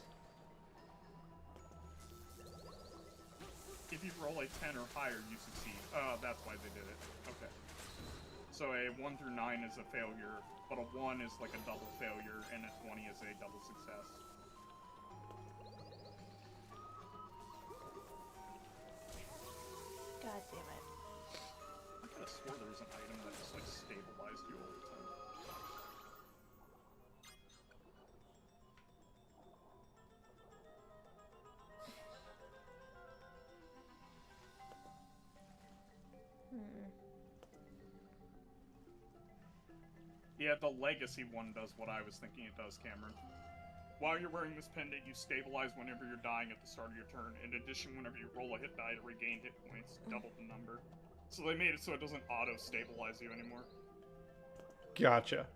If you roll a 10 or higher, you succeed. Oh, that's why they did it. Okay. So a 1 through 9 is a failure, but a 1 is like a double failure, and a 20 is a double success. God damn it. I could have swore there was an item that just like stabilized you all the time. Yeah, the legacy one does what I was thinking it does, Cameron. While you're wearing this pendant, you stabilize whenever you're dying at the start of your turn. In addition, whenever you roll a hit die to regain hit points, double the number. So they made it so it doesn't auto-stabilize you anymore. Gotcha.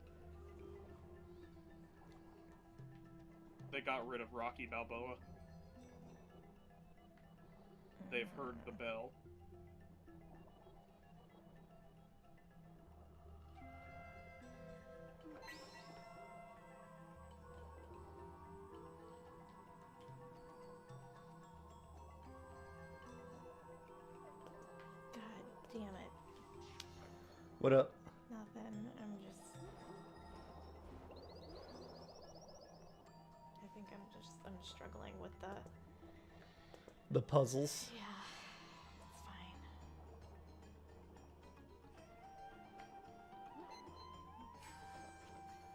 They got rid of Rocky Balboa. They've heard the bell. Damn it. What up? Nothing. I think I'm struggling with The puzzles. yeah, it's fine.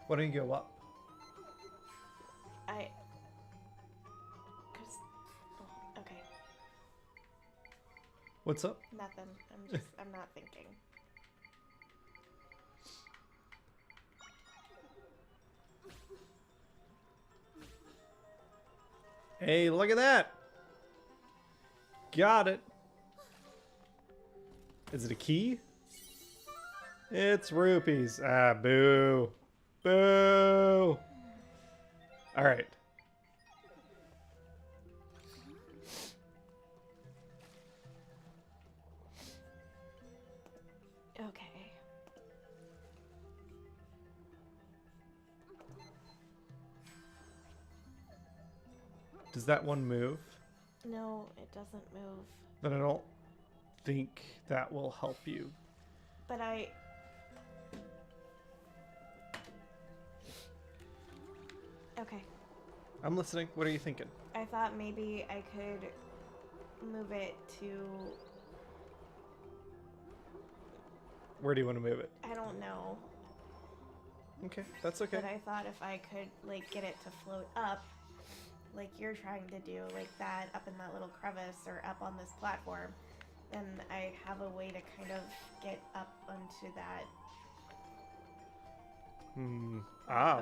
Why don't you go up? Okay. What's up? Nothing. I'm not thinking. Hey, look at that! Got it. Is it a key? It's rupees. Ah, boo. Boo! Alright. Okay. Does that one move? No, it doesn't move. Then I don't think that will help you. But okay. I'm listening. What are you thinking? I thought maybe I could move it to... Where do you want to move it? I don't know. Okay, that's okay. But I thought if I could, like, get it to float up, like you're trying to do, like that, up in that little crevice or up on this platform, then I have a way to kind of get up onto that.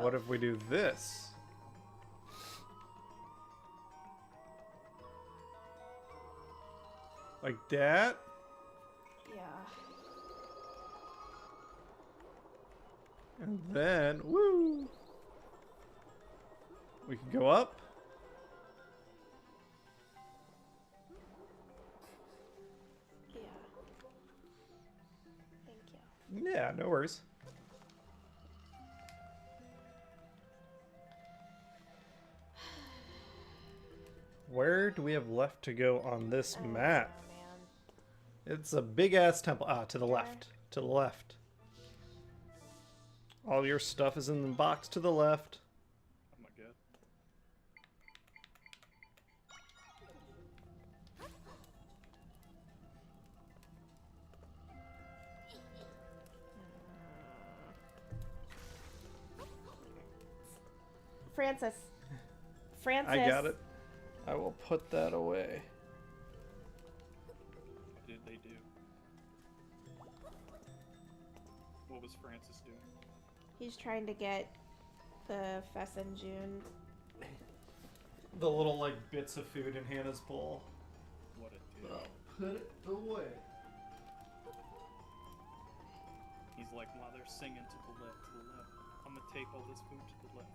What if we do this? Like that? Yeah. And then, woo! We can go up. Yeah. Thank you. Yeah, no worries. Where do we have left to go on this map? Oh, man. It's a big ass temple. Ah, to the Yeah. left. To the left. All your stuff is in the box to the left. Oh my god. Francis. I got it. I will put that away. What did they do? What was Francis doing? He's trying to get the Fess and June. The little, like, bits of food in Hannah's bowl. What a dude. Put it away. He's like, while they're singing to the left, I'm gonna take all this food to the left.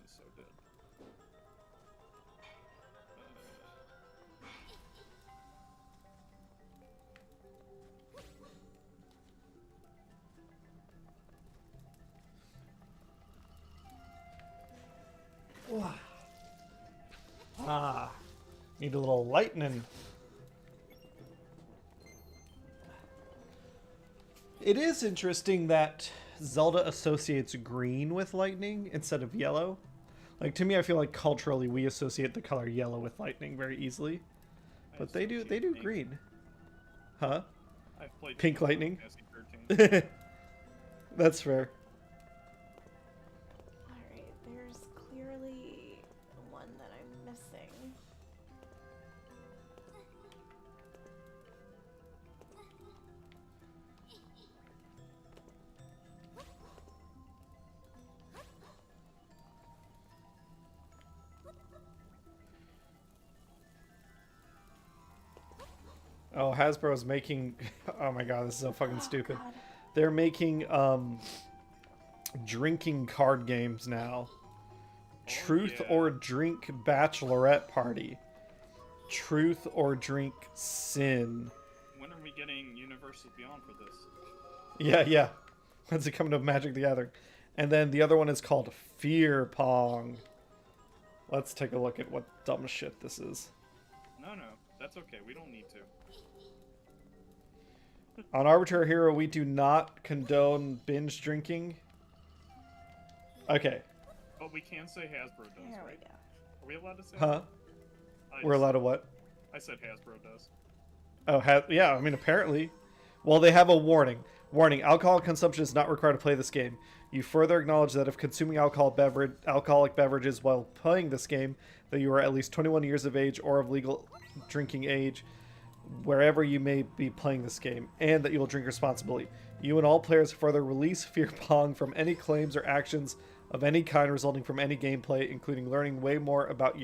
So dead. Need a little lightning. It is interesting that Zelda associates green with lightning instead of yellow. Like, to me, I feel like culturally we associate the color yellow with lightning very easily. But they do pink. green. Huh? I've played Pink lightning? Fantasy 13. That's fair. Alright, there's clearly one that I'm missing. Oh, Hasbro's making... Oh my god, this is so fucking stupid. God. They're making, drinking card games now. Truth yeah. or Drink Bachelorette Party. Truth or Drink Sin. When are we getting Universes Beyond for this? Yeah. When's it coming to Magic the Gathering? And then the other one is called Fear Pong. Let's take a look at what dumb shit this is. No, that's okay. We don't need to. On Arbitrary Hero, we do not condone binge drinking. Okay. But we can say Hasbro does, There we right? go. Are we allowed to say Huh? that? We're allowed to what? I said Hasbro does. Oh, yeah, I mean, apparently. Well, they have a warning. Warning, alcohol consumption is not required to play this game. You further acknowledge that if consuming alcoholic beverages while playing this game, that you are at least 21 years of age or of legal drinking age, wherever you may be playing this game, and that you will drink responsibly. You and all players further release Fear Pong from any claims or actions of any kind resulting from any gameplay, including learning way more than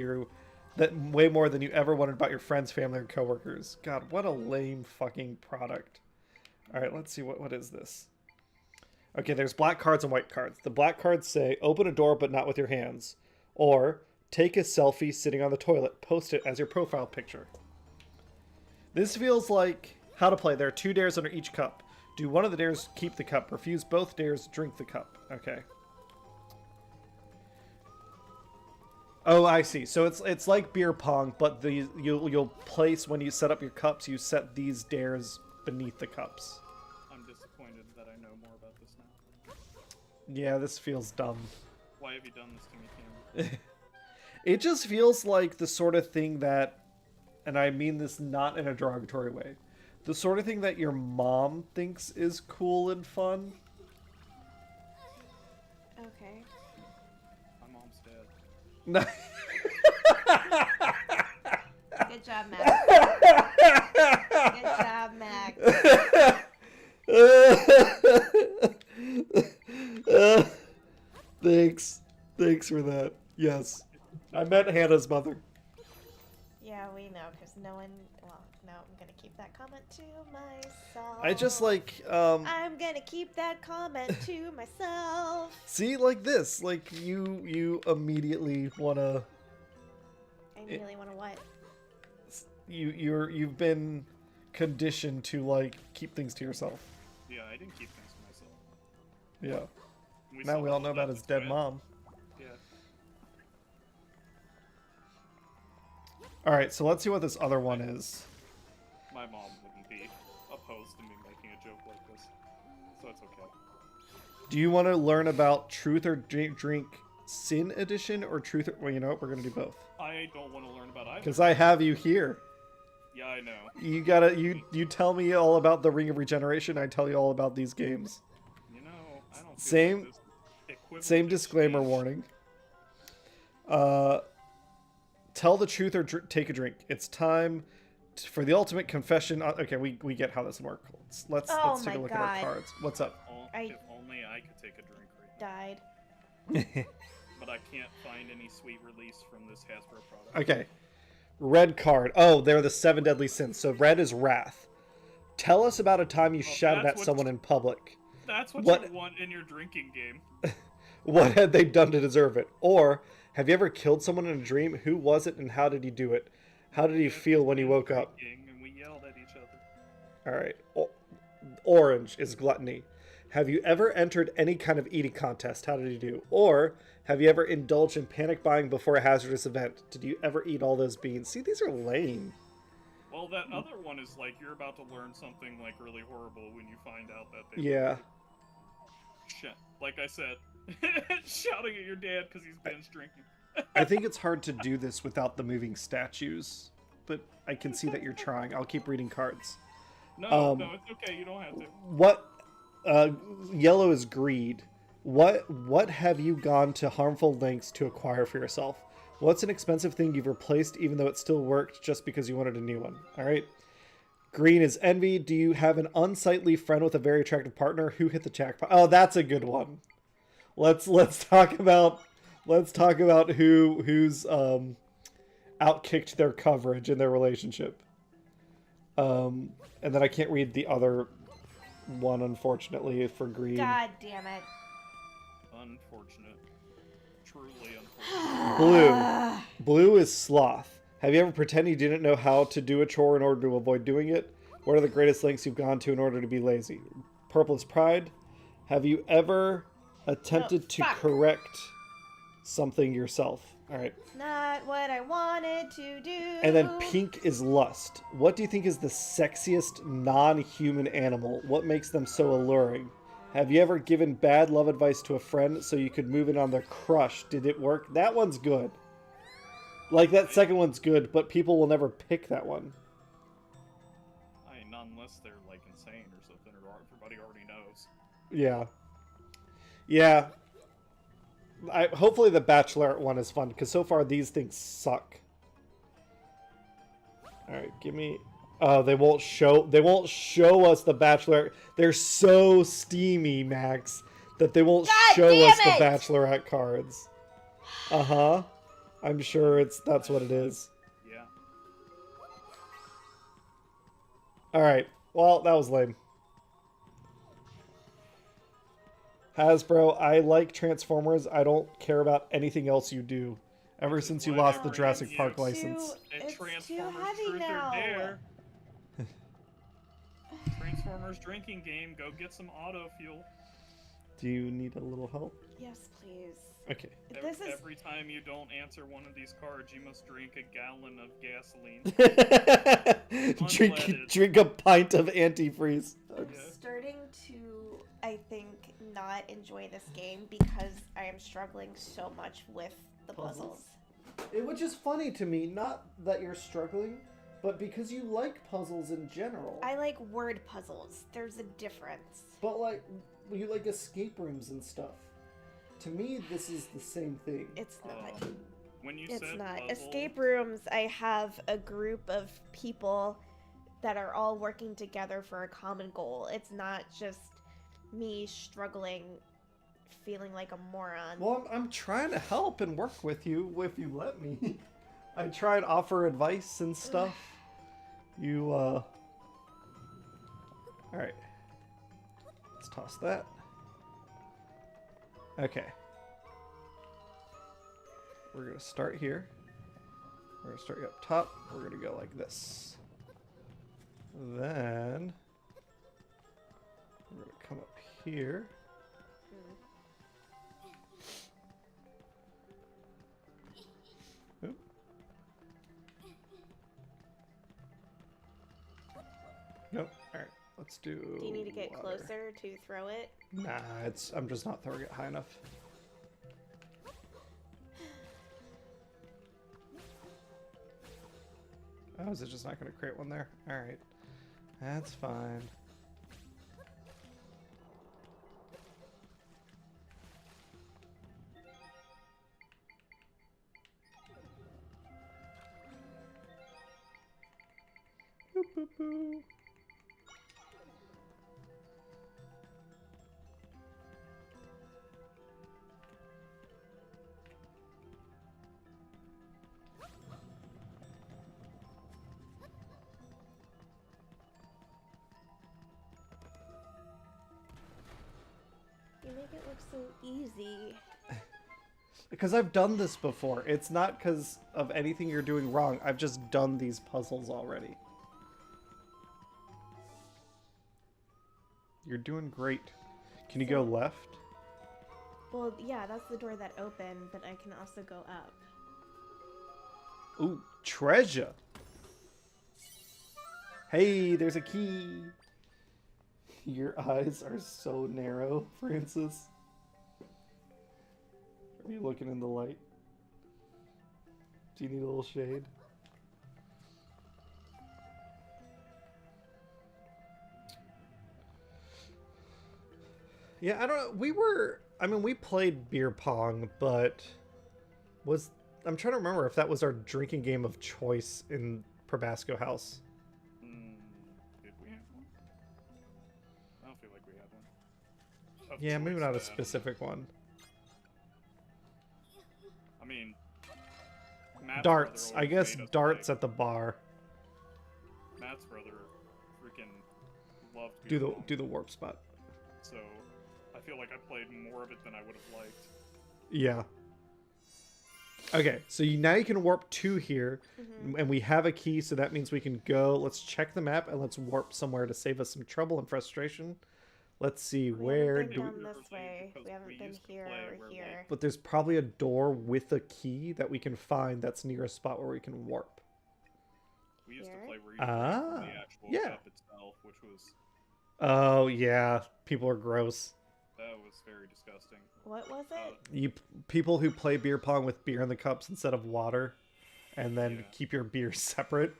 you ever wondered about your friends, family, or coworkers. God, what a lame fucking product. Alright, let's see, what is this? Okay, there's black cards and white cards. The black cards say, open a door but not with your hands. Or, take a selfie sitting on the toilet. Post it as your profile picture. This feels like how to play. There are 2 dares under each cup. Do one of the dares, keep the cup. Refuse both dares, drink the cup. Okay. Oh, I see. So it's like beer pong, but you'll place, when you set up your cups, you set these dares beneath the cups. I'm disappointed that I know more about this now. Yeah, this feels dumb. Why have you done this to me, Cam? It just feels like the sort of thing that, and I mean this not in a derogatory way, the sort of thing that your mom thinks is cool and fun. Okay. My mom's dead. Good job, Max. Good job, Max. Thanks for that. Yes. I met Hannah's mother. Yeah, we know, because no one... Well, no, I'm going to keep that comment to myself. I just like, I'm going to keep that comment to myself. see, like this. Like, you immediately want to... I really want to what? You've been conditioned to, like, keep things to yourself. Yeah, I didn't keep things to myself. Yeah. Now we all know about his dead mom. Yeah. Alright, so let's see what this other one is. My mom wouldn't be opposed to me making a joke like this, so it's okay. Do you want to learn about Truth or Drink Sin Edition or Truth or... Well, you know what? We're going to do both. I don't want to learn about either. Because I have you here. Yeah, I know. You gotta... You tell me all about the Ring of Regeneration, I tell you all about these games. You know, I don't feel Same... like this equivalent Same disclaimer exchange- warning. Tell the truth or take a drink. It's time for the ultimate confession. Okay, we get how this works. Let's Oh take a my look at our God. cards. What's up? If only I could take a drink right now. Died. But I can't find any sweet release from this Hasbro product. Okay. Red card. Oh, they're the 7 deadly sins. So red is wrath. Tell us about a time you shouted that's at what- someone in public. That's what What- you want in your drinking game. What had they done to deserve it? Or have you ever killed someone in a dream? Who was it and how did he do it? How did he feel when he woke up? And we yelled at each other. All right. Orange is gluttony. Have you ever entered any kind of eating contest? How did you do? Or have you ever indulged in panic buying before a hazardous event? Did you ever eat all those beans? See, these are lame. Well, that other one is like you're about to learn something like really horrible when you find out that they. Yeah. Shit. Like I said, shouting at your dad because he's binge drinking. I think it's hard to do this without the moving statues, but I can see that you're trying. I'll keep reading cards. No, it's okay. You don't have to. What? Yellow is greed. What have you gone to harmful lengths to acquire for yourself? What's an expensive thing you've replaced even though it still worked just because you wanted a new one? All right. Green is envy. Do you have an unsightly friend with a very attractive partner? Who hit the jackpot? Oh, that's a good one. Let's talk about who's outkicked their coverage in their relationship. And then I can't read the other one, unfortunately, for green. God damn it. Unfortunate. Truly unfortunate. Blue is sloth. Have you ever pretended you didn't know how to do a chore in order to avoid doing it? What are the greatest lengths you've gone to in order to be lazy? Purple is pride. Have you ever attempted to correct something yourself? All right. Not what I wanted to do. And then pink is lust. What do you think is the sexiest non-human animal? What makes them so alluring? Have you ever given bad love advice to a friend so you could move in on their crush? Did it work? That one's good. Like, that second one's good, but people will never pick that one. I mean, not unless they're, like, insane or something, or everybody already knows. Yeah. Yeah. Hopefully the Bachelorette one is fun, because so far these things suck. Alright, give me... Oh, they won't show us the Bachelorette. They're so steamy, Max, that they won't show us the Bachelorette cards. Uh-huh. I'm sure that's what it is. Yeah. Alright. Well, that was lame. Hasbro, I like Transformers. I don't care about anything else you do. Ever since you lost the Jurassic Park license. It's too Transformers heavy Truth or now. Dare. Transformers drinking game. Go get some auto fuel. Do you need a little help? Yes, please. Okay. Every time you don't answer one of these cards, you must drink a gallon of gasoline. drink a pint of antifreeze. I'm starting to, I think, not enjoy this game because I am struggling so much with the puzzles. Which is funny to me, not that you're struggling, but because you like puzzles in general. I like word puzzles. There's a difference. But like, you like escape rooms and stuff. To me, this is the same thing. It's not. When you It's said not. puzzle, Escape rooms, I have a group of people that are all working together for a common goal. It's not just me struggling, feeling like a moron. Well, I'm trying to help and work with you if you let me. I try and offer advice and stuff. Alright. Let's toss that. Okay. We're going to start here. We're going to start up top. We're going to go like this. Then we're going to come up here. Oop. Nope. Alright. Let's do... Do you need to get water. closer to throw it? Nah, I'm just not throwing it high enough. Oh, is it just not going to create one there? Alright. That's fine. Boop, boop, boop. You make it look so easy. Because I've done this before. It's not because of anything you're doing wrong. I've just done these puzzles already. You're doing great. Can you go left? Well, yeah, that's the door that opened, but I can also go up. Ooh, treasure. Hey, there's a key. Your eyes are so narrow, Francis. Are you looking in the light? Do you need a little shade? Yeah, I don't know. We played beer pong, but I'm trying to remember if that was our drinking game of choice in Probasco House. Did we have one? I don't feel like we had one. Yeah, maybe not a specific one. I mean, Matt's Darts. brother I always guess made us darts play. at the bar. Matt's brother freaking loved Do beer pong, the warp spot. so I feel like I played more of it than I would have liked. Yeah. Okay, so now you can warp 2 here, and we have a key, so that means we can go. Let's check the map, and let's warp somewhere to save us some trouble and frustration. Let's see, where We do... haven't been down this way. We haven't been here or here. But there's probably a door with a key that we can find that's near a spot where we can warp. We used Here? to play where you drank from the actual yeah. cup itself, which was Oh, yeah. People are gross. that was very disgusting. What was it? People who play beer pong with beer in the cups instead of water, and then Yeah. keep your beer separate.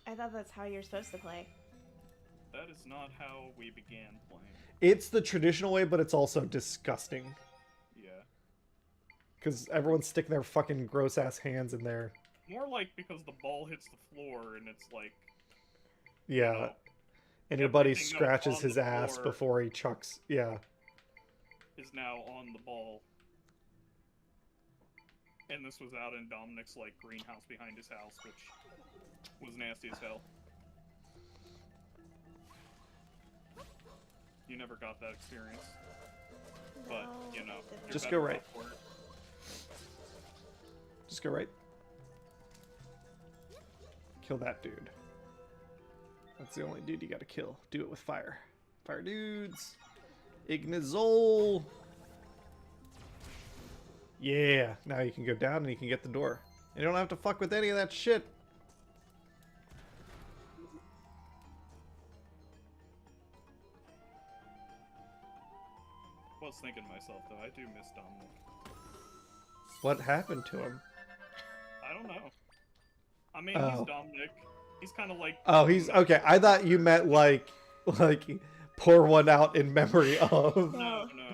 I thought that's how you're supposed to play. That is not how we began playing. It's the traditional way, but it's also disgusting. Yeah. Because everyone's sticking their fucking gross-ass hands in there. More like because the ball hits the floor and it's like, Yeah. know, And your buddy everything that's scratches on his the ass floor- before he chucks. Yeah. is now on the ball. And this was out in Dominic's like greenhouse behind his house, which was nasty as hell. You never got that experience. But, No, you know, I didn't. you're Just better go right. off for it. Just go right. Kill that dude. That's the only dude you gotta kill. Do it with fire. Fire dudes. Ignizol. Yeah. Now you can go down and you can get the door. You don't have to fuck with any of that shit. I was thinking to myself, though, I do miss Dominic. What happened to him? I don't know. I mean, Oh. he's Dominic. He's kind of like... Oh, he's okay. I thought you meant like pour one out in memory of. No, no.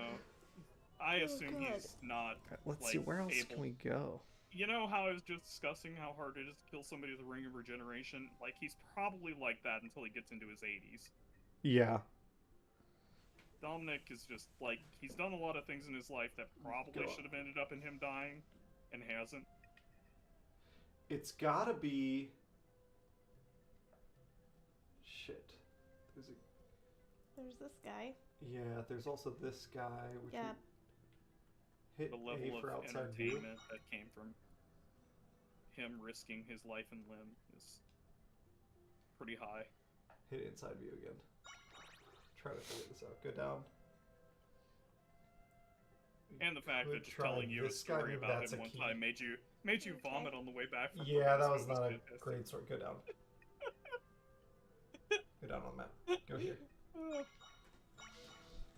I Oh, assume God. he's not, Let's like, see, where else able... can we go? You know how I was just discussing how hard it is to kill somebody with a ring of regeneration? Like, he's probably like that until he gets into his 80s. Yeah. Dominic is just, like, he's done a lot of things in his life that probably Go. should have ended up in him dying, and hasn't. It's gotta be. Shit. There's this guy. Yeah, there's also this guy. Which Yeah. hit The A level for of outside view. entertainment that came from him risking his life and limb is pretty high. Hit inside view again. Try to figure this out. Go down. And the fact Could that just try telling you a this guy, story maybe about that's him a one key. time made you vomit on the way back from Yeah, that Probasco was not a fantastic. great story. Go down. Go down on the map. Go here.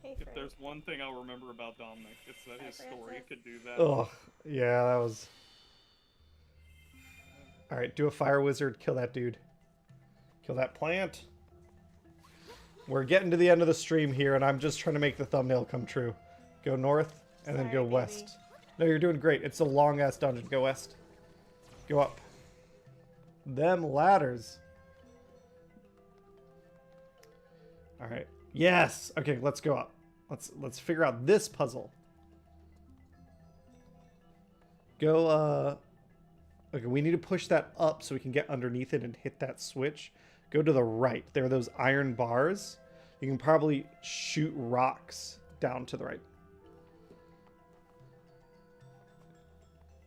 Hey, If Frank. there's one thing I'll remember about Dominic, it's that his Hi, story Francis. could do that. Ugh. Yeah, that was. Alright, do a fire wizard. Kill that dude. Kill that plant. We're getting to the end of the stream here, and I'm just trying to make the thumbnail come true. Go north, and then Sorry, go baby. west. No, you're doing great. It's a long-ass dungeon. Go west. Go up. Them ladders. Alright. Yes! Okay, let's go up. Let's figure out this puzzle. Go, okay, we need to push that up so we can get underneath it and hit that switch. Go to the right. There are those iron bars. You can probably shoot rocks down to the right.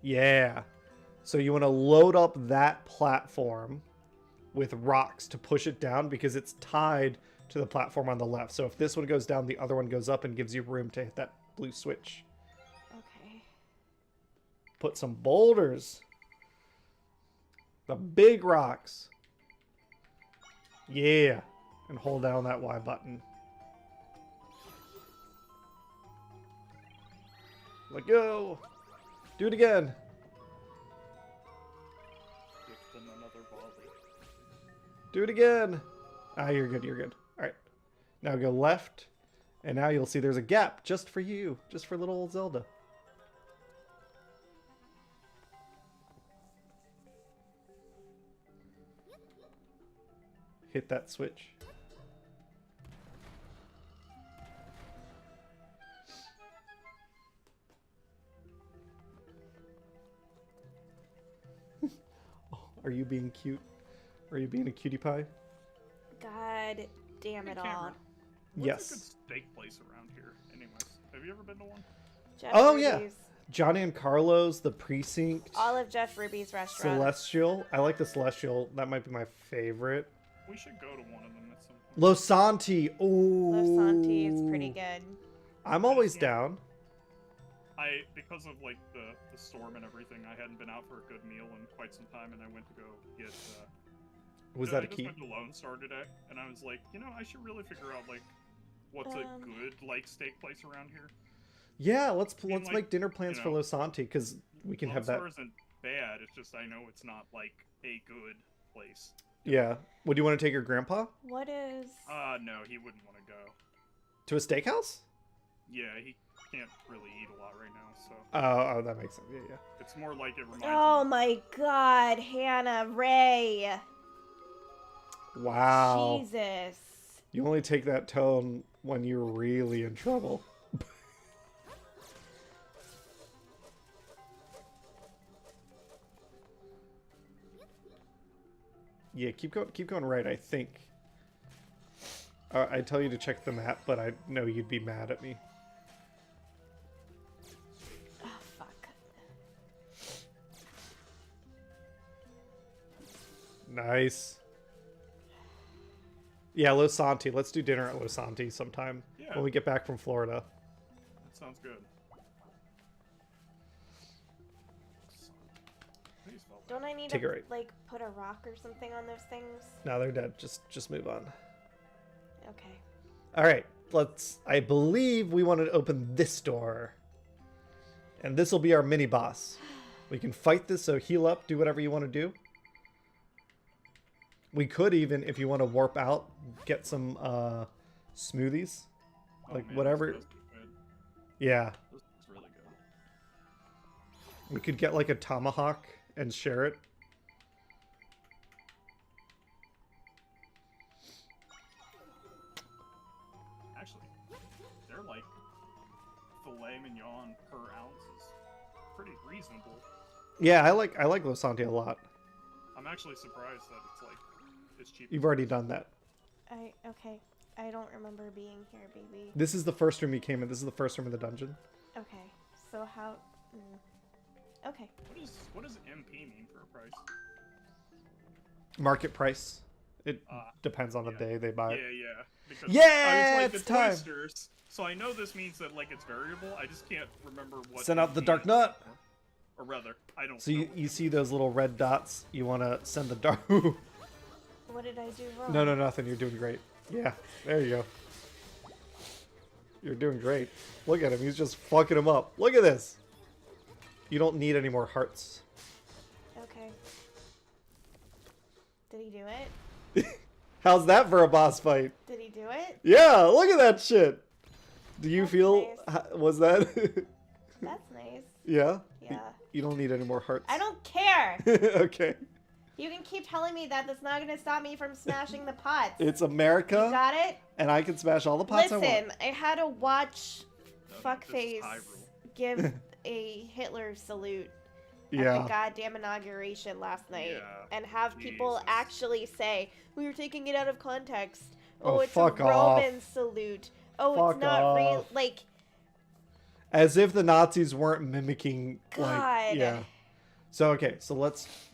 Yeah. So you want to load up that platform with rocks to push it down because it's tied to the platform on the left. So if this one goes down, the other one goes up and gives you room to hit that blue switch. Okay. Put some boulders. The big rocks. Yeah. And hold down that Y button. Let go. Do it again. Give them another volley. Do it again. Ah, you're good. You're good. All right. Now go left. And now you'll see there's a gap just for you. Just for little old Zelda. Hit that switch. Are you being cute? Are you being a cutie pie? God damn it Hey, all. Cameron, what's Yes. a good steak place around here? Anyways, have you ever been to one? Jeff Oh, yeah. Ruby's. Johnny and Carlos, the Precinct, All of Jeff Ruby's restaurants. Celestial. I like the Celestial. That might be my favorite. We should go to one of them at some point. Losanti. Ooh. Losanti is pretty good. I'm always down. Because of like the storm and everything, I hadn't been out for a good meal in quite some time, and I went to go get. Was I that a just key? went to Lone Star today, and I was like, I should really figure out like what's a good like steak place around here. Yeah, let's like, make dinner plans for Losanti because we can Lone have that. Star isn't bad. It's just I know it's not like a good place. Yeah. Would you want to take your grandpa What is... No, he wouldn't want to go. to a steakhouse? Yeah, he can't really eat a lot right now, so Oh, that makes sense. Yeah, yeah. it's more like it reminds Oh me. my god, Hannah, Ray. Wow. Jesus. You only take that tone when you're really in trouble. Yeah, keep going right, I think. I tell you to check the map, but I know you'd be mad at me. Oh, fuck. Nice. Yeah, Losanti. Let's do dinner at Losanti sometime Yeah. when we get back from Florida. That sounds good. Please follow. Don't I need Take to, it right. like, put a rock or something on those things? No, they're dead. Just move on. Okay. All right, I believe we want to open this door. And this will be our mini boss. We can fight this, so heal up, do whatever you want to do. We could even, if you want to warp out, get some smoothies. Oh, Like, man, whatever. This does look good. Yeah, This looks really good. we could get like a tomahawk and share it. Actually, they're like filet mignon per ounce is pretty reasonable. Yeah, I like Losanti a lot. I'm actually surprised that it's like it's cheap. You've already done that. Okay. I don't remember being here, baby. This is the first room you came in. This is the first room in the dungeon. Okay. So how... Okay. What does MP mean for a price? Market price. It Ah, depends on the yeah. day they buy it. Yeah. Because Yeah, I was like it's the time. Twisters, so I know this means that like it's variable. I just can't remember what. Send out the MP dark is. nut. Or rather, I don't. So know you, what you it see those little red dots? You want to send the dark... No, What did I do wrong? nothing. You're doing great. Yeah, there you go. You're doing great. Look at him. He's just fucking him up. Look at this. You don't need any more hearts. Okay. Did he do it? How's that for a boss fight? Did he do it? Yeah, look at that shit. Do you That's feel... nice. Was that... That's nice. Yeah? Yeah. You don't need any more hearts. I don't care! Okay. You can keep telling me that. That's not gonna stop me from smashing the pots. It's You America, got it? and I can smash all the pots I want. Listen, I had to watch No, this is Fuckface Hyrule. give a Hitler salute at the Yeah. goddamn inauguration last night Yeah, and have people Jesus. actually say, we were taking it out of context. Oh, Oh, it's a fuck off. Roman salute. Oh, Fuck it's not real. off. Like, As if the Nazis weren't mimicking, like, God. yeah. So, okay, so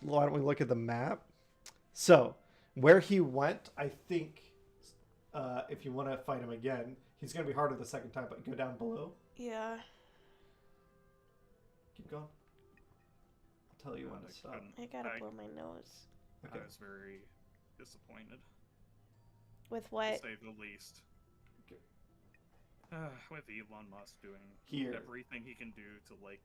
why don't we look at the map? So, where he went, I think, if you want to fight him again. He's going to be harder the second time, but go down below. Yeah. Keep going. I'll tell you when to stop. I gotta blow my nose. I was very disappointed. With To what? say the least. Okay. With Elon Musk doing Here. everything he can do to like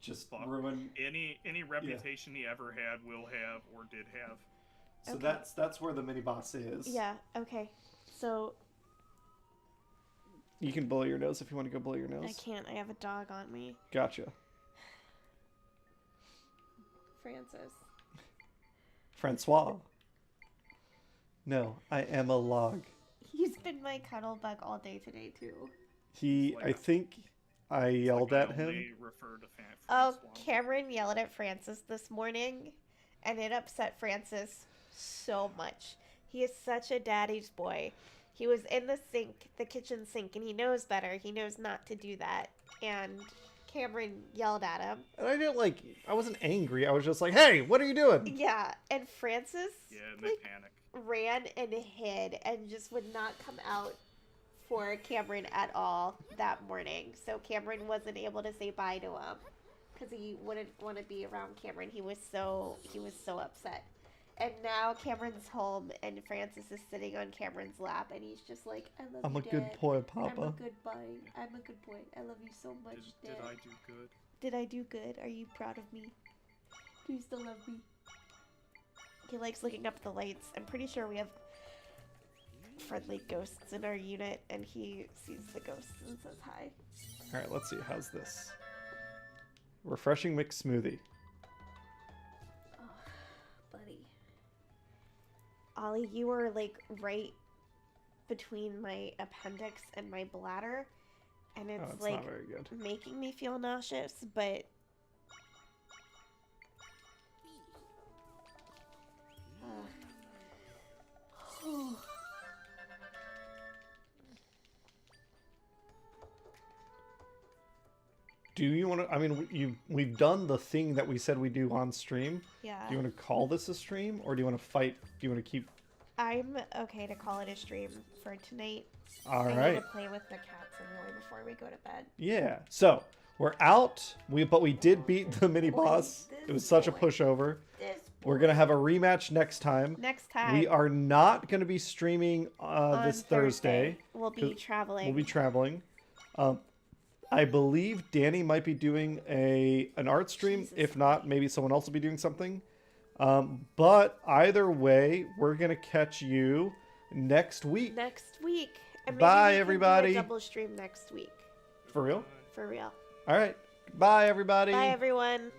Just fuck ruin. any reputation he ever had, will have, or did have. So Okay. that's where the mini boss is. Yeah, okay. So, You can blow your nose if you want to go blow your nose. I can't. I have a dog on me. Gotcha. Francis. Francois. No, I am a log. He's been my cuddle bug all day today, too. I think I yelled Like, at I him. only refer to Oh, Francois. Cameron yelled at Francis this morning, and it upset Francis so much. He is such a daddy's boy. He was in the sink, the kitchen sink, and he knows better. He knows not to do that. And Cameron yelled at him. And I wasn't angry. I was just like, hey, what are you doing? Yeah, and Francis Yeah, and they like, panic. ran and hid and just would not come out for Cameron at all that morning. So Cameron wasn't able to say bye to him because he wouldn't want to be around Cameron. He was so upset. And now Cameron's home and Francis is sitting on Cameron's lap and he's just like, I love I'm you, a good Dad. boy, I'm a Papa. good boy. I'm a good boy. I love you so much, Did Dad. I do good? Did I do good? Are you proud of me? Do you still love me? He likes looking up at the lights. I'm pretty sure we have friendly ghosts in our unit, and he sees the ghosts and says hi. All right, let's see. How's this? Refreshing mixed smoothie. Oh, buddy. Ollie, you were like right between my appendix and my bladder, and it's It's like not very good. making me feel nauseous, but Do you want to? I mean, we've done the thing that we said we do on stream. yeah. Do you want to call this a stream, or do you want to fight? Do you want to keep? I'm okay to call it a stream for tonight. All I need right. to play with the cats anyway before we go to bed. Yeah. So we're out. But we did beat the mini boss. It was such a pushover. This We're gonna have a rematch next time. next time We are not gonna be streaming on this Thursday. We'll be 'cause traveling. We'll be traveling. I believe Danny might be doing an art stream. Jesus. If not, maybe someone else will be doing something. But either way, we're gonna catch you next week. next week. And maybe Bye, we can do everybody. a double stream next week. For real? For real. All right. Bye, everybody. Bye, everyone.